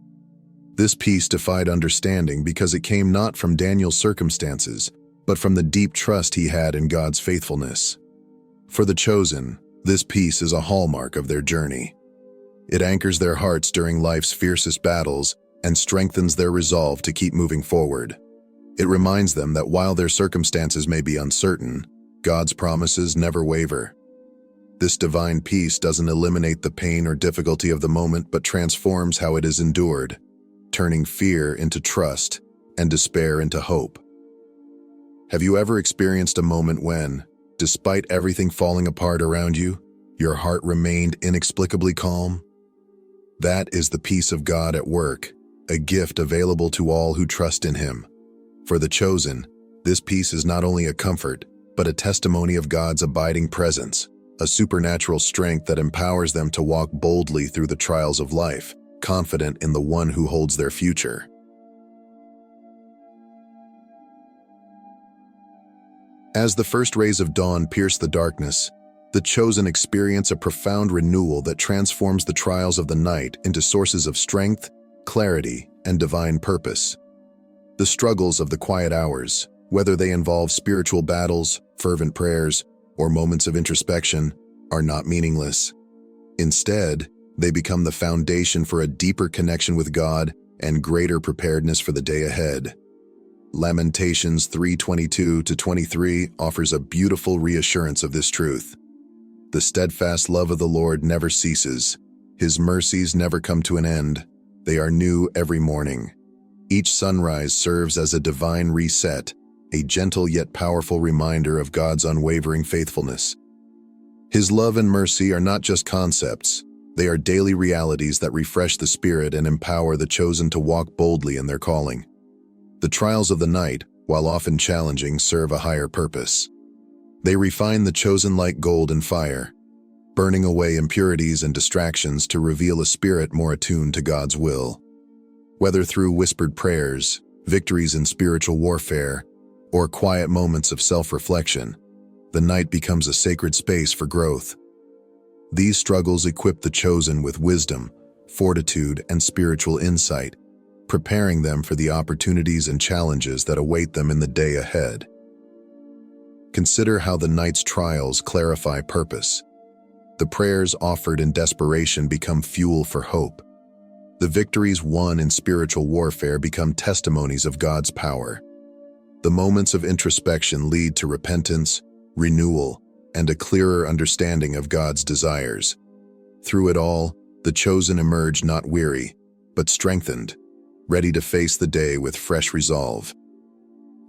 This peace defied understanding because it came not from Daniel's circumstances, but from the deep trust he had in God's faithfulness. For the chosen, this peace is a hallmark of their journey. It anchors their hearts during life's fiercest battles and strengthens their resolve to keep moving forward. It reminds them that while their circumstances may be uncertain, God's promises never waver. This divine peace doesn't eliminate the pain or difficulty of the moment, but transforms how it is endured, turning fear into trust and despair into hope. Have you ever experienced a moment when, despite everything falling apart around you, your heart remained inexplicably calm? That is the peace of God at work, a gift available to all who trust in Him. For the chosen, this peace is not only a comfort, but a testimony of God's abiding presence, a supernatural strength that empowers them to walk boldly through the trials of life, confident in the one who holds their future. As the first rays of dawn pierce the darkness, the chosen experience a profound renewal that transforms the trials of the night into sources of strength, clarity, and divine purpose. The struggles of the quiet hours, whether they involve spiritual battles, fervent prayers, or moments of introspection, are not meaningless. Instead, they become the foundation for a deeper connection with God and greater preparedness for the day ahead. Lamentations 3:22-23 offers a beautiful reassurance of this truth. The steadfast love of the Lord never ceases. His mercies never come to an end. They are new every morning. Each sunrise serves as a divine reset, a gentle yet powerful reminder of God's unwavering faithfulness. His love and mercy are not just concepts. They are daily realities that refresh the spirit and empower the chosen to walk boldly in their calling. The trials of the night, while often challenging, serve a higher purpose. They refine the chosen like gold and fire, burning away impurities and distractions to reveal a spirit more attuned to God's will. Whether through whispered prayers, victories in spiritual warfare, or quiet moments of self-reflection, the night becomes a sacred space for growth. These struggles equip the chosen with wisdom, fortitude, and spiritual insight, preparing them for the opportunities and challenges that await them in the day ahead. Consider how the night's trials clarify purpose. The prayers offered in desperation become fuel for hope. The victories won in spiritual warfare become testimonies of God's power. The moments of introspection lead to repentance, renewal, and a clearer understanding of God's desires. Through it all, the chosen emerge not weary, but strengthened, ready to face the day with fresh resolve.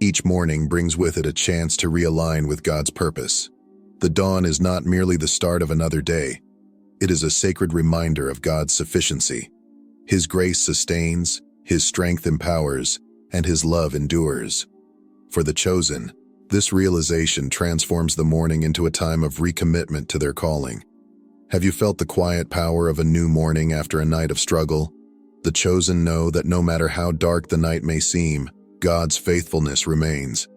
Each morning brings with it a chance to realign with God's purpose. The dawn is not merely the start of another day. It is a sacred reminder of God's sufficiency. His grace sustains, His strength empowers, and His love endures. For the chosen, this realization transforms the morning into a time of recommitment to their calling. Have you felt the quiet power of a new morning after a night of struggle? The chosen know that no matter how dark the night may seem, God's faithfulness remains.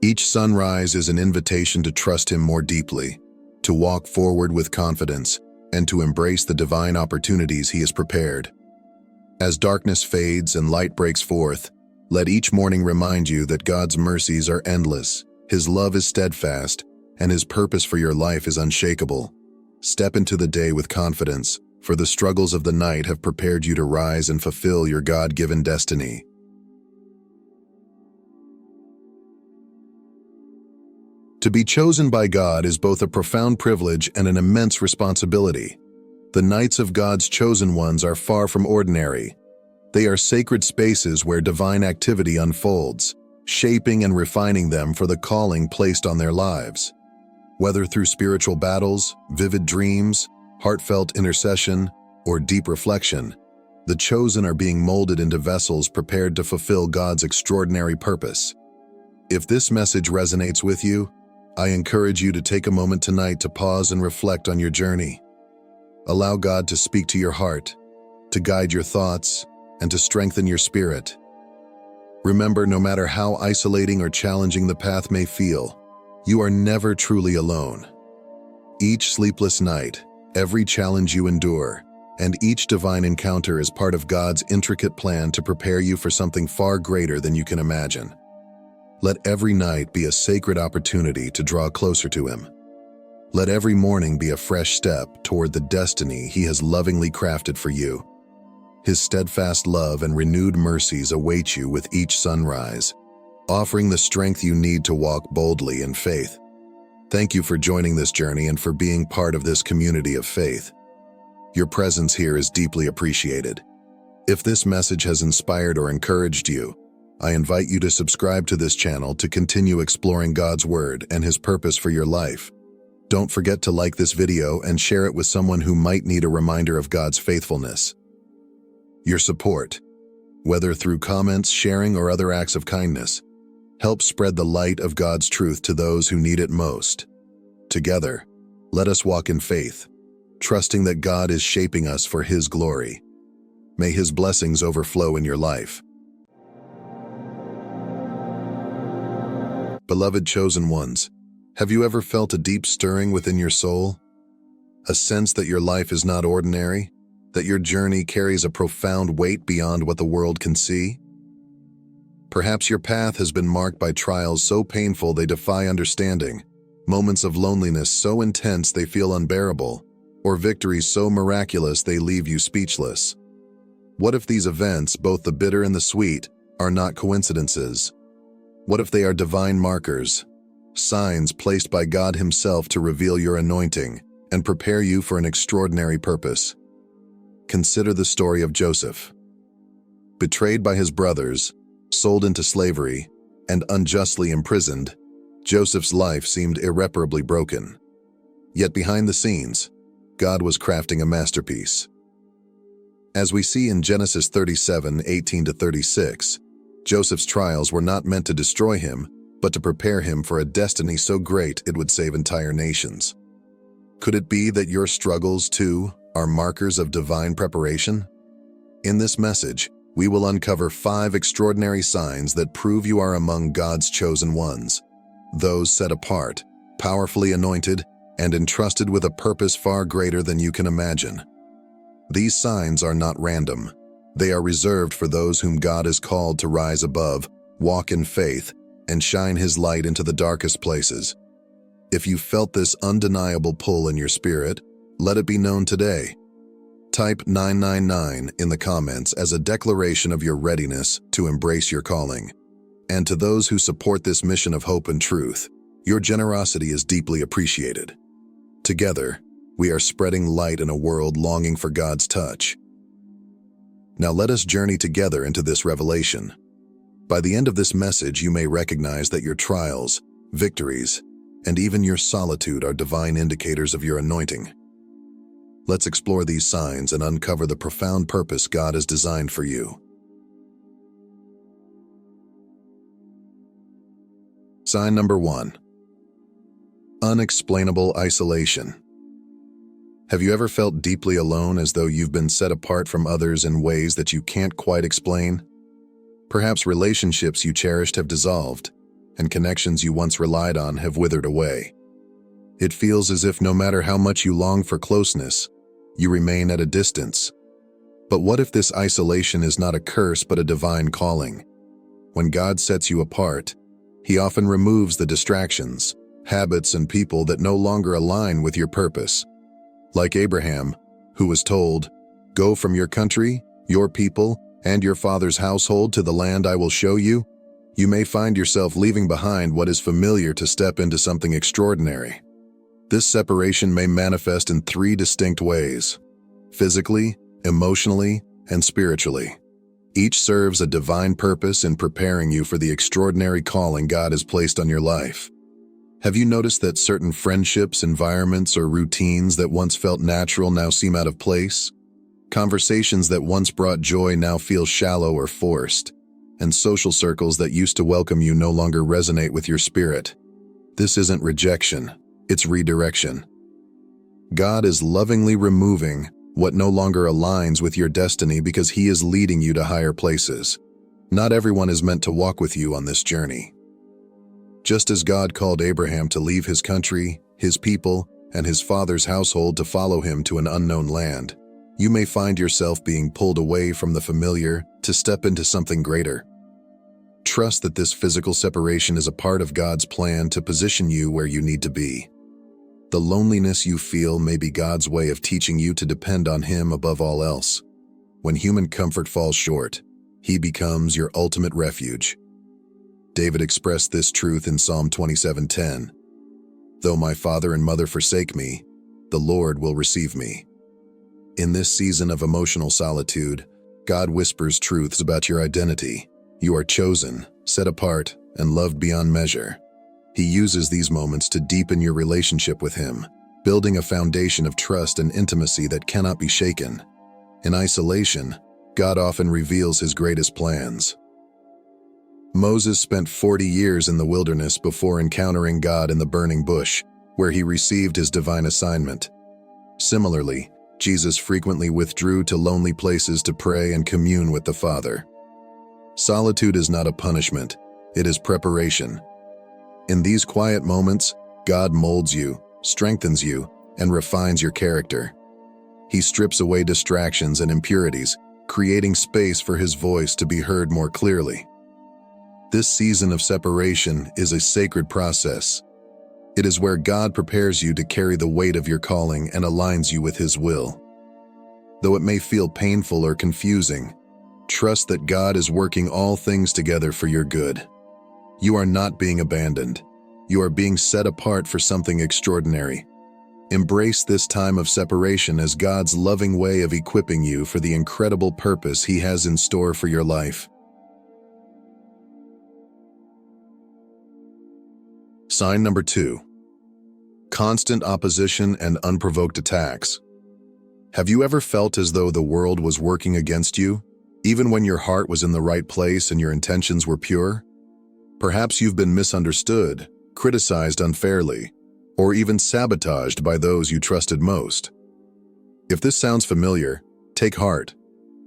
Each sunrise is an invitation to trust Him more deeply, to walk forward with confidence, and to embrace the divine opportunities He has prepared. As darkness fades and light breaks forth, let each morning remind you that God's mercies are endless, His love is steadfast, and His purpose for your life is unshakable. Step into the day with confidence, for the struggles of the night have prepared you to rise and fulfill your God-given destiny. To be chosen by God is both a profound privilege and an immense responsibility. The nights of God's chosen ones are far from ordinary. They are sacred spaces where divine activity unfolds, shaping and refining them for the calling placed on their lives. Whether through spiritual battles, vivid dreams, heartfelt intercession, or deep reflection, the chosen are being molded into vessels prepared to fulfill God's extraordinary purpose. If this message resonates with you, I encourage you to take a moment tonight to pause and reflect on your journey. Allow God to speak to your heart, to guide your thoughts, and to strengthen your spirit. Remember, no matter how isolating or challenging the path may feel, you are never truly alone. Each sleepless night, every challenge you endure, and each divine encounter is part of God's intricate plan to prepare you for something far greater than you can imagine. Let every night be a sacred opportunity to draw closer to Him. Let every morning be a fresh step toward the destiny He has lovingly crafted for you. His steadfast love and renewed mercies await you with each sunrise, offering the strength you need to walk boldly in faith. Thank you for joining this journey and for being part of this community of faith. Your presence here is deeply appreciated. If this message has inspired or encouraged you, I invite you to subscribe to this channel to continue exploring God's Word and His purpose for your life. Don't forget to like this video and share it with someone who might need a reminder of God's faithfulness. Your support, whether through comments, sharing, or other acts of kindness, helps spread the light of God's truth to those who need it most. Together, let us walk in faith, trusting that God is shaping us for His glory. May His blessings overflow in your life. Beloved chosen ones, have you ever felt a deep stirring within your soul? A sense that your life is not ordinary? That your journey carries a profound weight beyond what the world can see? Perhaps your path has been marked by trials so painful they defy understanding, moments of loneliness so intense they feel unbearable, or victories so miraculous they leave you speechless. What if these events, both the bitter and the sweet, are not coincidences? What if they are divine markers, signs placed by God Himself to reveal your anointing and prepare you for an extraordinary purpose? Consider the story of Joseph. Betrayed by his brothers, sold into slavery, and unjustly imprisoned, Joseph's life seemed irreparably broken. Yet behind the scenes, God was crafting a masterpiece. As we see in Genesis 37:18-36, Joseph's trials were not meant to destroy him, but to prepare him for a destiny so great it would save entire nations. Could it be that your struggles, too, are markers of divine preparation? In this message, we will uncover 5 extraordinary signs that prove you are among God's chosen ones, those set apart, powerfully anointed, and entrusted with a purpose far greater than you can imagine. These signs are not random. They are reserved for those whom God has called to rise above, walk in faith, and shine His light into the darkest places. If you felt this undeniable pull in your spirit, let it be known today. Type 999 in the comments as a declaration of your readiness to embrace your calling. And to those who support this mission of hope and truth, your generosity is deeply appreciated. Together, we are spreading light in a world longing for God's touch. Now let us journey together into this revelation. By the end of this message, you may recognize that your trials, victories, and even your solitude are divine indicators of your anointing. Let's explore these signs and uncover the profound purpose God has designed for you. Sign number 1. Unexplainable isolation. Have you ever felt deeply alone, as though you've been set apart from others in ways that you can't quite explain? Perhaps relationships you cherished have dissolved, and connections you once relied on have withered away. It feels as if no matter how much you long for closeness, you remain at a distance. But what if this isolation is not a curse but a divine calling? When God sets you apart, He often removes the distractions, habits, and people that no longer align with your purpose. Like Abraham, who was told, "Go from your country, your people, and your father's household to the land I will show you," you may find yourself leaving behind what is familiar to step into something extraordinary. This separation may manifest in 3 distinct ways: physically, emotionally, and spiritually. Each serves a divine purpose in preparing you for the extraordinary calling God has placed on your life. Have you noticed that certain friendships, environments, or routines that once felt natural now seem out of place? Conversations that once brought joy now feel shallow or forced, and social circles that used to welcome you no longer resonate with your spirit. This isn't rejection, it's redirection. God is lovingly removing what no longer aligns with your destiny because He is leading you to higher places. Not everyone is meant to walk with you on this journey. Just as God called Abraham to leave his country, his people, and his father's household to follow him to an unknown land, you may find yourself being pulled away from the familiar to step into something greater. Trust that this physical separation is a part of God's plan to position you where you need to be. The loneliness you feel may be God's way of teaching you to depend on Him above all else. When human comfort falls short, He becomes your ultimate refuge. David expressed this truth in Psalm 27:10. "Though my father and mother forsake me, the Lord will receive me." In this season of emotional solitude, God whispers truths about your identity. You are chosen, set apart, and loved beyond measure. He uses these moments to deepen your relationship with Him, building a foundation of trust and intimacy that cannot be shaken. In isolation, God often reveals His greatest plans. Moses spent 40 years in the wilderness before encountering God in the burning bush, where he received his divine assignment. Similarly, Jesus frequently withdrew to lonely places to pray and commune with the Father. Solitude is not a punishment, it is preparation. In these quiet moments, God molds you, strengthens you, and refines your character. He strips away distractions and impurities, creating space for His voice to be heard more clearly. This season of separation is a sacred process. It is where God prepares you to carry the weight of your calling and aligns you with His will. Though it may feel painful or confusing, trust that God is working all things together for your good. You are not being abandoned. You are being set apart for something extraordinary. Embrace this time of separation as God's loving way of equipping you for the incredible purpose He has in store for your life. Sign number 2. Constant opposition and unprovoked attacks. Have you ever felt as though the world was working against you, even when your heart was in the right place and your intentions were pure? Perhaps you've been misunderstood, criticized unfairly, or even sabotaged by those you trusted most. If this sounds familiar, take heart.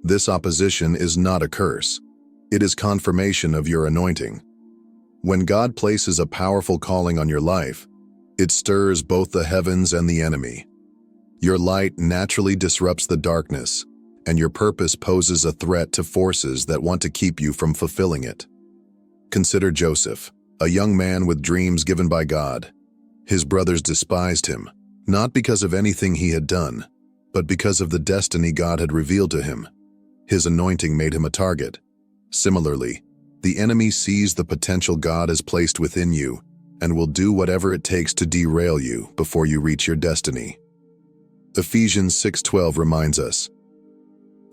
This opposition is not a curse. It is confirmation of your anointing. When God places a powerful calling on your life, it stirs both the heavens and the enemy. Your light naturally disrupts the darkness, and your purpose poses a threat to forces that want to keep you from fulfilling it. Consider Joseph, a young man with dreams given by God. His brothers despised him, not because of anything he had done, but because of the destiny God had revealed to him. His anointing made him a target. Similarly, the enemy sees the potential God has placed within you and will do whatever it takes to derail you before you reach your destiny. Ephesians 6:12 reminds us,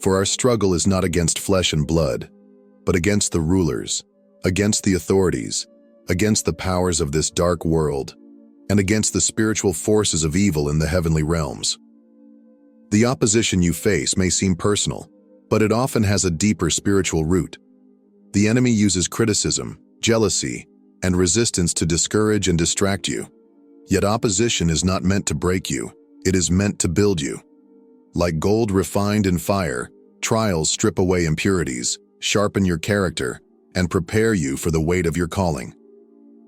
"For our struggle is not against flesh and blood, but against the rulers, against the authorities, against the powers of this dark world, and against the spiritual forces of evil in the heavenly realms." The opposition you face may seem personal, but it often has a deeper spiritual root. The enemy uses criticism, jealousy, and resistance to discourage and distract you. Yet opposition is not meant to break you, it is meant to build you. Like gold refined in fire, trials strip away impurities, sharpen your character, and prepare you for the weight of your calling.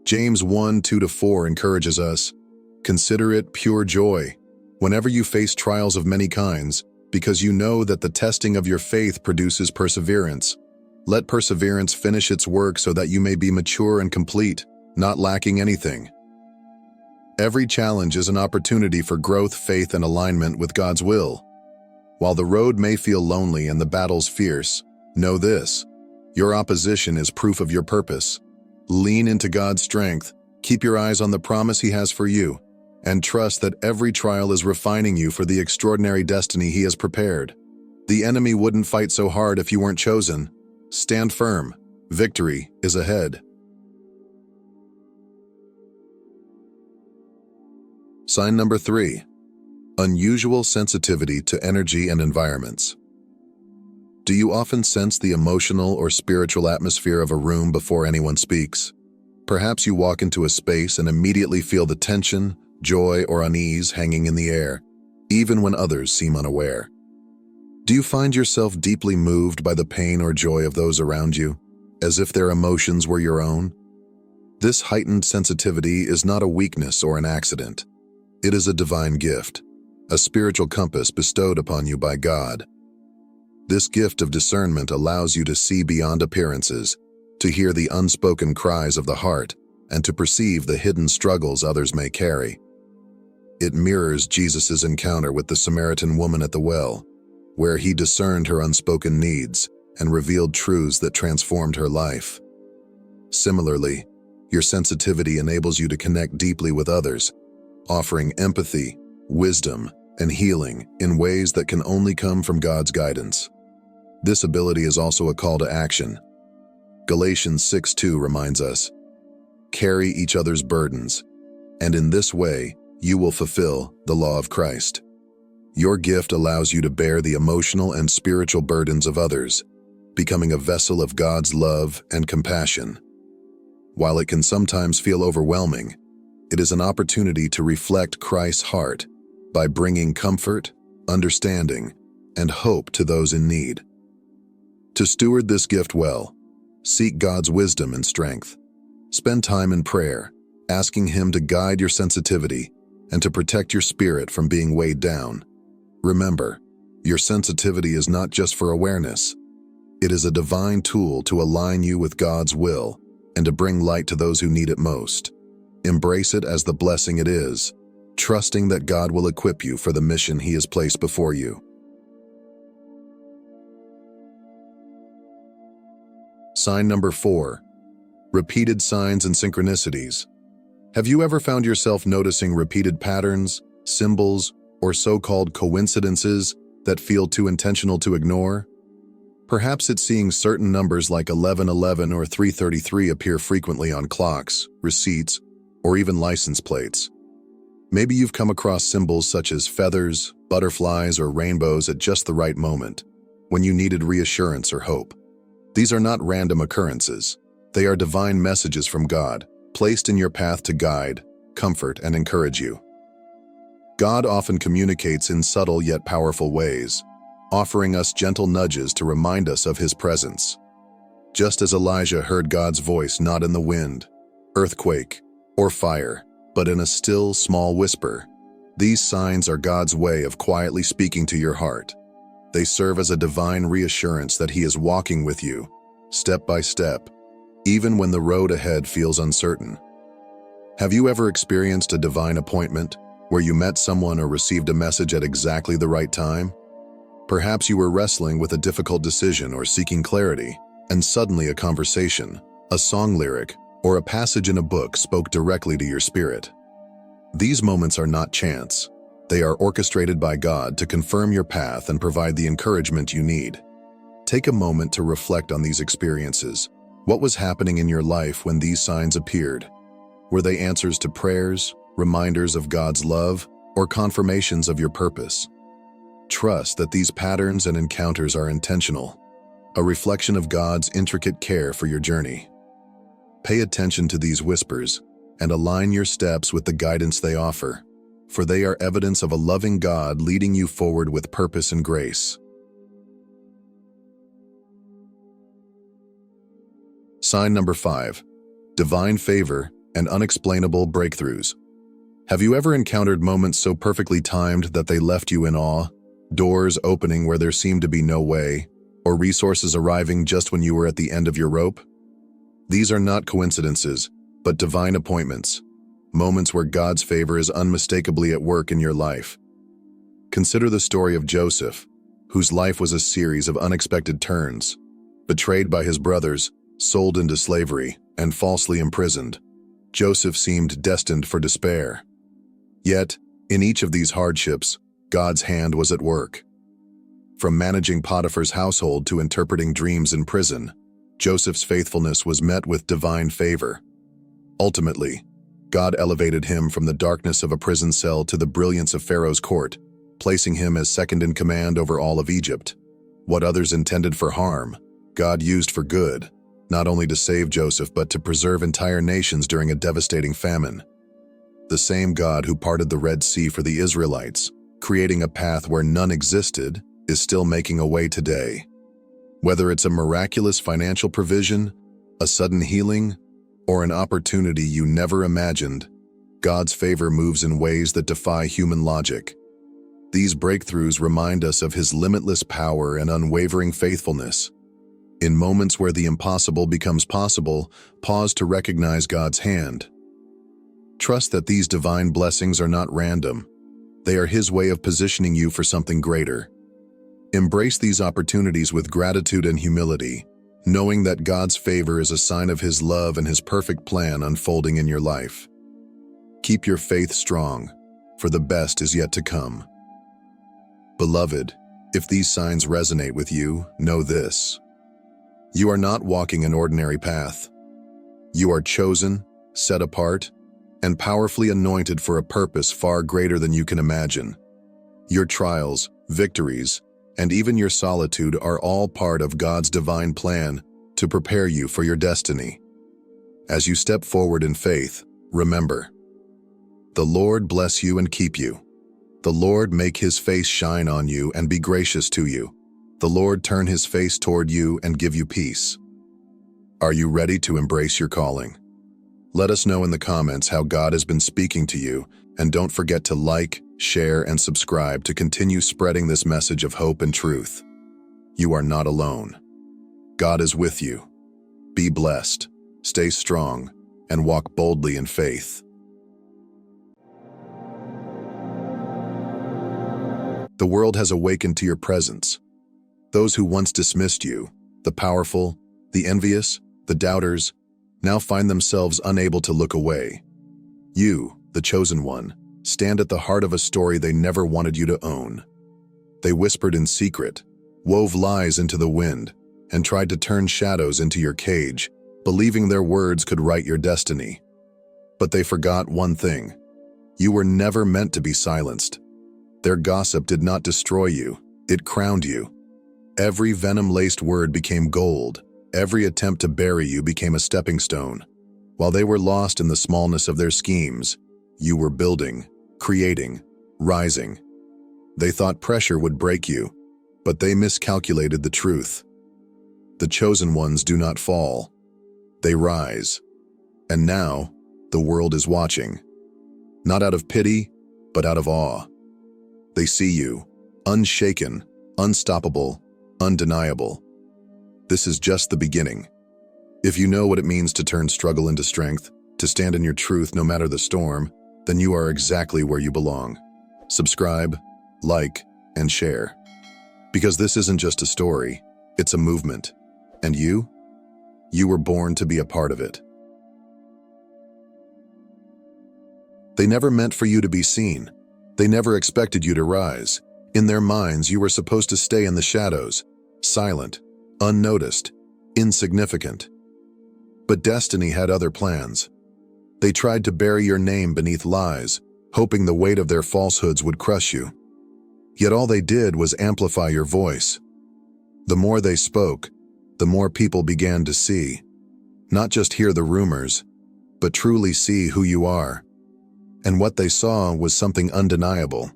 James 1:2-4 encourages us, "Consider it pure joy, whenever you face trials of many kinds, because you know that the testing of your faith produces perseverance. Let perseverance finish its work so that you may be mature and complete, not lacking anything." Every challenge is an opportunity for growth, faith, and alignment with God's will. While the road may feel lonely and the battles fierce, know this: your opposition is proof of your purpose. Lean into God's strength, keep your eyes on the promise He has for you, and trust that every trial is refining you for the extraordinary destiny He has prepared. The enemy wouldn't fight so hard if you weren't chosen. Stand firm. Victory is ahead. Sign number 3. Unusual sensitivity to energy and environments. Do you often sense the emotional or spiritual atmosphere of a room before anyone speaks? Perhaps you walk into a space and immediately feel the tension, joy, or unease hanging in the air, even when others seem unaware. Do you find yourself deeply moved by the pain or joy of those around you, as if their emotions were your own? This heightened sensitivity is not a weakness or an accident. It is a divine gift, a spiritual compass bestowed upon you by God. This gift of discernment allows you to see beyond appearances, to hear the unspoken cries of the heart, and to perceive the hidden struggles others may carry. It mirrors Jesus' encounter with the Samaritan woman at the well, where he discerned her unspoken needs and revealed truths that transformed her life. Similarly, your sensitivity enables you to connect deeply with others, offering empathy, wisdom, and healing in ways that can only come from God's guidance. This ability is also a call to action. Galatians 6:2 reminds us, "Carry each other's burdens, and in this way you will fulfill the law of Christ." Your gift allows you to bear the emotional and spiritual burdens of others, becoming a vessel of God's love and compassion. While it can sometimes feel overwhelming, it is an opportunity to reflect Christ's heart by bringing comfort, understanding, and hope to those in need. To steward this gift well, seek God's wisdom and strength. Spend time in prayer, asking Him to guide your sensitivity and to protect your spirit from being weighed down. Remember, your sensitivity is not just for awareness. It is a divine tool to align you with God's will and to bring light to those who need it most. Embrace it as the blessing it is, trusting that God will equip you for the mission He has placed before you. Sign number 4. Repeated signs and synchronicities. Have you ever found yourself noticing repeated patterns, symbols, or so-called coincidences that feel too intentional to ignore? Perhaps it's seeing certain numbers like 1111 or 333 appear frequently on clocks, receipts, or even license plates. Maybe you've come across symbols such as feathers, butterflies, or rainbows at just the right moment, when you needed reassurance or hope. These are not random occurrences. They are divine messages from God, placed in your path to guide, comfort, and encourage you. God often communicates in subtle yet powerful ways, offering us gentle nudges to remind us of His presence. Just as Elijah heard God's voice not in the wind, earthquake, or fire, but in a still, small whisper, these signs are God's way of quietly speaking to your heart. They serve as a divine reassurance that He is walking with you, step by step, even when the road ahead feels uncertain. Have you ever experienced a divine appointment, where you met someone or received a message at exactly the right time? Perhaps you were wrestling with a difficult decision or seeking clarity, and suddenly a conversation, a song lyric, or a passage in a book spoke directly to your spirit. These moments are not chance. They are orchestrated by God to confirm your path and provide the encouragement you need. Take a moment to reflect on these experiences. What was happening in your life when these signs appeared? Were they answers to prayers, reminders of God's love, or confirmations of your purpose? Trust that these patterns and encounters are intentional, a reflection of God's intricate care for your journey. Pay attention to these whispers and align your steps with the guidance they offer, for they are evidence of a loving God leading you forward with purpose and grace. Sign number 5. Divine favor and unexplainable breakthroughs. Have you ever encountered moments so perfectly timed that they left you in awe? Doors opening where there seemed to be no way, or resources arriving just when you were at the end of your rope? These are not coincidences, but divine appointments, moments where God's favor is unmistakably at work in your life. Consider the story of Joseph, whose life was a series of unexpected turns. Betrayed by his brothers, sold into slavery, and falsely imprisoned, Joseph seemed destined for despair. Yet, in each of these hardships, God's hand was at work. From managing Potiphar's household to interpreting dreams in prison, Joseph's faithfulness was met with divine favor. Ultimately, God elevated him from the darkness of a prison cell to the brilliance of Pharaoh's court, placing him as second in command over all of Egypt. What others intended for harm, God used for good, not only to save Joseph but to preserve entire nations during a devastating famine. The same God who parted the Red Sea for the Israelites, creating a path where none existed, is still making a way today. Whether it's a miraculous financial provision, a sudden healing, or an opportunity you never imagined, God's favor moves in ways that defy human logic. These breakthroughs remind us of His limitless power and unwavering faithfulness. In moments where the impossible becomes possible, pause to recognize God's hand. Trust that these divine blessings are not random. They are His way of positioning you for something greater. Embrace these opportunities with gratitude and humility, knowing that God's favor is a sign of His love and His perfect plan unfolding in your life. Keep your faith strong, for the best is yet to come. Beloved, if these signs resonate with you, know this: you are not walking an ordinary path. You are chosen, set apart, and powerfully anointed for a purpose far greater than you can imagine. Your trials, victories, and even your solitude are all part of God's divine plan to prepare you for your destiny. As you step forward in faith, remember, the Lord bless you and keep you. The Lord make His face shine on you and be gracious to you. The Lord turn His face toward you and give you peace. Are you ready to embrace your calling? Let us know in the comments how God has been speaking to you, and don't forget to like, share, and subscribe to continue spreading this message of hope and truth. You are not alone. God is with you. Be blessed, stay strong, and walk boldly in faith. The world has awakened to your presence. Those who once dismissed you, the powerful, the envious, the doubters, now find themselves unable to look away. You, the chosen one, stand at the heart of a story they never wanted you to own. They whispered in secret, wove lies into the wind, and tried to turn shadows into your cage, believing their words could write your destiny. But they forgot one thing: you were never meant to be silenced. Their gossip did not destroy you, it crowned you. Every venom-laced word became gold. Every attempt to bury you became a stepping stone. While they were lost in the smallness of their schemes, you were building, creating, rising. They thought pressure would break you, but they miscalculated the truth. The chosen ones do not fall. They rise. And now, the world is watching. Not out of pity, but out of awe. They see you, unshaken, unstoppable, undeniable. This is just the beginning. If you know what it means to turn struggle into strength, to stand in your truth no matter the storm, then you are exactly where you belong. Subscribe, like, and share. Because this isn't just a story, it's a movement. And you? You were born to be a part of it. They never meant for you to be seen. They never expected you to rise. In their minds, you were supposed to stay in the shadows, silent, unnoticed, insignificant. But destiny had other plans. They tried to bury your name beneath lies, hoping the weight of their falsehoods would crush you. Yet all they did was amplify your voice. The more they spoke, the more people began to see. Not just hear the rumors, but truly see who you are. And what they saw was something undeniable,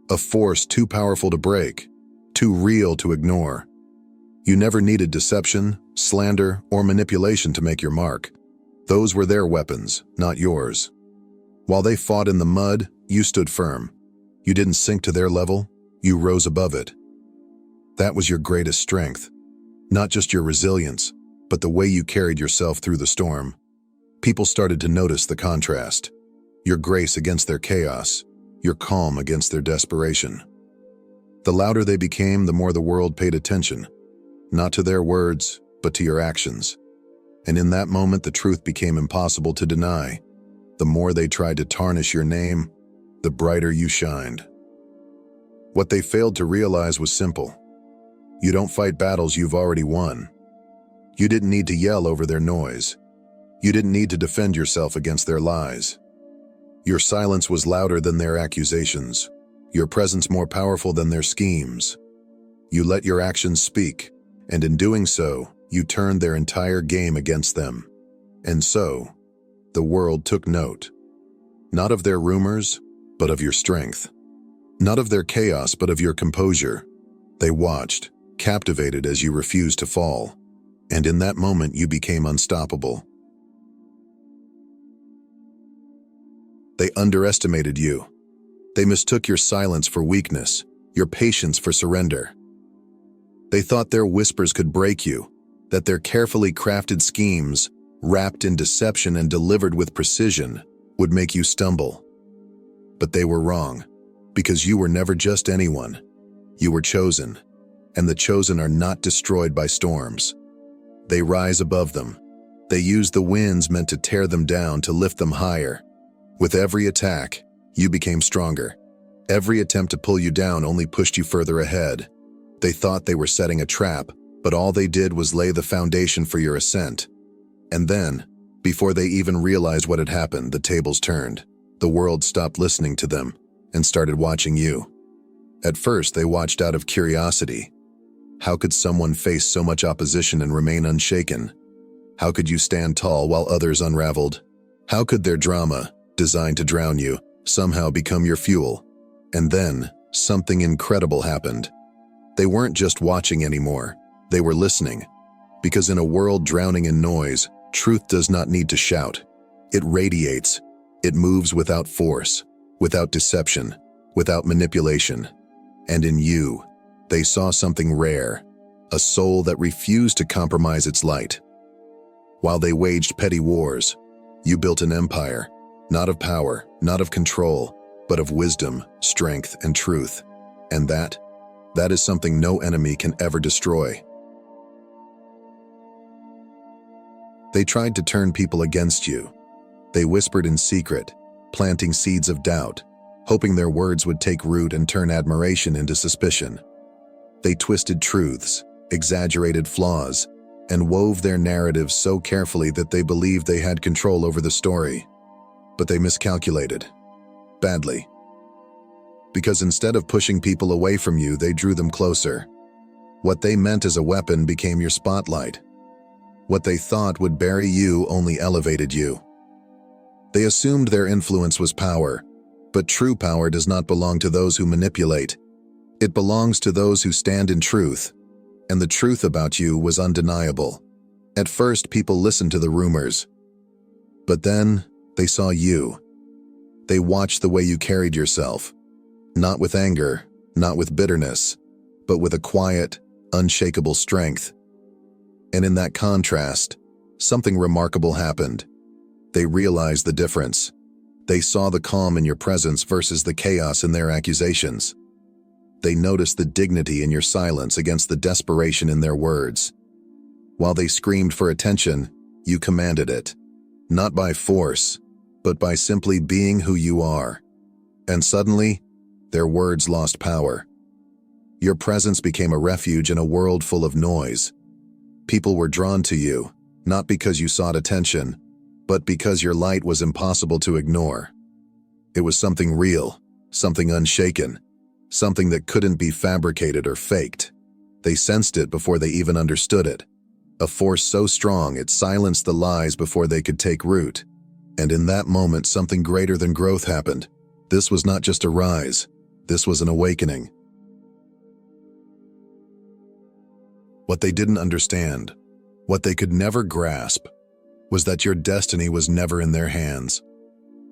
a force too powerful to break, too real to ignore. You never needed deception, slander, or manipulation to make your mark. Those were their weapons, not yours. While they fought in the mud, you stood firm. You didn't sink to their level, you rose above it. That was your greatest strength. Not just your resilience, but the way you carried yourself through the storm. People started to notice the contrast. Your grace against their chaos, your calm against their desperation. The louder they became, the more the world paid attention. Not to their words, but to your actions. And in that moment, the truth became impossible to deny. The more they tried to tarnish your name, the brighter you shined. What they failed to realize was simple. You don't fight battles you've already won. You didn't need to yell over their noise. You didn't need to defend yourself against their lies. Your silence was louder than their accusations. Your presence more powerful than their schemes. You let your actions speak, and in doing so, you turned their entire game against them. And so, the world took note. Not of their rumors, but of your strength. Not of their chaos, but of your composure. They watched, captivated as you refused to fall. And in that moment, you became unstoppable. They underestimated you. They mistook your silence for weakness, your patience for surrender. They thought their whispers could break you, that their carefully crafted schemes, wrapped in deception and delivered with precision, would make you stumble. But they were wrong, because you were never just anyone. You were chosen, and the chosen are not destroyed by storms. They rise above them. They use the winds meant to tear them down to lift them higher. With every attack, you became stronger. Every attempt to pull you down only pushed you further ahead. They thought they were setting a trap, but all they did was lay the foundation for your ascent. And then, before they even realized what had happened, the tables turned. The world stopped listening to them and started watching you. At first, they watched out of curiosity. How could someone face so much opposition and remain unshaken? How could you stand tall while others unraveled? How could their drama, designed to drown you, somehow become your fuel? And then, something incredible happened. They weren't just watching anymore, they were listening. Because in a world drowning in noise, truth does not need to shout. It radiates. It moves without force, without deception, without manipulation. And in you, they saw something rare, a soul that refused to compromise its light. While they waged petty wars, you built an empire, not of power, not of control, but of wisdom, strength, and truth. And that is something no enemy can ever destroy. They tried to turn people against you. They whispered in secret, planting seeds of doubt, hoping their words would take root and turn admiration into suspicion. They twisted truths, exaggerated flaws, and wove their narratives so carefully that they believed they had control over the story. But they miscalculated. Badly. Because instead of pushing people away from you, they drew them closer. What they meant as a weapon became your spotlight. What they thought would bury you only elevated you. They assumed their influence was power, but true power does not belong to those who manipulate. It belongs to those who stand in truth, and the truth about you was undeniable. At first, people listened to the rumors, but then they saw you. They watched the way you carried yourself, not with anger, not with bitterness, but with a quiet, unshakable strength. And in that contrast, something remarkable happened. They realized the difference. They saw the calm in your presence versus the chaos in their accusations. They noticed the dignity in your silence against the desperation in their words. While they screamed for attention, you commanded it, not by force, but by simply being who you are. And suddenly, their words lost power. Your presence became a refuge in a world full of noise. People were drawn to you, not because you sought attention, but because your light was impossible to ignore. It was something real, something unshaken, something that couldn't be fabricated or faked. They sensed it before they even understood it. A force so strong it silenced the lies before they could take root. And in that moment, something greater than growth happened. This was not just a rise, this was an awakening. What they didn't understand, what they could never grasp, was that your destiny was never in their hands.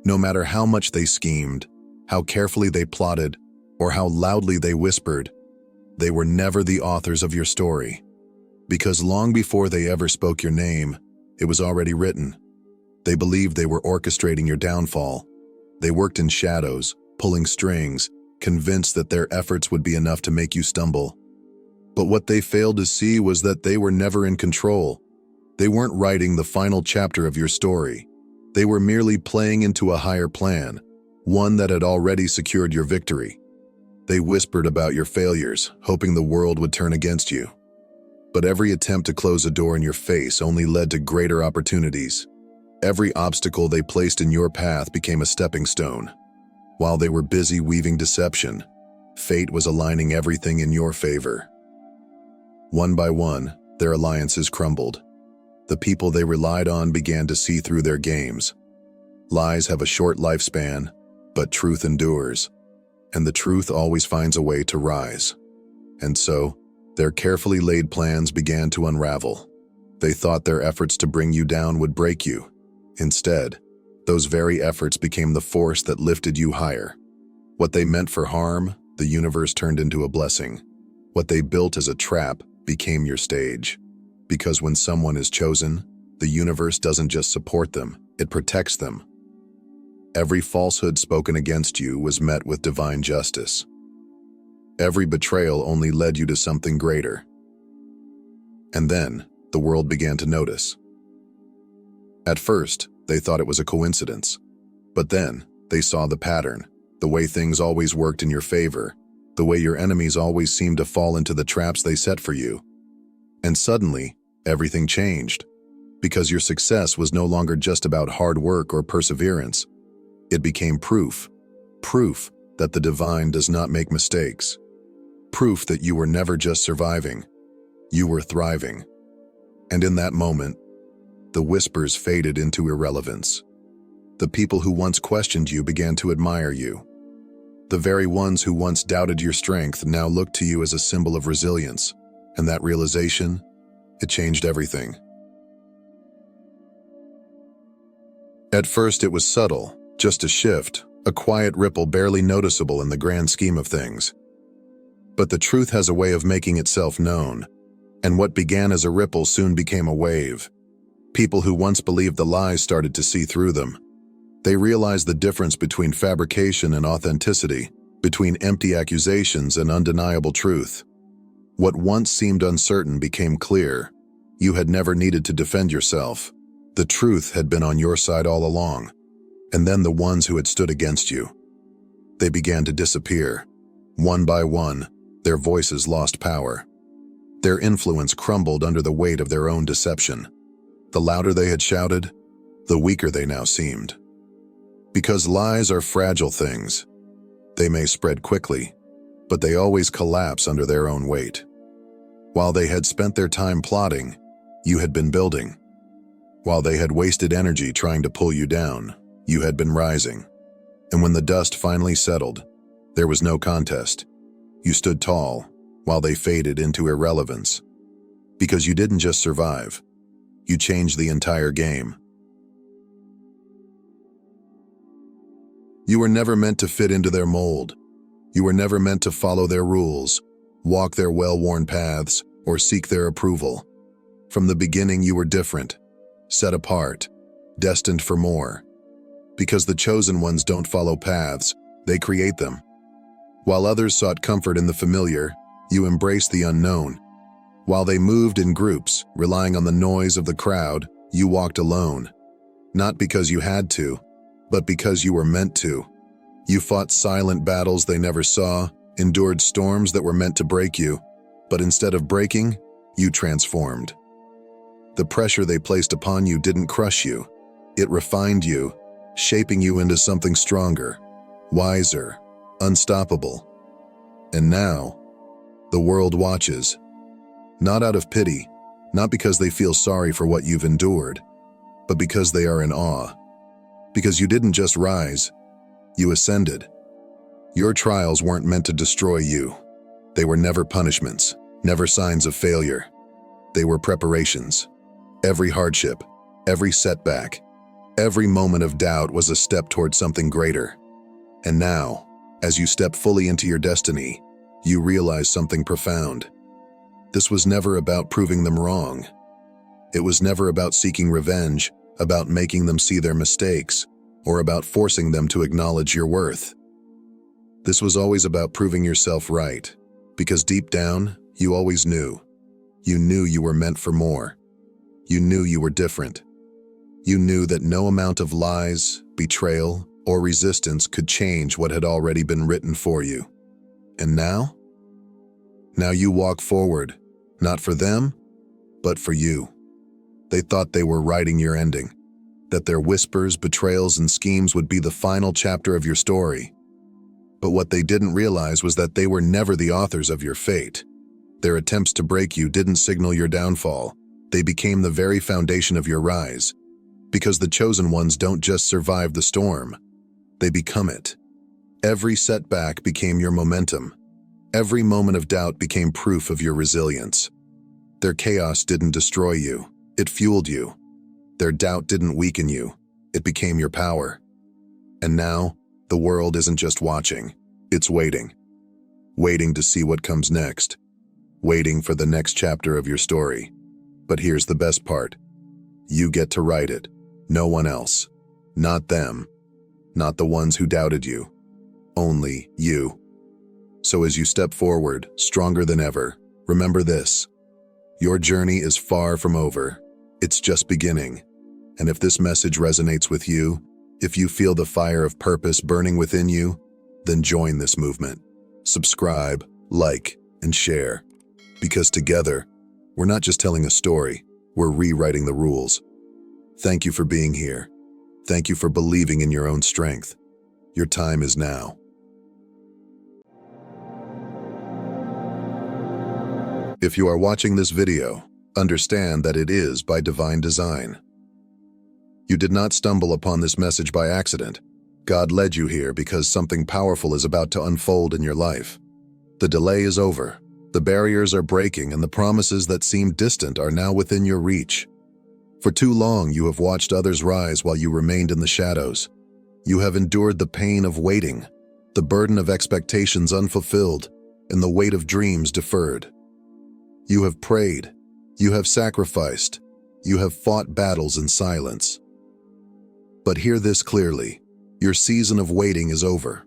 No matter how much they schemed, how carefully they plotted, or how loudly they whispered, they were never the authors of your story. Because long before they ever spoke your name, it was already written. They believed they were orchestrating your downfall. They worked in shadows, pulling strings, convinced that their efforts would be enough to make you stumble. But what they failed to see was that they were never in control. They weren't writing the final chapter of your story. They were merely playing into a higher plan, one that had already secured your victory. They whispered about your failures, hoping the world would turn against you. But every attempt to close a door in your face only led to greater opportunities. Every obstacle they placed in your path became a stepping stone. While they were busy weaving deception, fate was aligning everything in your favor. One by one, their alliances crumbled. The people they relied on began to see through their games. Lies have a short lifespan, but truth endures. And the truth always finds a way to rise. And so, their carefully laid plans began to unravel. They thought their efforts to bring you down would break you. Instead, those very efforts became the force that lifted you higher. What they meant for harm, the universe turned into a blessing. What they built as a trap became your stage. Because when someone is chosen, the universe doesn't just support them, it protects them. Every falsehood spoken against you was met with divine justice. Every betrayal only led you to something greater. And then, the world began to notice. At first, they thought it was a coincidence. But then, they saw the pattern, the way things always worked in your favor, the way your enemies always seemed to fall into the traps they set for you. And suddenly, everything changed. Because your success was no longer just about hard work or perseverance. It became proof that the divine does not make mistakes. Proof that you were never just surviving, you were thriving. And in that moment, the whispers faded into irrelevance. The people who once questioned you began to admire you. The very ones who once doubted your strength now looked to you as a symbol of resilience. And that realization, it changed everything. At first it was subtle, just a shift, a quiet ripple barely noticeable in the grand scheme of things. But the truth has a way of making itself known, and what began as a ripple soon became a wave. People who once believed the lies started to see through them. They realized the difference between fabrication and authenticity, between empty accusations and undeniable truth. What once seemed uncertain became clear. You had never needed to defend yourself. The truth had been on your side all along. And then the ones who had stood against you. They began to disappear. One by one, their voices lost power. Their influence crumbled under the weight of their own deception. The louder they had shouted, the weaker they now seemed. Because lies are fragile things. They may spread quickly, but they always collapse under their own weight. While they had spent their time plotting, you had been building. While they had wasted energy trying to pull you down, you had been rising. And when the dust finally settled, there was no contest. You stood tall, while they faded into irrelevance. Because you didn't just survive, you changed the entire game. You were never meant to fit into their mold. You were never meant to follow their rules, walk their well-worn paths, or seek their approval. From the beginning you were different, set apart, destined for more. Because the chosen ones don't follow paths, they create them. While others sought comfort in the familiar, you embraced the unknown. While they moved in groups, relying on the noise of the crowd, you walked alone. Not because you had to, but because you were meant to. You fought silent battles they never saw, endured storms that were meant to break you, but instead of breaking, you transformed. The pressure they placed upon you didn't crush you. It refined you, shaping you into something stronger, wiser, unstoppable. And now, the world watches. Not out of pity, not because they feel sorry for what you've endured, but because they are in awe. Because you didn't just rise, you ascended. Your trials weren't meant to destroy you. They were never punishments, never signs of failure. They were preparations. Every hardship, every setback, every moment of doubt was a step toward something greater. And now, as you step fully into your destiny, you realize something profound. This was never about proving them wrong. It was never about seeking revenge, about making them see their mistakes, or about forcing them to acknowledge your worth. This was always about proving yourself right, because deep down, you always knew. You knew you were meant for more. You knew you were different. You knew that no amount of lies, betrayal, or resistance could change what had already been written for you. And now? Now you walk forward, not for them, but for you. They thought they were writing your ending, that their whispers, betrayals, and schemes would be the final chapter of your story. But what they didn't realize was that they were never the authors of your fate. Their attempts to break you didn't signal your downfall. They became the very foundation of your rise. Because the chosen ones don't just survive the storm, they become it. Every setback became your momentum. Every moment of doubt became proof of your resilience. Their chaos didn't destroy you, it fueled you. Their doubt didn't weaken you, it became your power. And now, the world isn't just watching, it's waiting. Waiting to see what comes next. Waiting for the next chapter of your story. But here's the best part. You get to write it. No one else. Not them. Not the ones who doubted you. Only you. So as you step forward, stronger than ever, remember this. Your journey is far from over. It's just beginning. And if this message resonates with you, if you feel the fire of purpose burning within you, then join this movement. Subscribe, like, and share. Because together, we're not just telling a story, we're rewriting the rules. Thank you for being here. Thank you for believing in your own strength. Your time is now. If you are watching this video, understand that it is by divine design. You did not stumble upon this message by accident. God led you here because something powerful is about to unfold in your life. The delay is over. The barriers are breaking, and the promises that seemed distant are now within your reach. For too long, you have watched others rise while you remained in the shadows. You have endured the pain of waiting, the burden of expectations unfulfilled, and the weight of dreams deferred. You have prayed, you have sacrificed, you have fought battles in silence. But hear this clearly, your season of waiting is over.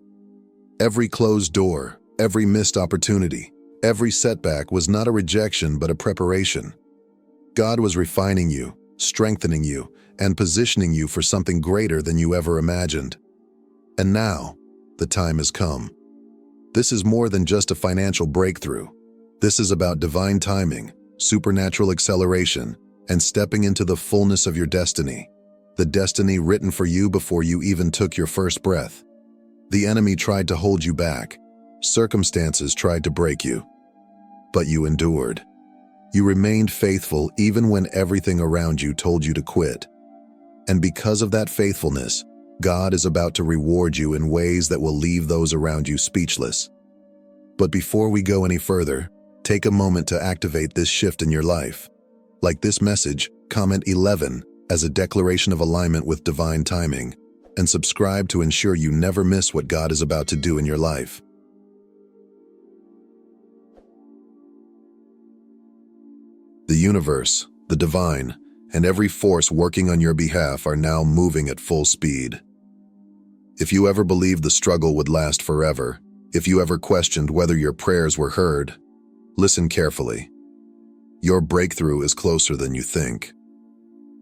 Every closed door, every missed opportunity, every setback was not a rejection but a preparation. God was refining you, strengthening you, and positioning you for something greater than you ever imagined. And now, the time has come. This is more than just a financial breakthrough. This is about divine timing, supernatural acceleration, and stepping into the fullness of your destiny. The destiny written for you before you even took your first breath. The enemy tried to hold you back. Circumstances tried to break you. But you endured. You remained faithful even when everything around you told you to quit. And because of that faithfulness, God is about to reward you in ways that will leave those around you speechless. But before we go any further, take a moment to activate this shift in your life. Like this message, comment 11 as a declaration of alignment with divine timing, and subscribe to ensure you never miss what God is about to do in your life. The universe, the divine, and every force working on your behalf are now moving at full speed. If you ever believed the struggle would last forever, if you ever questioned whether your prayers were heard, listen carefully. Your breakthrough is closer than you think.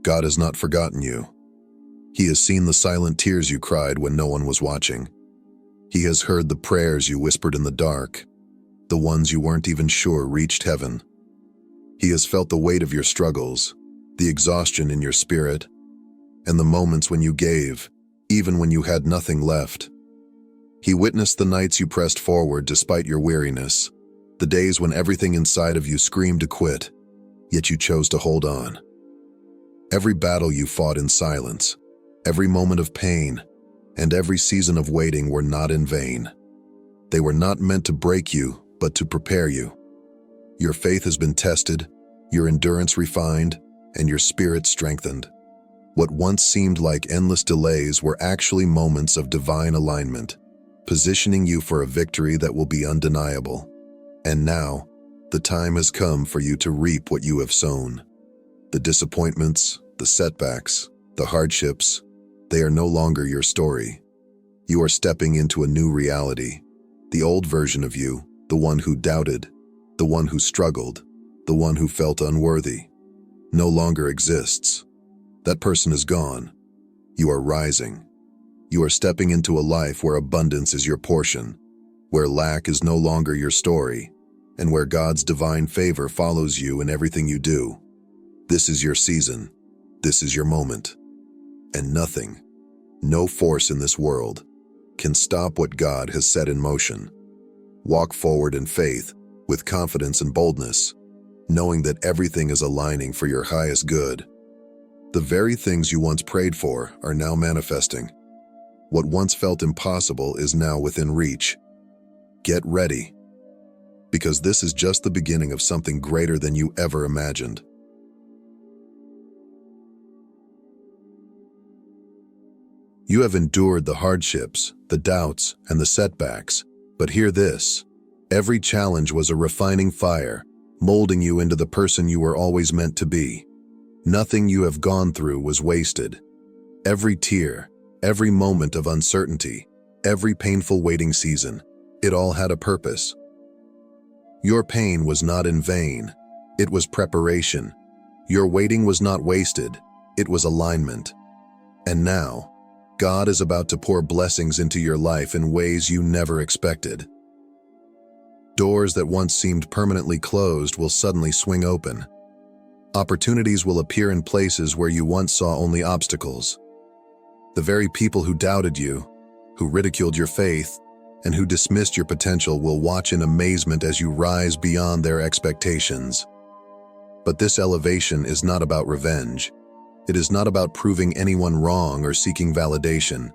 God has not forgotten you. He has seen the silent tears you cried when no one was watching. He has heard the prayers you whispered in the dark, the ones you weren't even sure reached heaven. He has felt the weight of your struggles, the exhaustion in your spirit, and the moments when you gave, even when you had nothing left. He witnessed the nights you pressed forward despite your weariness, the days when everything inside of you screamed to quit, yet you chose to hold on. Every battle you fought in silence, every moment of pain, and every season of waiting were not in vain. They were not meant to break you, but to prepare you. Your faith has been tested, your endurance refined, and your spirit strengthened. What once seemed like endless delays were actually moments of divine alignment, positioning you for a victory that will be undeniable. And now, the time has come for you to reap what you have sown. The disappointments, the setbacks, the hardships, they are no longer your story. You are stepping into a new reality. The old version of you, the one who doubted, the one who struggled, the one who felt unworthy, no longer exists. That person is gone. You are rising. You are stepping into a life where abundance is your portion, where lack is no longer your story, and where God's divine favor follows you in everything you do. This is your season. This is your moment. And nothing, no force in this world, can stop what God has set in motion. Walk forward in faith, with confidence and boldness, knowing that everything is aligning for your highest good. The very things you once prayed for are now manifesting. What once felt impossible is now within reach. Get ready, because this is just the beginning of something greater than you ever imagined. You have endured the hardships, the doubts, and the setbacks, but hear this: every challenge was a refining fire, molding you into the person you were always meant to be. Nothing you have gone through was wasted. Every tear, every moment of uncertainty, every painful waiting season, it all had a purpose. Your pain was not in vain. It was preparation. Your waiting was not wasted. It was alignment. And now, God is about to pour blessings into your life in ways you never expected. Doors that once seemed permanently closed will suddenly swing open. Opportunities will appear in places where you once saw only obstacles. The very people who doubted you, who ridiculed your faith, and who dismissed your potential will watch in amazement as you rise beyond their expectations. But this elevation is not about revenge. It is not about proving anyone wrong or seeking validation.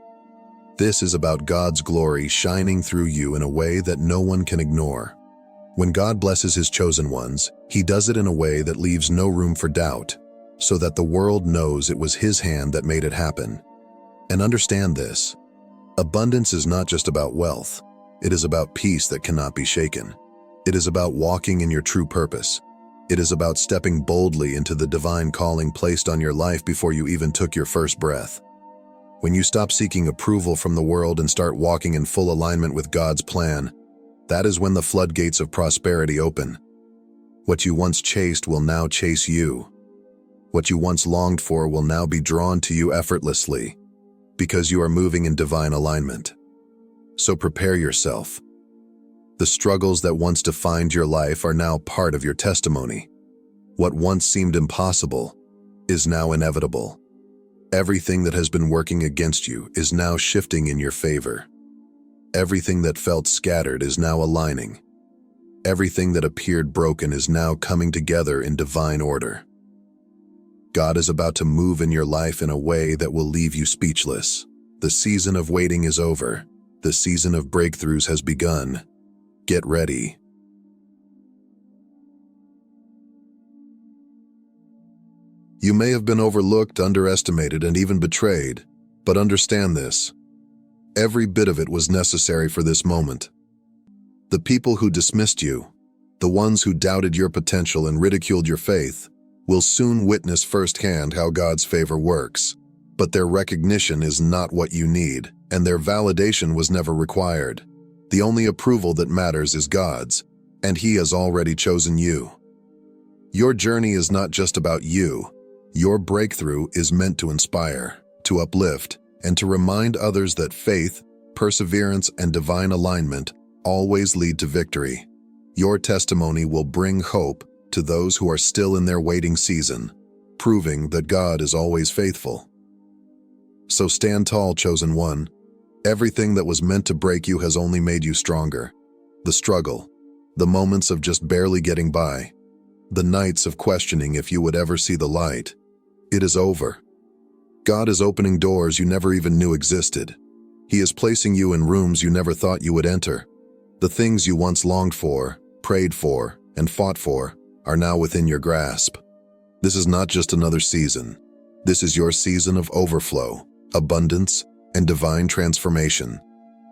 This is about God's glory shining through you in a way that no one can ignore. When God blesses His chosen ones, He does it in a way that leaves no room for doubt, so that the world knows it was His hand that made it happen. And understand this: abundance is not just about wealth. It is about peace that cannot be shaken. It is about walking in your true purpose. It is about stepping boldly into the divine calling placed on your life before you even took your first breath. When you stop seeking approval from the world and start walking in full alignment with God's plan, that is when the floodgates of prosperity open. What you once chased will now chase you. What you once longed for will now be drawn to you effortlessly, because you are moving in divine alignment. So prepare yourself. The struggles that once defined your life are now part of your testimony. What once seemed impossible is now inevitable. Everything that has been working against you is now shifting in your favor. Everything that felt scattered is now aligning. Everything that appeared broken is now coming together in divine order. God is about to move in your life in a way that will leave you speechless. The season of waiting is over. The season of breakthroughs has begun. Get ready. You may have been overlooked, underestimated, and even betrayed, but understand this: every bit of it was necessary for this moment. The people who dismissed you, the ones who doubted your potential and ridiculed your faith, will soon witness firsthand how God's favor works. But their recognition is not what you need, and their validation was never required. The only approval that matters is God's, and He has already chosen you. Your journey is not just about you. Your breakthrough is meant to inspire, to uplift, and to remind others that faith, perseverance, and divine alignment always lead to victory. Your testimony will bring hope to those who are still in their waiting season, proving that God is always faithful. So stand tall, chosen one. Everything that was meant to break you has only made you stronger. The struggle, the moments of just barely getting by, the nights of questioning if you would ever see the light, it is over. God is opening doors you never even knew existed. He is placing you in rooms you never thought you would enter. The things you once longed for, prayed for, and fought for are now within your grasp. This is not just another season. This is your season of overflow, abundance, and divine transformation.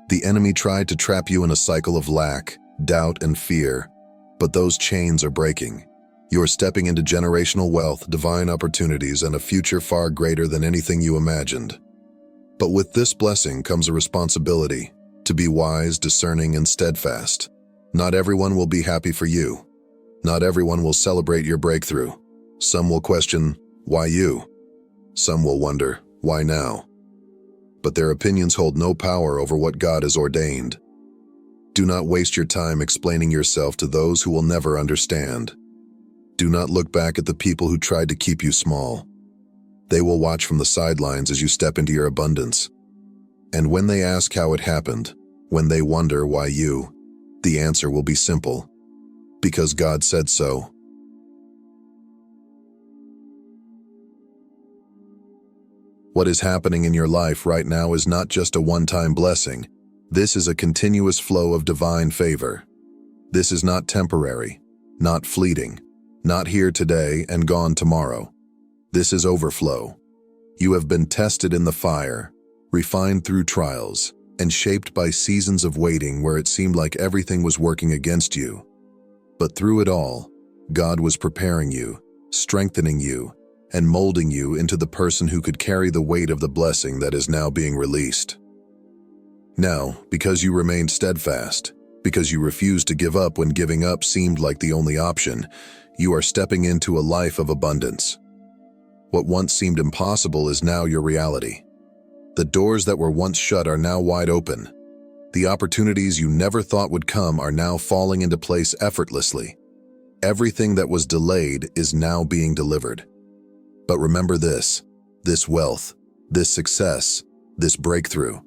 The enemy tried to trap you in a cycle of lack, doubt, and fear, but those chains are breaking. You are stepping into generational wealth, divine opportunities, and a future far greater than anything you imagined. But with this blessing comes a responsibility to be wise, discerning, and steadfast. Not everyone will be happy for you. Not everyone will celebrate your breakthrough. Some will question, why you? Some will wonder, why now? But their opinions hold no power over what God has ordained. Do not waste your time explaining yourself to those who will never understand. Do not look back at the people who tried to keep you small. They will watch from the sidelines as you step into your abundance. And when they ask how it happened, when they wonder why you, the answer will be simple. Because God said so. What is happening in your life right now is not just a one-time blessing. This is a continuous flow of divine favor. This is not temporary, not fleeting, not here today and gone tomorrow. This is overflow. You have been tested in the fire, refined through trials, and shaped by seasons of waiting where it seemed like everything was working against you. But through it all, God was preparing you, strengthening you, and molding you into the person who could carry the weight of the blessing that is now being released. Now, because you remained steadfast, because you refused to give up when giving up seemed like the only option, you are stepping into a life of abundance. What once seemed impossible is now your reality. The doors that were once shut are now wide open. The opportunities you never thought would come are now falling into place effortlessly. Everything that was delayed is now being delivered. But remember this wealth, this success, this breakthrough.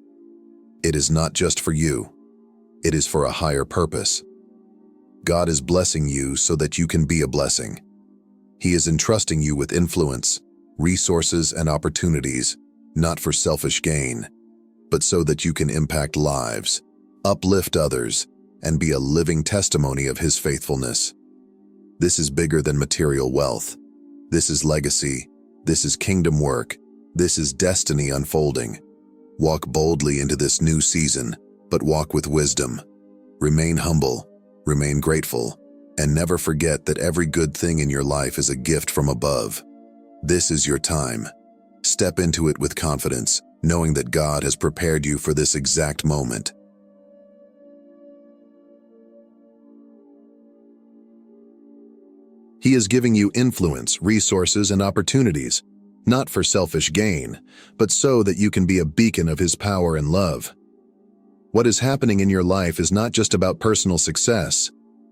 It is not just for you. It is for a higher purpose. God is blessing you so that you can be a blessing. He is entrusting you with influence, resources, and opportunities, not for selfish gain, but so that you can impact lives, uplift others, and be a living testimony of His faithfulness. This is bigger than material wealth. This is legacy. This is kingdom work. This is destiny unfolding. Walk boldly into this new season, but walk with wisdom. Remain humble, remain grateful, and never forget that every good thing in your life is a gift from above. This is your time. Step into it with confidence, knowing that God has prepared you for this exact moment. He is giving you influence, resources, and opportunities, not for selfish gain, but so that you can be a beacon of His power and love. What is happening in your life is not just about personal success.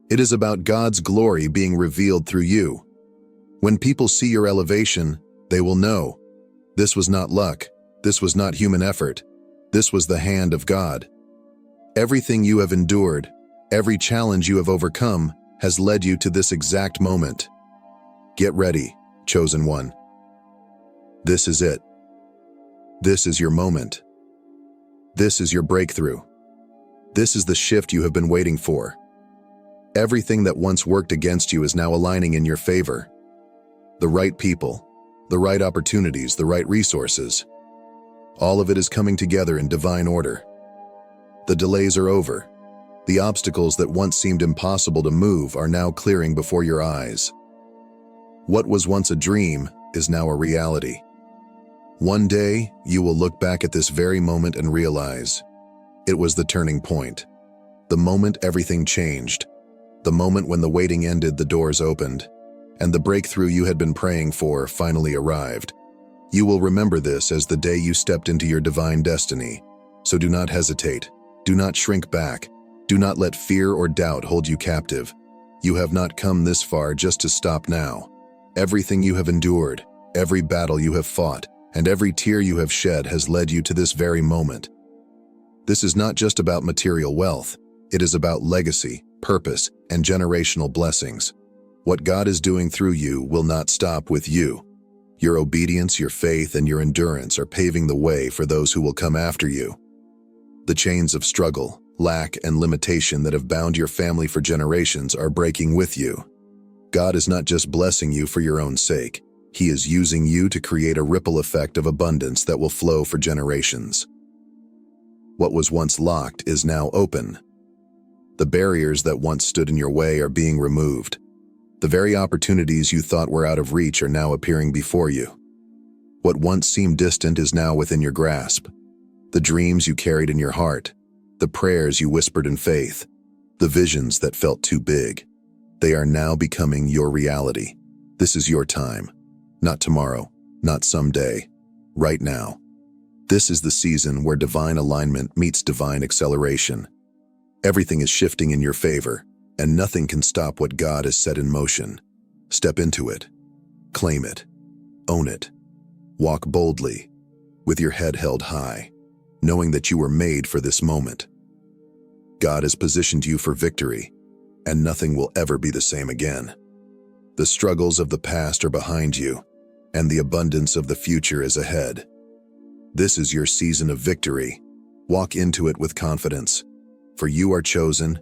It is about God's glory being revealed through you. When people see your elevation, they will know, this was not luck, this was not human effort, this was the hand of God. Everything you have endured, every challenge you have overcome, has led you to this exact moment. Get ready, chosen one. This is it. This is your moment. This is your breakthrough. This is the shift you have been waiting for. Everything that once worked against you is now aligning in your favor. The right people, the right opportunities, the right resources. All of it is coming together in divine order. The delays are over. The obstacles that once seemed impossible to move are now clearing before your eyes. What was once a dream is now a reality. One day, you will look back at this very moment and realize it was the turning point. The moment everything changed. The moment when the waiting ended, the doors opened, and the breakthrough you had been praying for finally arrived. You will remember this as the day you stepped into your divine destiny. So do not hesitate. Do not shrink back. Do not let fear or doubt hold you captive. You have not come this far just to stop now. Everything you have endured, every battle you have fought, and every tear you have shed has led you to this very moment. This is not just about material wealth. It is about legacy, purpose, and generational blessings. What God is doing through you will not stop with you. Your obedience, your faith, and your endurance are paving the way for those who will come after you. The chains of struggle, lack, and limitation that have bound your family for generations are breaking with you. God is not just blessing you for your own sake. He is using you to create a ripple effect of abundance that will flow for generations. What was once locked is now open. The barriers that once stood in your way are being removed. The very opportunities you thought were out of reach are now appearing before you. What once seemed distant is now within your grasp. The dreams you carried in your heart, the prayers you whispered in faith, the visions that felt too big, they are now becoming your reality. This is your time. Not tomorrow, not someday, right now. This is the season where divine alignment meets divine acceleration. Everything is shifting in your favor, and nothing can stop what God has set in motion. Step into it. Claim it. Own it. Walk boldly, with your head held high, knowing that you were made for this moment. God has positioned you for victory, and nothing will ever be the same again. The struggles of the past are behind you, and the abundance of the future is ahead. This is your season of victory. Walk into it with confidence, for you are chosen,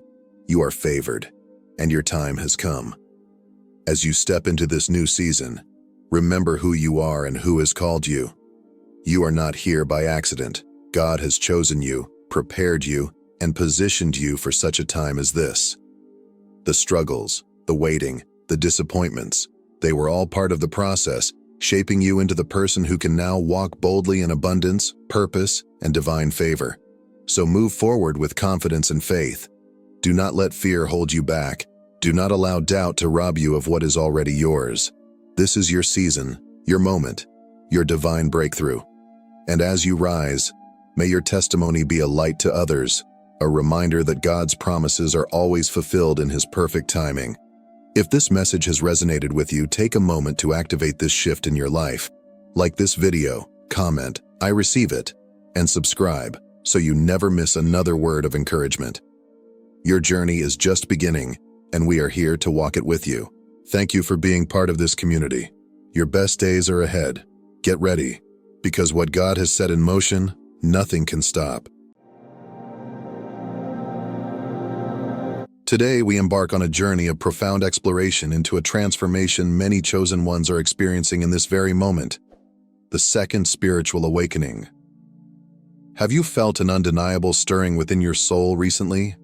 you are favored, and your time has come. As you step into this new season, remember who you are and who has called you. You are not here by accident. God has chosen you, prepared you, and positioned you for such a time as this. The struggles, the waiting, the disappointments, they were all part of the process, shaping you into the person who can now walk boldly in abundance, purpose, and divine favor. So move forward with confidence and faith. Do not let fear hold you back. Do not allow doubt to rob you of what is already yours. This is your season, your moment, your divine breakthrough. And as you rise, may your testimony be a light to others, a reminder that God's promises are always fulfilled in His perfect timing. If this message has resonated with you, take a moment to activate this shift in your life. Like this video, comment, "I receive it," and subscribe so you never miss another word of encouragement. Your journey is just beginning, and we are here to walk it with you. Thank you for being part of this community. Your best days are ahead. Get ready, because what God has set in motion, nothing can stop. Today, we embark on a journey of profound exploration into a transformation many chosen ones are experiencing in this very moment, the second spiritual awakening. Have you felt an undeniable stirring within your soul recently?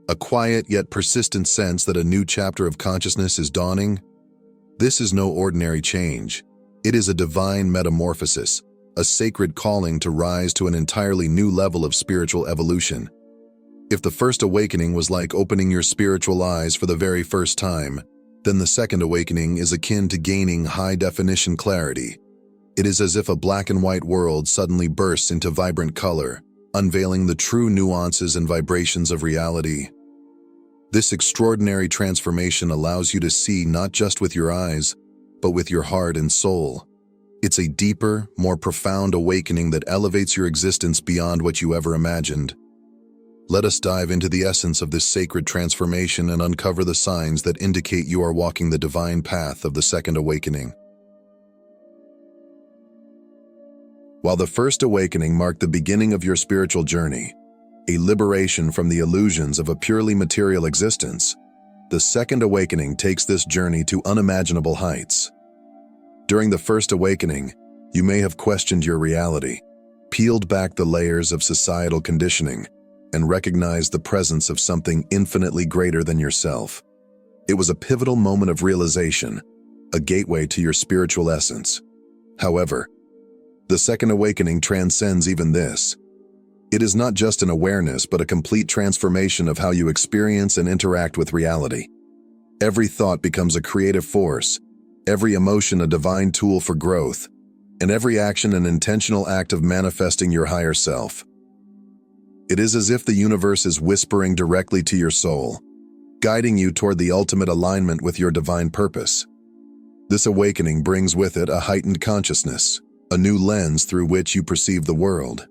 A quiet yet persistent sense that a new chapter of consciousness is dawning? This is no ordinary change. It is a divine metamorphosis, a sacred calling to rise to an entirely new level of spiritual evolution. If the first awakening was like opening your spiritual eyes for the very first time, then the second awakening is akin to gaining high-definition clarity. It is as if a black and white world suddenly bursts into vibrant color, unveiling the true nuances and vibrations of reality. This extraordinary transformation allows you to see not just with your eyes, but with your heart and soul. It's a deeper, more profound awakening that elevates your existence beyond what you ever imagined. Let us dive into the essence of this sacred transformation and uncover the signs that indicate you are walking the divine path of the second awakening. While the first awakening marked the beginning of your spiritual journey, a liberation from the illusions of a purely material existence, the second awakening takes this journey to unimaginable heights. During the first awakening, you may have questioned your reality, peeled back the layers of societal conditioning, and recognized the presence of something infinitely greater than yourself. It was a pivotal moment of realization, a gateway to your spiritual essence. However, The second awakening transcends even this. It is not just an awareness, but a complete transformation of how you experience and interact with reality. Every thought becomes a creative force, every emotion a divine tool for growth, and every action an intentional act of manifesting your higher self. It is as if the universe is whispering directly to your soul, guiding you toward the ultimate alignment with your divine purpose. This awakening brings with it a heightened consciousness, a new lens through which you perceive the world.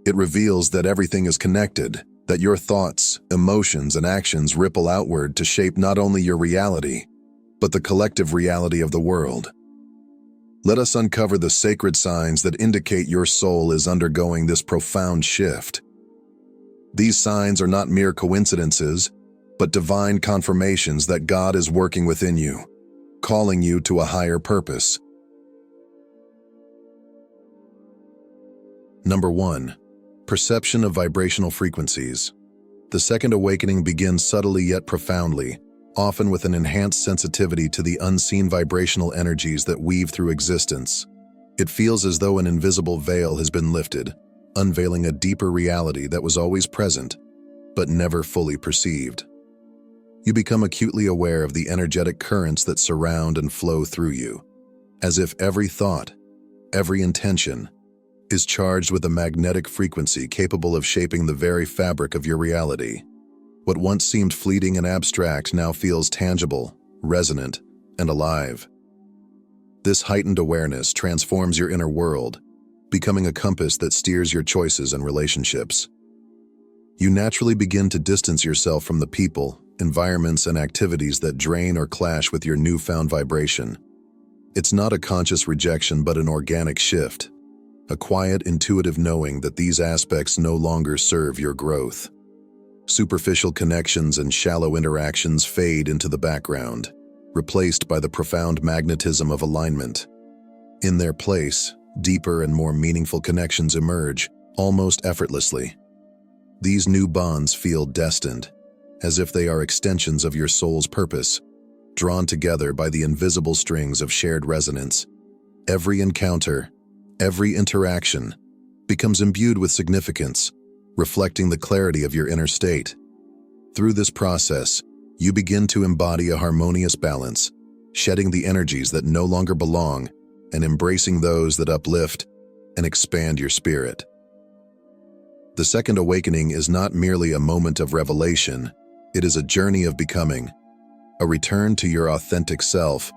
It reveals that everything is connected, that your thoughts, emotions, and actions ripple outward to shape not only your reality, but the collective reality of the world. Let us uncover the sacred signs that indicate your soul is undergoing this profound shift. These signs are not mere coincidences, but divine confirmations that God is working within you, calling you to a higher purpose. Number 1. Perception of vibrational frequencies. The second awakening begins subtly yet profoundly, often with an enhanced sensitivity to the unseen vibrational energies that weave through existence. It feels as though an invisible veil has been lifted, unveiling a deeper reality that was always present, but never fully perceived. You become acutely aware of the energetic currents that surround and flow through you, as if every thought, every intention, is charged with a magnetic frequency capable of shaping the very fabric of your reality. What once seemed fleeting and abstract now feels tangible, resonant, and alive. This heightened awareness transforms your inner world, becoming a compass that steers your choices and relationships. You naturally begin to distance yourself from the people, environments, and activities that drain or clash with your newfound vibration. It's not a conscious rejection, but an organic shift, a quiet, intuitive knowing that these aspects no longer serve your growth. Superficial connections and shallow interactions fade into the background, replaced by the profound magnetism of alignment. In their place, deeper and more meaningful connections emerge, almost effortlessly. These new bonds feel destined, as if they are extensions of your soul's purpose, drawn together by the invisible strings of shared resonance. Every encounter, every interaction, becomes imbued with significance, reflecting the clarity of your inner state. Through this process, you begin to embody a harmonious balance, shedding the energies that no longer belong and embracing those that uplift and expand your spirit. The second awakening is not merely a moment of revelation, it is a journey of becoming, a return to your authentic self,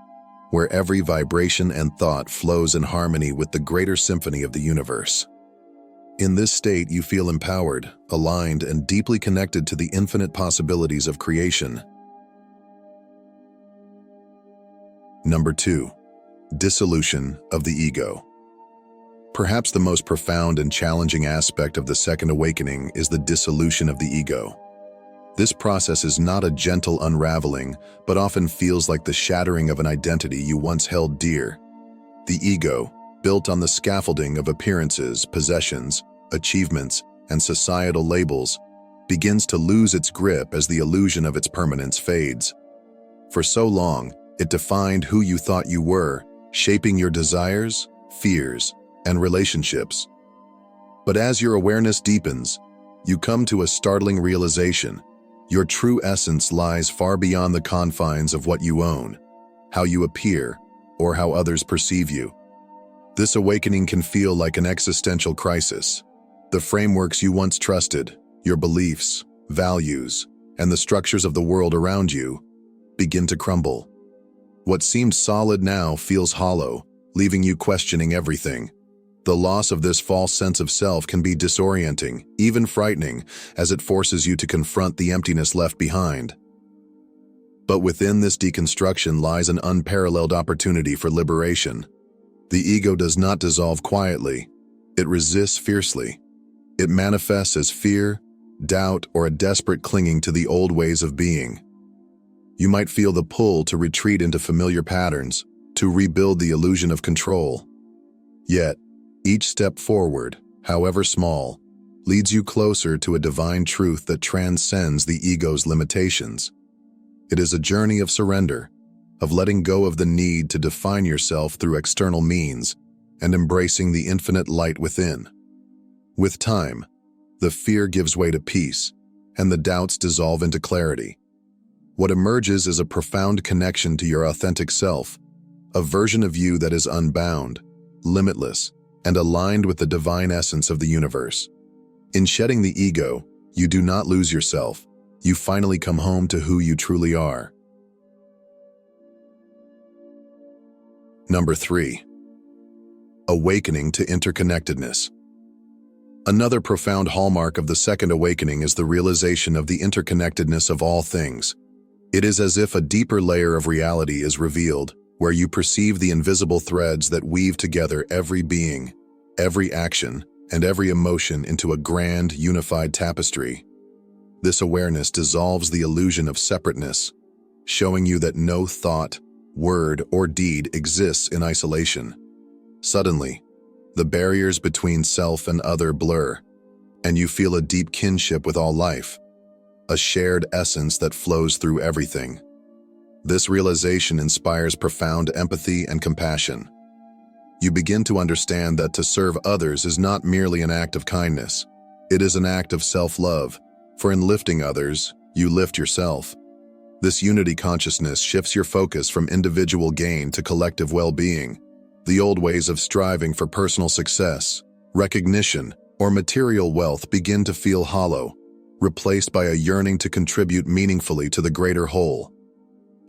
where every vibration and thought flows in harmony with the greater symphony of the universe. In this state, you feel empowered, aligned, and deeply connected to the infinite possibilities of creation. Number 2. Dissolution of the ego. Perhaps the most profound and challenging aspect of the second awakening is the dissolution of the ego. This process is not a gentle unraveling, but often feels like the shattering of an identity you once held dear. The ego, built on the scaffolding of appearances, possessions, achievements, and societal labels, begins to lose its grip as the illusion of its permanence fades. For so long, it defined who you thought you were, shaping your desires, fears, and relationships. But as your awareness deepens, you come to a startling realization. Your true essence lies far beyond the confines of what you own, how you appear, or how others perceive you. This awakening can feel like an existential crisis. The frameworks you once trusted, your beliefs, values, and the structures of the world around you begin to crumble. What seemed solid now feels hollow, leaving you questioning everything. The loss of this false sense of self can be disorienting, even frightening, as it forces you to confront the emptiness left behind. But within this deconstruction lies an unparalleled opportunity for liberation. The ego does not dissolve quietly. It resists fiercely. It manifests as fear, doubt, or a desperate clinging to the old ways of being. You might feel the pull to retreat into familiar patterns, to rebuild the illusion of control. Yet, each step forward, however small, leads you closer to a divine truth that transcends the ego's limitations. It is a journey of surrender, of letting go of the need to define yourself through external means, and embracing the infinite light within. With time, the fear gives way to peace, and the doubts dissolve into clarity. What emerges is a profound connection to your authentic self, a version of you that is unbound, limitless, and aligned with the divine essence of the universe. In shedding the ego, you do not lose yourself. You finally come home to who you truly are. Number 3. Awakening to interconnectedness. Another profound hallmark of the second awakening is the realization of the interconnectedness of all things. It is as if a deeper layer of reality is revealed, where you perceive the invisible threads that weave together every being, every action, and every emotion into a grand, unified tapestry. This awareness dissolves the illusion of separateness, showing you that no thought, word, or deed exists in isolation. Suddenly, the barriers between self and other blur, and you feel a deep kinship with all life, a shared essence that flows through everything. This realization inspires profound empathy and compassion. You begin to understand that to serve others is not merely an act of kindness. It is an act of self-love, for in lifting others, you lift yourself. This unity consciousness shifts your focus from individual gain to collective well-being. The old ways of striving for personal success, recognition, or material wealth begin to feel hollow, replaced by a yearning to contribute meaningfully to the greater whole.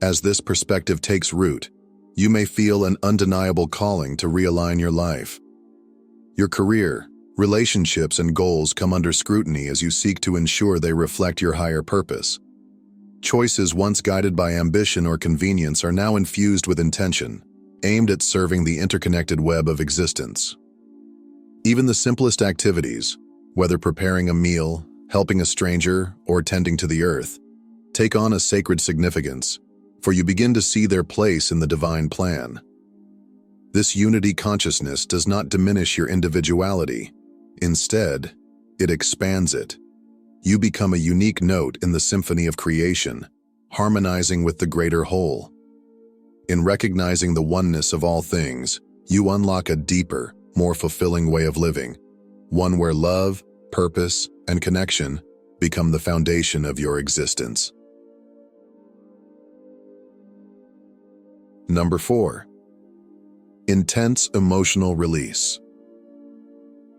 As this perspective takes root, you may feel an undeniable calling to realign your life. Your career, relationships, and goals come under scrutiny as you seek to ensure they reflect your higher purpose. Choices once guided by ambition or convenience are now infused with intention, aimed at serving the interconnected web of existence. Even the simplest activities, whether preparing a meal, helping a stranger, or tending to the earth, take on a sacred significance, for you begin to see their place in the divine plan. This unity consciousness does not diminish your individuality. Instead, it expands it. You become a unique note in the symphony of creation, harmonizing with the greater whole. In recognizing the oneness of all things, you unlock a deeper, more fulfilling way of living, one where love, purpose, and connection become the foundation of your existence. Number 4. Intense emotional release.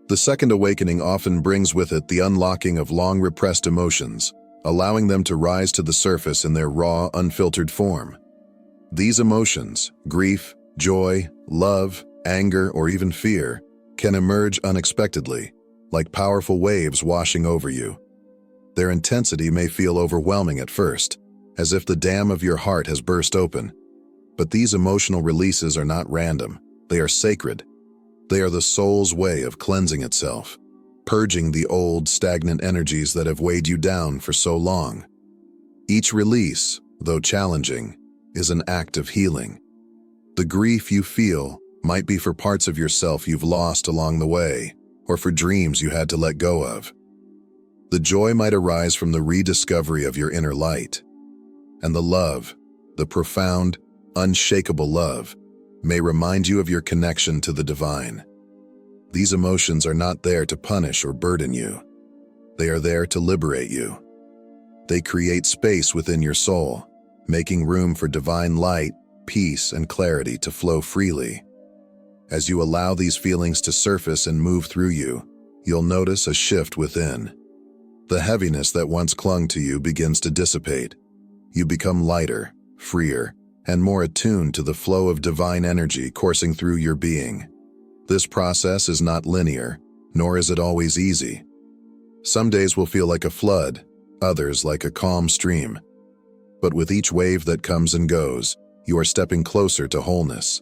The second awakening often brings with it the unlocking of long-repressed emotions, allowing them to rise to the surface in their raw, unfiltered form. These emotions, grief, joy, love, anger, or even fear, can emerge unexpectedly, like powerful waves washing over you. Their intensity may feel overwhelming at first, as if the dam of your heart has burst open. But these emotional releases are not random. They are sacred. They are the soul's way of cleansing itself, purging the old, stagnant energies that have weighed you down for so long. Each release, though challenging, is an act of healing. The grief you feel might be for parts of yourself you've lost along the way, or for dreams you had to let go of. The joy might arise from the rediscovery of your inner light. And the love, the profound, unshakable love, may remind you of your connection to the divine. These emotions are not there to punish or burden you. They are there to liberate you. They create space within your soul, making room for divine light, peace, and clarity to flow freely. As you allow these feelings to surface and move through you, you'll notice a shift within. The heaviness that once clung to you begins to dissipate. You become lighter, freer, and more attuned to the flow of divine energy coursing through your being. This process is not linear, nor is it always easy. Some days will feel like a flood, others like a calm stream. But with each wave that comes and goes, you are stepping closer to wholeness.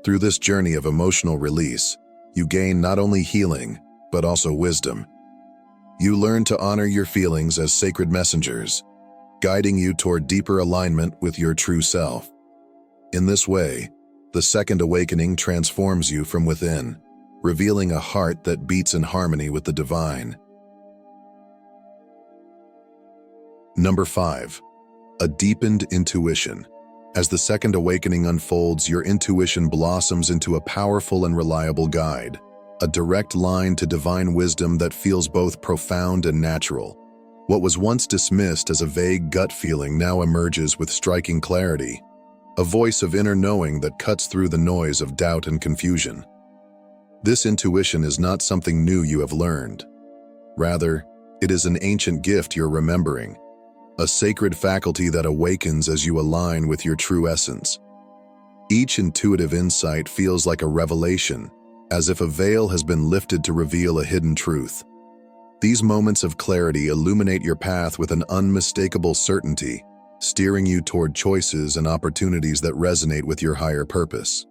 Through this journey of emotional release, you gain not only healing, but also wisdom. You learn to honor your feelings as sacred messengers, guiding you toward deeper alignment with your true self. In this way, the second awakening transforms you from within, revealing a heart that beats in harmony with the divine. Number 5. A deepened intuition. As the second awakening unfolds, your intuition blossoms into a powerful and reliable guide, a direct line to divine wisdom that feels both profound and natural. What was once dismissed as a vague gut feeling now emerges with striking clarity, a voice of inner knowing that cuts through the noise of doubt and confusion. This intuition is not something new you have learned. Rather, it is an ancient gift you're remembering, a sacred faculty that awakens as you align with your true essence. Each intuitive insight feels like a revelation, as if a veil has been lifted to reveal a hidden truth. These moments of clarity illuminate your path with an unmistakable certainty, steering you toward choices and opportunities that resonate with your higher purpose.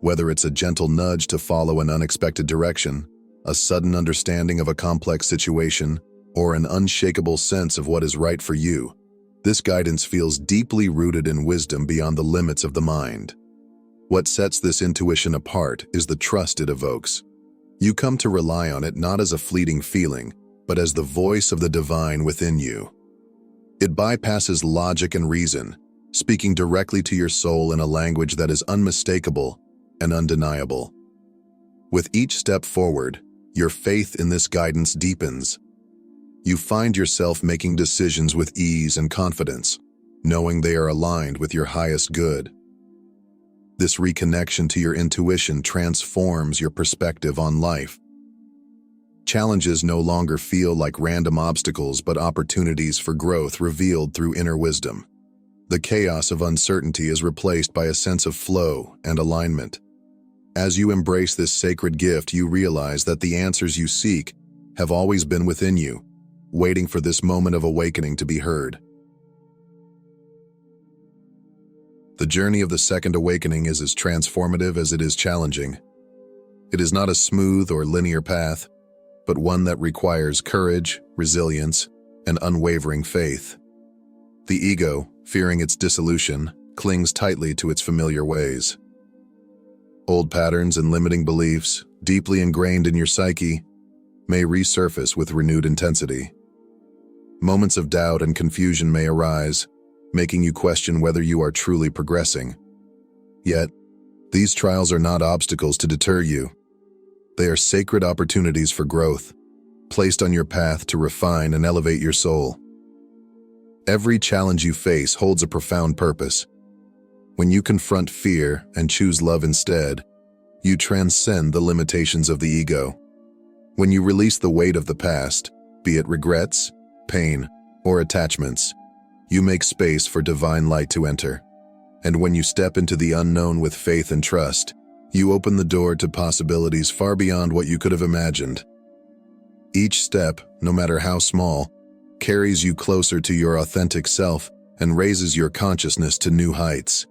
Whether it's a gentle nudge to follow an unexpected direction, a sudden understanding of a complex situation, or an unshakable sense of what is right for you, this guidance feels deeply rooted in wisdom beyond the limits of the mind. What sets this intuition apart is the trust it evokes. You come to rely on it not as a fleeting feeling, but as the voice of the divine within you. It bypasses logic and reason, speaking directly to your soul in a language that is unmistakable and undeniable. With each step forward, your faith in this guidance deepens. You find yourself making decisions with ease and confidence, knowing they are aligned with your highest good. This reconnection to your intuition transforms your perspective on life. Challenges no longer feel like random obstacles but opportunities for growth revealed through inner wisdom. The chaos of uncertainty is replaced by a sense of flow and alignment. As you embrace this sacred gift, you realize that the answers you seek have always been within you, waiting for this moment of awakening to be heard. The journey of the second awakening is as transformative as it is challenging. It is not a smooth or linear path, but one that requires courage, resilience, and unwavering faith. The ego, fearing its dissolution, clings tightly to its familiar ways. Old patterns and limiting beliefs, deeply ingrained in your psyche, may resurface with renewed intensity. Moments of doubt and confusion may arise, making you question whether you are truly progressing. Yet, these trials are not obstacles to deter you. They are sacred opportunities for growth, placed on your path to refine and elevate your soul. Every challenge you face holds a profound purpose. When you confront fear and choose love instead, you transcend the limitations of the ego. When you release the weight of the past, be it regrets, pain, or attachments, you make space for divine light to enter. And when you step into the unknown with faith and trust, you open the door to possibilities far beyond what you could have imagined. Each step, no matter how small, carries you closer to your authentic self and raises your consciousness to new heights.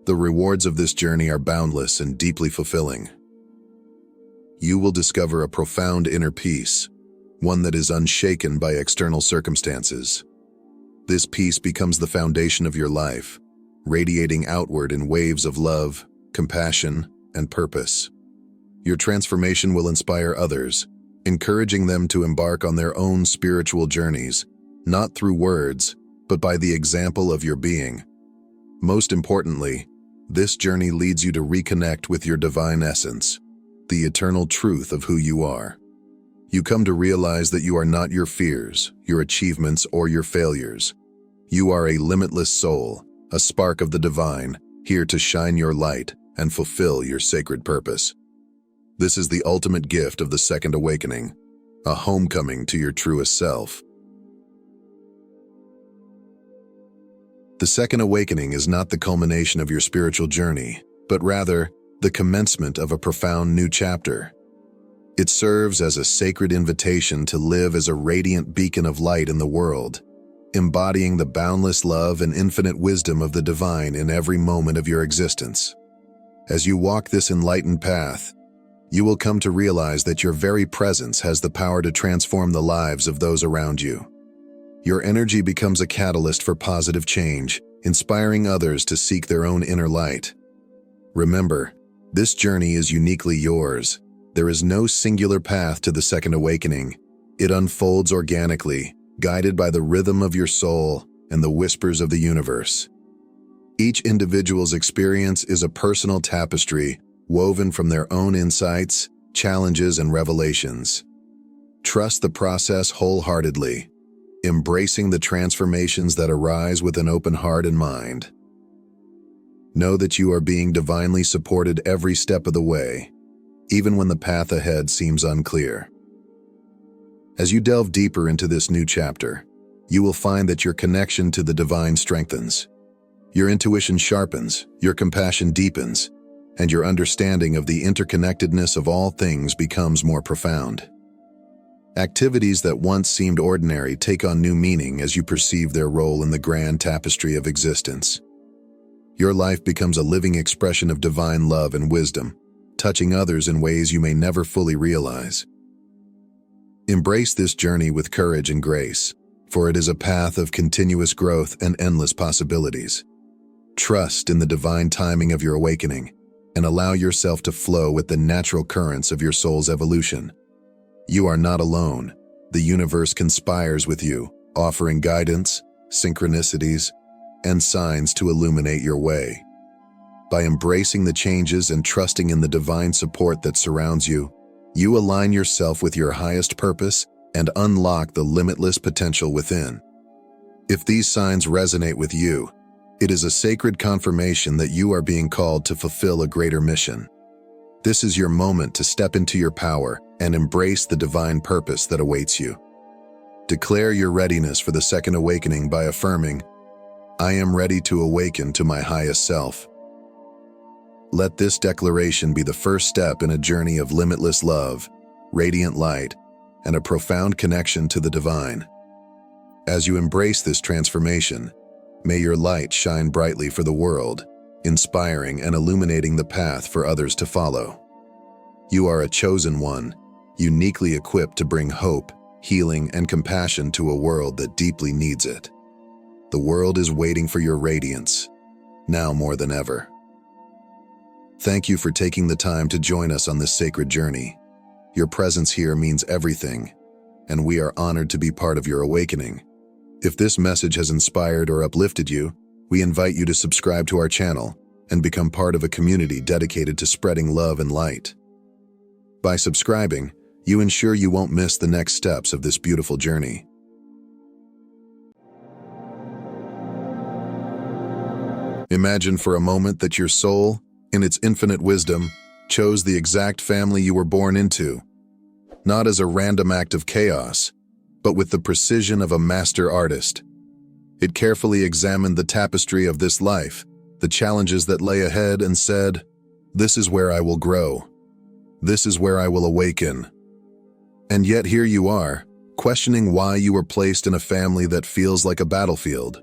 The rewards of this journey are boundless and deeply fulfilling. You will discover a profound inner peace, one that is unshaken by external circumstances. This peace becomes the foundation of your life, radiating outward in waves of love, compassion, and purpose. Your transformation will inspire others, encouraging them to embark on their own spiritual journeys, not through words, but by the example of your being. Most importantly, this journey leads you to reconnect with your divine essence, the eternal truth of who you are. You come to realize that you are not your fears, your achievements, or your failures. You are a limitless soul, a spark of the divine, here to shine your light and fulfill your sacred purpose. This is the ultimate gift of the second awakening, a homecoming to your truest self. The second awakening is not the culmination of your spiritual journey, but rather the commencement of a profound new chapter. It serves as a sacred invitation to live as a radiant beacon of light in the world, embodying the boundless love and infinite wisdom of the divine in every moment of your existence. As you walk this enlightened path, you will come to realize that your very presence has the power to transform the lives of those around you. Your energy becomes a catalyst for positive change, inspiring others to seek their own inner light. Remember, this journey is uniquely yours. There is no singular path to the second awakening. It unfolds organically, guided by the rhythm of your soul and the whispers of the universe. Each individual's experience is a personal tapestry woven from their own insights, challenges, and revelations. Trust the process wholeheartedly, embracing the transformations that arise with an open heart and mind. Know that you are being divinely supported every step of the way, even when the path ahead seems unclear. As you delve deeper into this new chapter, you will find that your connection to the divine strengthens. Your intuition sharpens, your compassion deepens, and your understanding of the interconnectedness of all things becomes more profound. Activities that once seemed ordinary take on new meaning as you perceive their role in the grand tapestry of existence. Your life becomes a living expression of divine love and wisdom, touching others in ways you may never fully realize. Embrace this journey with courage and grace, for it is a path of continuous growth and endless possibilities. Trust in the divine timing of your awakening, and allow yourself to flow with the natural currents of your soul's evolution. You are not alone. The universe conspires with you, offering guidance, synchronicities, and signs to illuminate your way. By embracing the changes and trusting in the divine support that surrounds you, you align yourself with your highest purpose and unlock the limitless potential within. If these signs resonate with you, it is a sacred confirmation that you are being called to fulfill a greater mission. This is your moment to step into your power and embrace the divine purpose that awaits you. Declare your readiness for the second awakening by affirming, "I am ready to awaken to my highest self." Let this declaration be the first step in a journey of limitless love, radiant light, and a profound connection to the divine. As you embrace this transformation, may your light shine brightly for the world, inspiring and illuminating the path for others to follow. You are a chosen one, uniquely equipped to bring hope, healing, and compassion to a world that deeply needs it. The world is waiting for your radiance, now more than ever. Thank you for taking the time to join us on this sacred journey. Your presence here means everything, and we are honored to be part of your awakening. If this message has inspired or uplifted you, we invite you to subscribe to our channel and become part of a community dedicated to spreading love and light. By subscribing, you ensure you won't miss the next steps of this beautiful journey. Imagine for a moment that your soul, in its infinite wisdom, chose the exact family you were born into, not as a random act of chaos, but with the precision of a master artist. It carefully examined the tapestry of this life, the challenges that lay ahead, and said, "This is where I will grow. This is where I will awaken." And yet here you are, questioning why you were placed in a family that feels like a battlefield.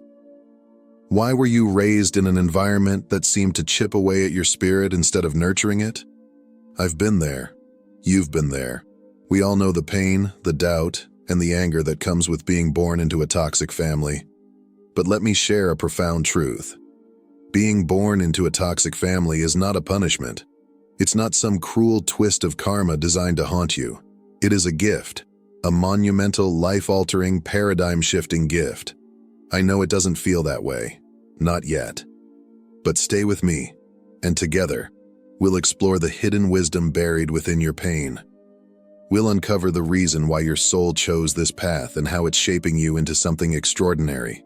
Why were you raised in an environment that seemed to chip away at your spirit instead of nurturing it? I've been there. You've been there. We all know the pain, the doubt, and the anger that comes with being born into a toxic family. But let me share a profound truth. Being born into a toxic family is not a punishment. It's not some cruel twist of karma designed to haunt you. It is a gift, a monumental, life-altering, paradigm-shifting gift. I know it doesn't feel that way. Not yet. But stay with me, and together, we'll explore the hidden wisdom buried within your pain. We'll uncover the reason why your soul chose this path and how it's shaping you into something extraordinary.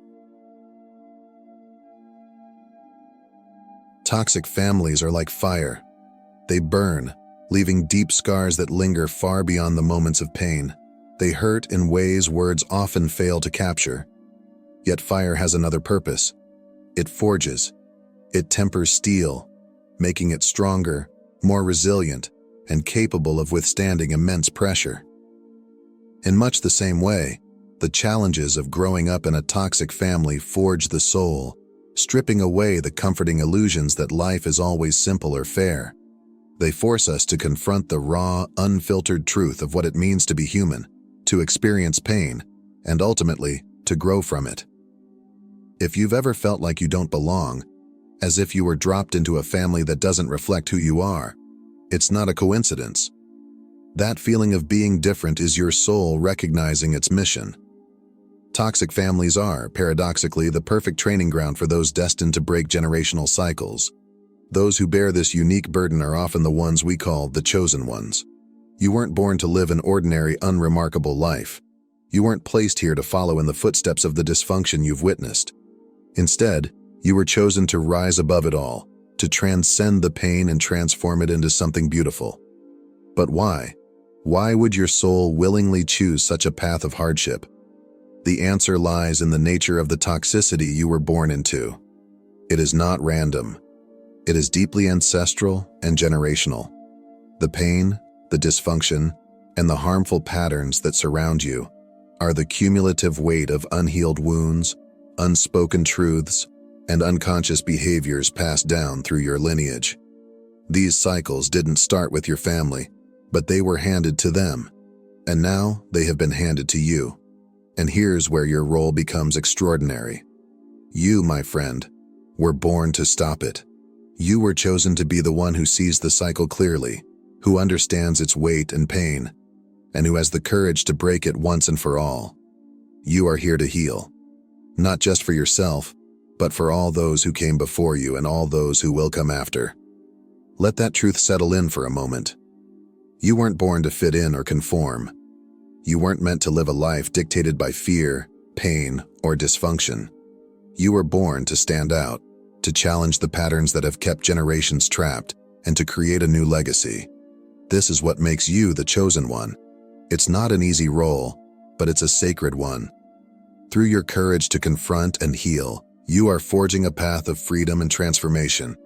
Toxic families are like fire. They burn, leaving deep scars that linger far beyond the moments of pain. They hurt in ways words often fail to capture. Yet fire has another purpose. It forges. It tempers steel, making it stronger, more resilient, and capable of withstanding immense pressure. In much the same way, the challenges of growing up in a toxic family forge the soul, stripping away the comforting illusions that life is always simple or fair. They force us to confront the raw, unfiltered truth of what it means to be human, to experience pain, and ultimately, to grow from it. If you've ever felt like you don't belong, as if you were dropped into a family that doesn't reflect who you are, it's not a coincidence. That feeling of being different is your soul recognizing its mission. Toxic families are, paradoxically, the perfect training ground for those destined to break generational cycles. Those who bear this unique burden are often the ones we call the chosen ones. You weren't born to live an ordinary, unremarkable life. You weren't placed here to follow in the footsteps of the dysfunction you've witnessed. Instead, you were chosen to rise above it all, to transcend the pain and transform it into something beautiful. But why? Why would your soul willingly choose such a path of hardship? The answer lies in the nature of the toxicity you were born into. It is not random. It is deeply ancestral and generational. The pain, the dysfunction, and the harmful patterns that surround you are the cumulative weight of unhealed wounds, unspoken truths, and unconscious behaviors passed down through your lineage. These cycles didn't start with your family, but they were handed to them, and now they have been handed to you. And here's where your role becomes extraordinary. You, my friend, were born to stop it. You were chosen to be the one who sees the cycle clearly, who understands its weight and pain, and who has the courage to break it once and for all. You are here to heal, not just for yourself, but for all those who came before you and all those who will come after. Let that truth settle in for a moment. You weren't born to fit in or conform. You weren't meant to live a life dictated by fear, pain, or dysfunction. You were born to stand out, to challenge the patterns that have kept generations trapped, and to create a new legacy. This is what makes you the chosen one. It's not an easy role, but it's a sacred one. Through your courage to confront and heal, you are forging a path of freedom and transformation,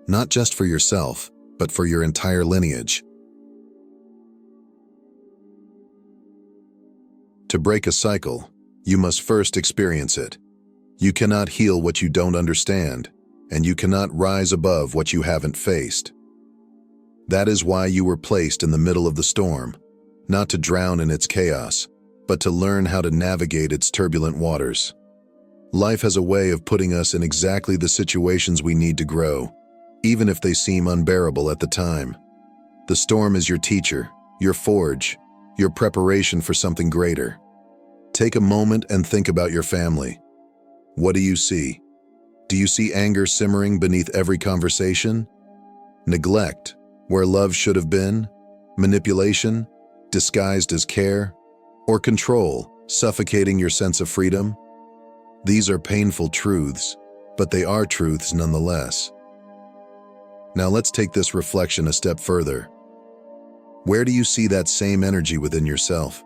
not just for yourself, but for your entire lineage. To break a cycle, you must first experience it. You cannot heal what you don't understand, and you cannot rise above what you haven't faced. That is why you were placed in the middle of the storm, not to drown in its chaos, but to learn how to navigate its turbulent waters. Life has a way of putting us in exactly the situations we need to grow, even if they seem unbearable at the time. The storm is your teacher, your forge, your preparation for something greater. Take a moment and think about your family. What do you see? Do you see anger simmering beneath every conversation? Neglect, where love should have been? Manipulation, disguised as care? Or control, suffocating your sense of freedom? These are painful truths, but they are truths nonetheless. Now let's take this reflection a step further. Where do you see that same energy within yourself?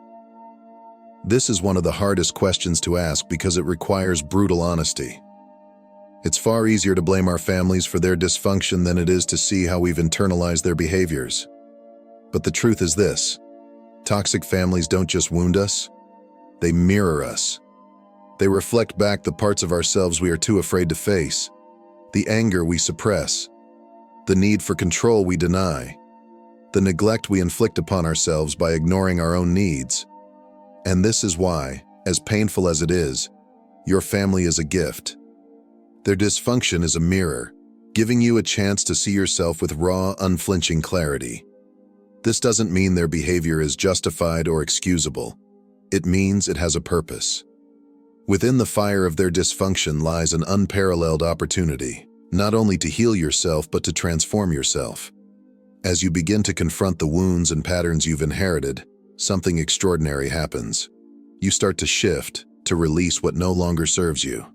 This is one of the hardest questions to ask because it requires brutal honesty. It's far easier to blame our families for their dysfunction than it is to see how we've internalized their behaviors. But the truth is this: toxic families don't just wound us, they mirror us. They reflect back the parts of ourselves we are too afraid to face, the anger we suppress, the need for control we deny, the neglect we inflict upon ourselves by ignoring our own needs. And this is why, as painful as it is, your family is a gift. Their dysfunction is a mirror, giving you a chance to see yourself with raw, unflinching clarity. This doesn't mean their behavior is justified or excusable. It means it has a purpose. Within the fire of their dysfunction lies an unparalleled opportunity, not only to heal yourself but to transform yourself. As you begin to confront the wounds and patterns you've inherited, something extraordinary happens. You start to shift, to release what no longer serves you.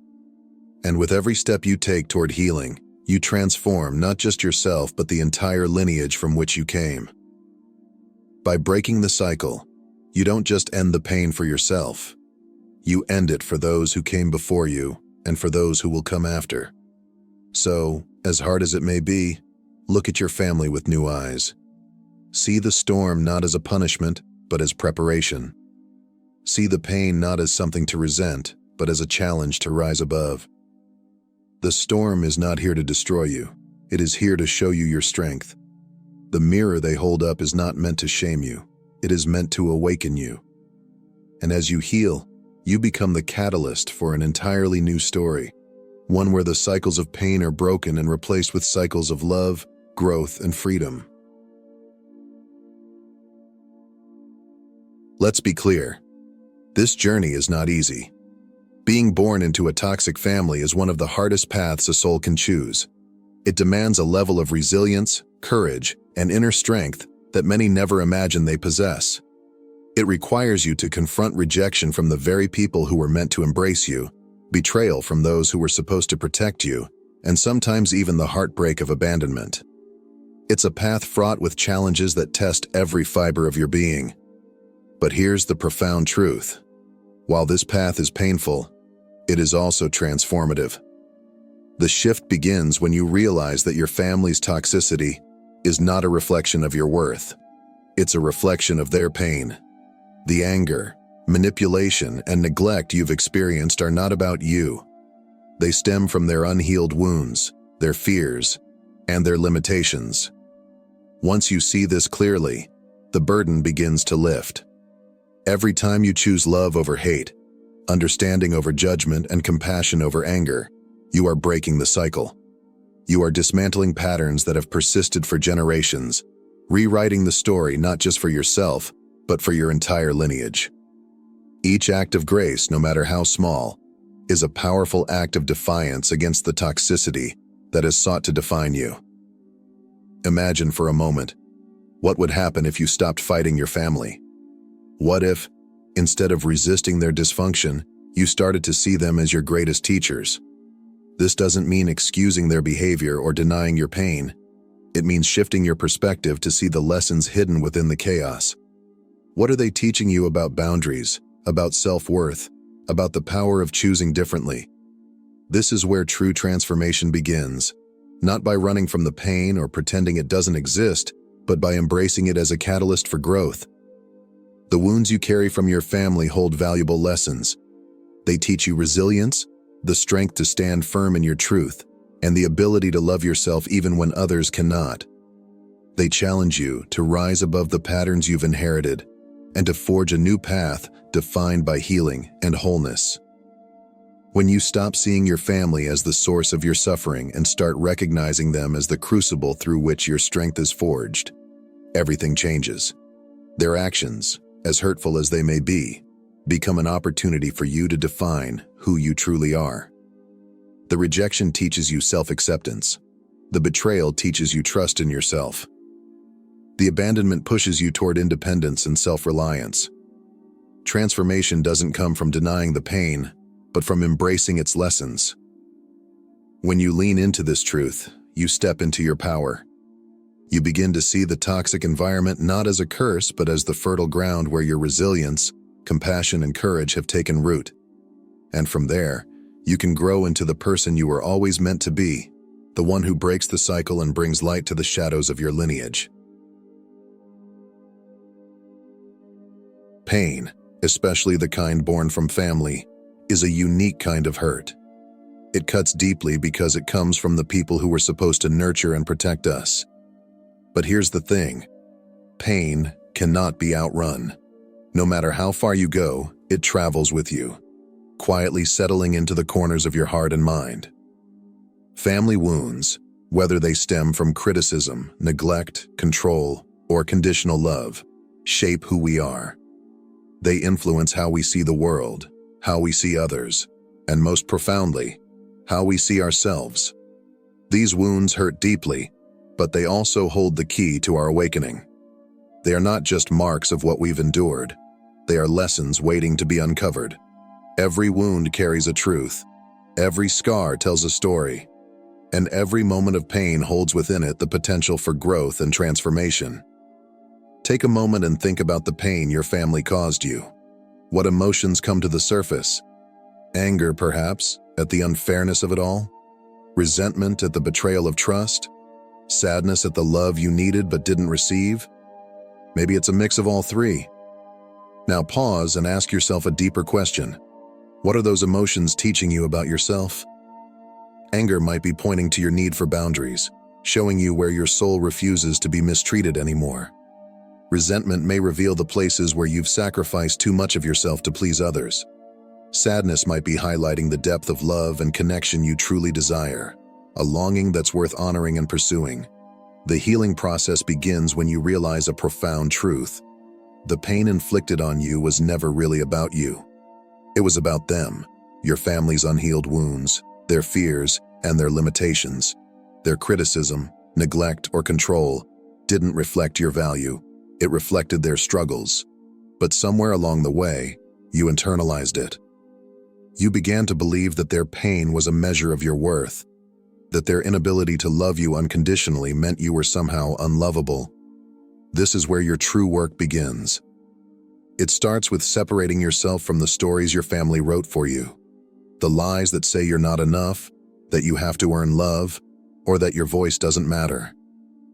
And with every step you take toward healing, you transform not just yourself but the entire lineage from which you came. By breaking the cycle, you don't just end the pain for yourself. You end it for those who came before you and for those who will come after. So, as hard as it may be, look at your family with new eyes. See the storm not as a punishment, but as preparation. See the pain not as something to resent, but as a challenge to rise above. The storm is not here to destroy you. It is here to show you your strength. The mirror they hold up is not meant to shame you. It is meant to awaken you. And as you heal, you become the catalyst for an entirely new story, one where the cycles of pain are broken and replaced with cycles of love, growth, and freedom. Let's be clear. This journey is not easy. Being born into a toxic family is one of the hardest paths a soul can choose. It demands a level of resilience, courage, and inner strength that many never imagine they possess. It requires you to confront rejection from the very people who were meant to embrace you, betrayal from those who were supposed to protect you, and sometimes even the heartbreak of abandonment. It's a path fraught with challenges that test every fiber of your being. But here's the profound truth. While this path is painful, it is also transformative. The shift begins when you realize that your family's toxicity is not a reflection of your worth. It's a reflection of their pain. The anger, manipulation, and neglect you've experienced are not about you. They stem from their unhealed wounds, their fears, and their limitations. Once you see this clearly, the burden begins to lift. Every time you choose love over hate, understanding over judgment, and compassion over anger, you are breaking the cycle. You are dismantling patterns that have persisted for generations, rewriting the story not just for yourself, but for your entire lineage. Each act of grace, no matter how small, is a powerful act of defiance against the toxicity that has sought to define you. Imagine for a moment, what would happen if you stopped fighting your family? What if, instead of resisting their dysfunction, you started to see them as your greatest teachers? This doesn't mean excusing their behavior or denying your pain. It means shifting your perspective to see the lessons hidden within the chaos. What are they teaching you about boundaries, about self-worth, about the power of choosing differently? This is where true transformation begins, not by running from the pain or pretending it doesn't exist, but by embracing it as a catalyst for growth. The wounds you carry from your family hold valuable lessons. They teach you resilience, the strength to stand firm in your truth, and the ability to love yourself even when others cannot. They challenge you to rise above the patterns you've inherited and to forge a new path defined by healing and wholeness. When you stop seeing your family as the source of your suffering and start recognizing them as the crucible through which your strength is forged, everything changes. Their actions, as hurtful as they may be, become an opportunity for you to define who you truly are. The rejection teaches you self-acceptance. The betrayal teaches you trust in yourself. The abandonment pushes you toward independence and self-reliance. Transformation doesn't come from denying the pain, but from embracing its lessons. When you lean into this truth, you step into your power. You begin to see the toxic environment not as a curse, but as the fertile ground where your resilience, compassion, and courage have taken root. And from there, you can grow into the person you were always meant to be, the one who breaks the cycle and brings light to the shadows of your lineage. Pain, especially the kind born from family, is a unique kind of hurt. It cuts deeply because it comes from the people who were supposed to nurture and protect us. But here's the thing, pain cannot be outrun. No matter how far you go, it travels with you, quietly settling into the corners of your heart and mind. Family wounds, whether they stem from criticism, neglect, control, or conditional love, shape who we are. They influence how we see the world, how we see others, and most profoundly, how we see ourselves. These wounds hurt deeply, but they also hold the key to our awakening. They are not just marks of what we've endured. They are lessons waiting to be uncovered. Every wound carries a truth. Every scar tells a story. And every moment of pain holds within it the potential for growth and transformation. Take a moment and think about the pain your family caused you. What emotions come to the surface? Anger, perhaps, at the unfairness of it all? Resentment at the betrayal of trust? Sadness at the love you needed but didn't receive? Maybe it's a mix of all three. Now pause and ask yourself a deeper question. What are those emotions teaching you about yourself? Anger might be pointing to your need for boundaries, showing you where your soul refuses to be mistreated anymore. Resentment may reveal the places where you've sacrificed too much of yourself to please others. Sadness might be highlighting the depth of love and connection you truly desire, a longing that's worth honoring and pursuing. The healing process begins when you realize a profound truth. The pain inflicted on you was never really about you. It was about them, your family's unhealed wounds, their fears, and their limitations. Their criticism, neglect, or control didn't reflect your value. It reflected their struggles. But somewhere along the way, you internalized it. You began to believe that their pain was a measure of your worth, that their inability to love you unconditionally meant you were somehow unlovable. This is where your true work begins. It starts with separating yourself from the stories your family wrote for you. The lies that say you're not enough, that you have to earn love, or that your voice doesn't matter.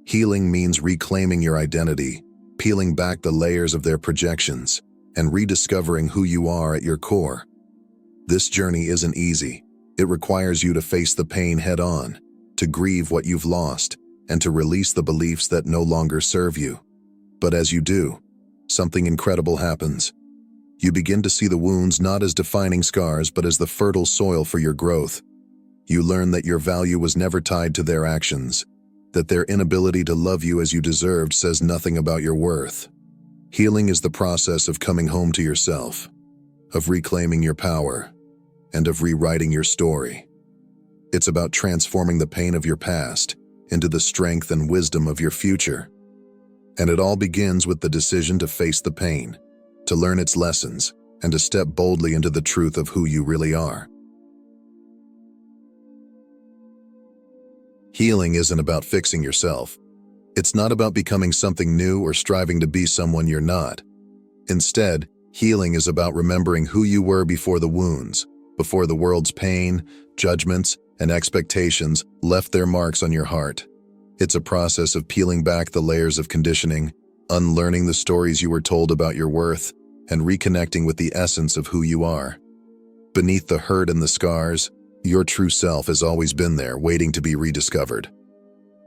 Healing means reclaiming your identity, peeling back the layers of their projections, and rediscovering who you are at your core. This journey isn't easy. It requires you to face the pain head-on, to grieve what you've lost, and to release the beliefs that no longer serve you. But as you do, something incredible happens. You begin to see the wounds not as defining scars, but as the fertile soil for your growth. You learn that your value was never tied to their actions, that their inability to love you as you deserved says nothing about your worth. Healing is the process of coming home to yourself, of reclaiming your power, and of rewriting your story. It's about transforming the pain of your past into the strength and wisdom of your future. And it all begins with the decision to face the pain, to learn its lessons, and to step boldly into the truth of who you really are. Healing isn't about fixing yourself. It's not about becoming something new or striving to be someone you're not. Instead, healing is about remembering who you were before the wounds, before the world's pain, judgments, and expectations left their marks on your heart. It's a process of peeling back the layers of conditioning, unlearning the stories you were told about your worth, and reconnecting with the essence of who you are. Beneath the hurt and the scars, your true self has always been there, waiting to be rediscovered.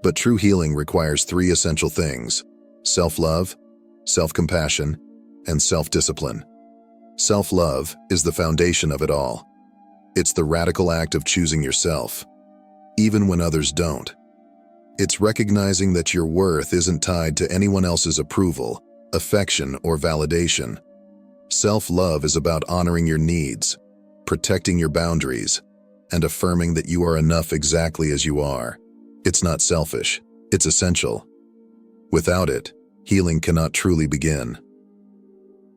But true healing requires 3 essential things: self-love, self-compassion, and self-discipline. Self-love is the foundation of it all. It's the radical act of choosing yourself, even when others don't. It's recognizing that your worth isn't tied to anyone else's approval, affection, or validation. Self-love is about honoring your needs, protecting your boundaries, and affirming that you are enough exactly as you are. It's not selfish, it's essential. Without it, healing cannot truly begin.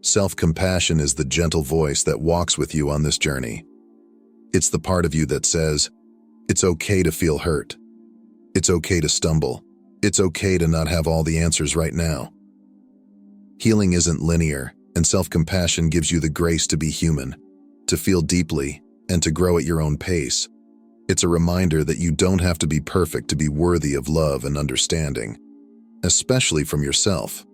Self-compassion is the gentle voice that walks with you on this journey. It's the part of you that says, it's okay to feel hurt. It's okay to stumble. It's okay to not have all the answers right now. Healing isn't linear, and self-compassion gives you the grace to be human, to feel deeply, and to grow at your own pace. It's a reminder that you don't have to be perfect to be worthy of love and understanding, especially from yourself.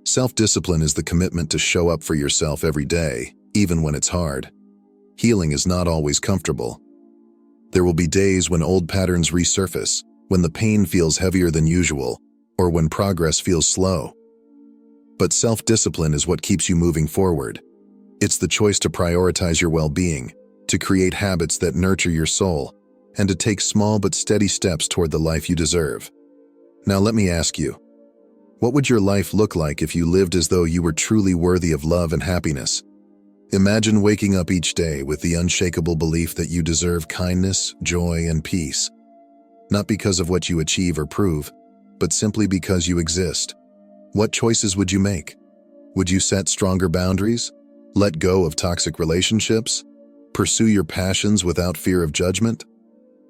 Self-discipline is the commitment to show up for yourself every day, even when it's hard. Healing is not always comfortable. There will be days when old patterns resurface, when the pain feels heavier than usual, or when progress feels slow. But self-discipline is what keeps you moving forward. It's the choice to prioritize your well-being, to create habits that nurture your soul, and to take small but steady steps toward the life you deserve. Now let me ask you, what would your life look like if you lived as though you were truly worthy of love and happiness? Imagine waking up each day with the unshakable belief that you deserve kindness, joy, and peace. Not because of what you achieve or prove, but simply because you exist. What choices would you make? Would you set stronger boundaries? Let go of toxic relationships? Pursue your passions without fear of judgment?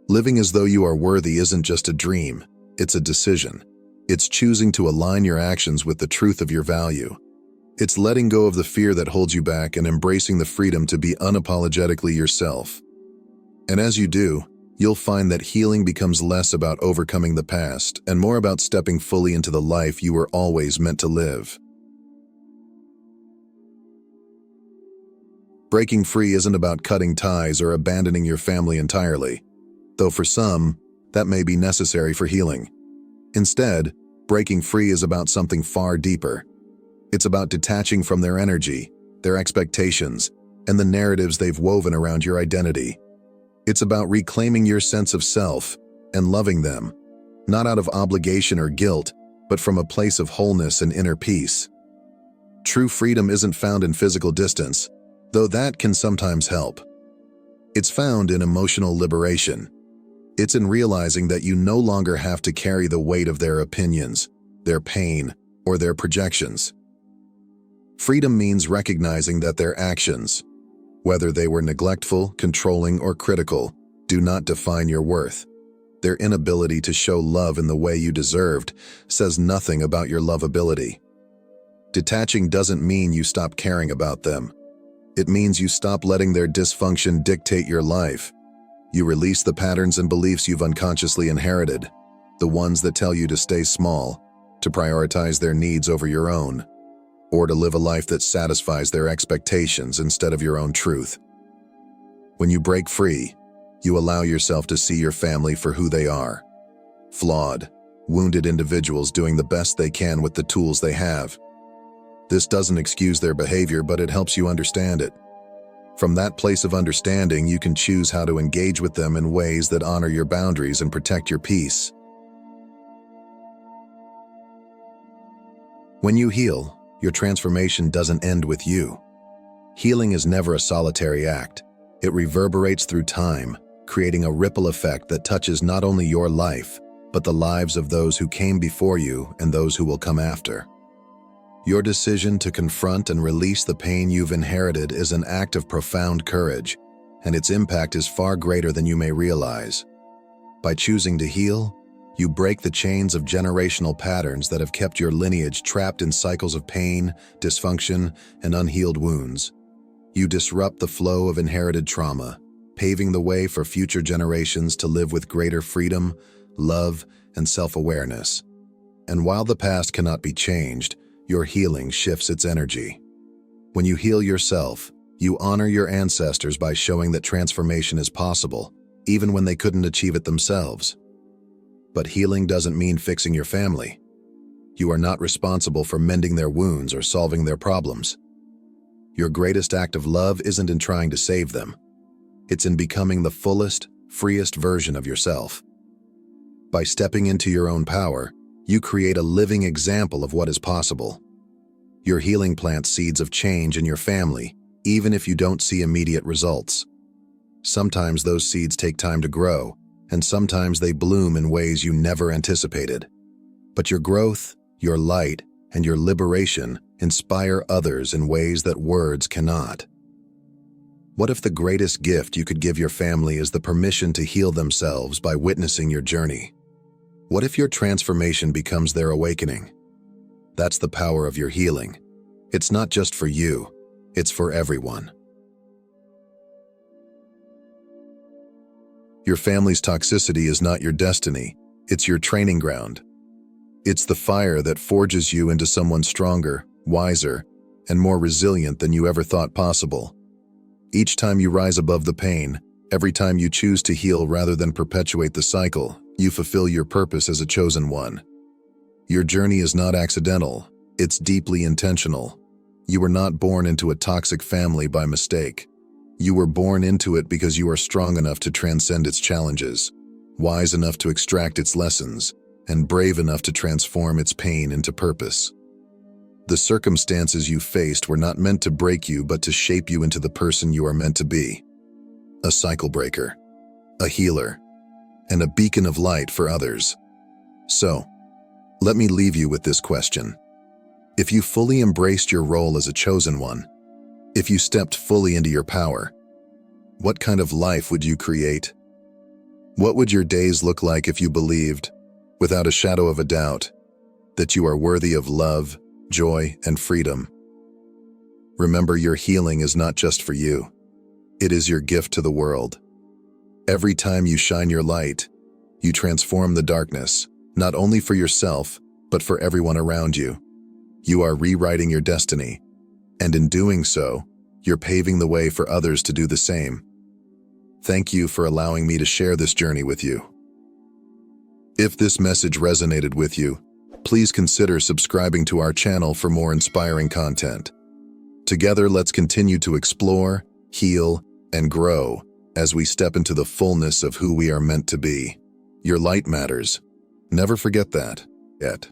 Living as though you are worthy isn't just a dream, it's a decision. It's choosing to align your actions with the truth of your value. It's letting go of the fear that holds you back and embracing the freedom to be unapologetically yourself. And as you do, you'll find that healing becomes less about overcoming the past and more about stepping fully into the life you were always meant to live. Breaking free isn't about cutting ties or abandoning your family entirely, though for some, that may be necessary for healing. Instead, breaking free is about something far deeper. It's about detaching from their energy, their expectations, and the narratives they've woven around your identity. It's about reclaiming your sense of self and loving them, not out of obligation or guilt, but from a place of wholeness and inner peace. True freedom isn't found in physical distance, though that can sometimes help. It's found in emotional liberation. It's in realizing that you no longer have to carry the weight of their opinions, their pain, or their projections. Freedom means recognizing that their actions, whether they were neglectful, controlling, or critical, do not define your worth. Their inability to show love in the way you deserved says nothing about your lovability. Detaching doesn't mean you stop caring about them. It means you stop letting their dysfunction dictate your life. You release the patterns and beliefs you've unconsciously inherited, the ones that tell you to stay small, to prioritize their needs over your own, or to live a life that satisfies their expectations instead of your own truth. When you break free, you allow yourself to see your family for who they are. Flawed, wounded individuals doing the best they can with the tools they have. This doesn't excuse their behavior, but it helps you understand it. From that place of understanding, you can choose how to engage with them in ways that honor your boundaries and protect your peace. When you heal, your transformation doesn't end with you. Healing is never a solitary act. It reverberates through time, creating a ripple effect that touches not only your life, but the lives of those who came before you and those who will come after. Your decision to confront and release the pain you've inherited is an act of profound courage, and its impact is far greater than you may realize. By choosing to heal, you break the chains of generational patterns that have kept your lineage trapped in cycles of pain, dysfunction, and unhealed wounds. You disrupt the flow of inherited trauma, paving the way for future generations to live with greater freedom, love, and self-awareness. And while the past cannot be changed, your healing shifts its energy. When you heal yourself, you honor your ancestors by showing that transformation is possible, even when they couldn't achieve it themselves. But healing doesn't mean fixing your family. You are not responsible for mending their wounds or solving their problems. Your greatest act of love isn't in trying to save them. It's in becoming the fullest, freest version of yourself. By stepping into your own power, you create a living example of what is possible. Your healing plants seeds of change in your family, even if you don't see immediate results. Sometimes those seeds take time to grow, and sometimes they bloom in ways you never anticipated. But your growth, your light, and your liberation inspire others in ways that words cannot. What if the greatest gift you could give your family is the permission to heal themselves by witnessing your journey? What if your transformation becomes their awakening? That's the power of your healing. It's not just for you, it's for everyone. Your family's toxicity is not your destiny, it's your training ground. It's the fire that forges you into someone stronger, wiser, and more resilient than you ever thought possible. Each time you rise above the pain, every time you choose to heal rather than perpetuate the cycle, you fulfill your purpose as a chosen one. Your journey is not accidental, it's deeply intentional. You were not born into a toxic family by mistake. You were born into it because you are strong enough to transcend its challenges, wise enough to extract its lessons, and brave enough to transform its pain into purpose. The circumstances you faced were not meant to break you, but to shape you into the person you are meant to be. A cycle breaker, a healer, and a beacon of light for others. So, let me leave you with this question. If you fully embraced your role as a chosen one, if you stepped fully into your power, what kind of life would you create? What would your days look like if you believed, without a shadow of a doubt, that you are worthy of love, joy, and freedom? Remember, your healing is not just for you. It is your gift to the world. Every time you shine your light, you transform the darkness, not only for yourself, but for everyone around you. You are rewriting your destiny, and in doing so, you're paving the way for others to do the same. Thank you for allowing me to share this journey with you. If this message resonated with you, please consider subscribing to our channel for more inspiring content. Together, let's continue to explore, heal, and grow as we step into the fullness of who we are meant to be. Your light matters. Never forget that. Yet.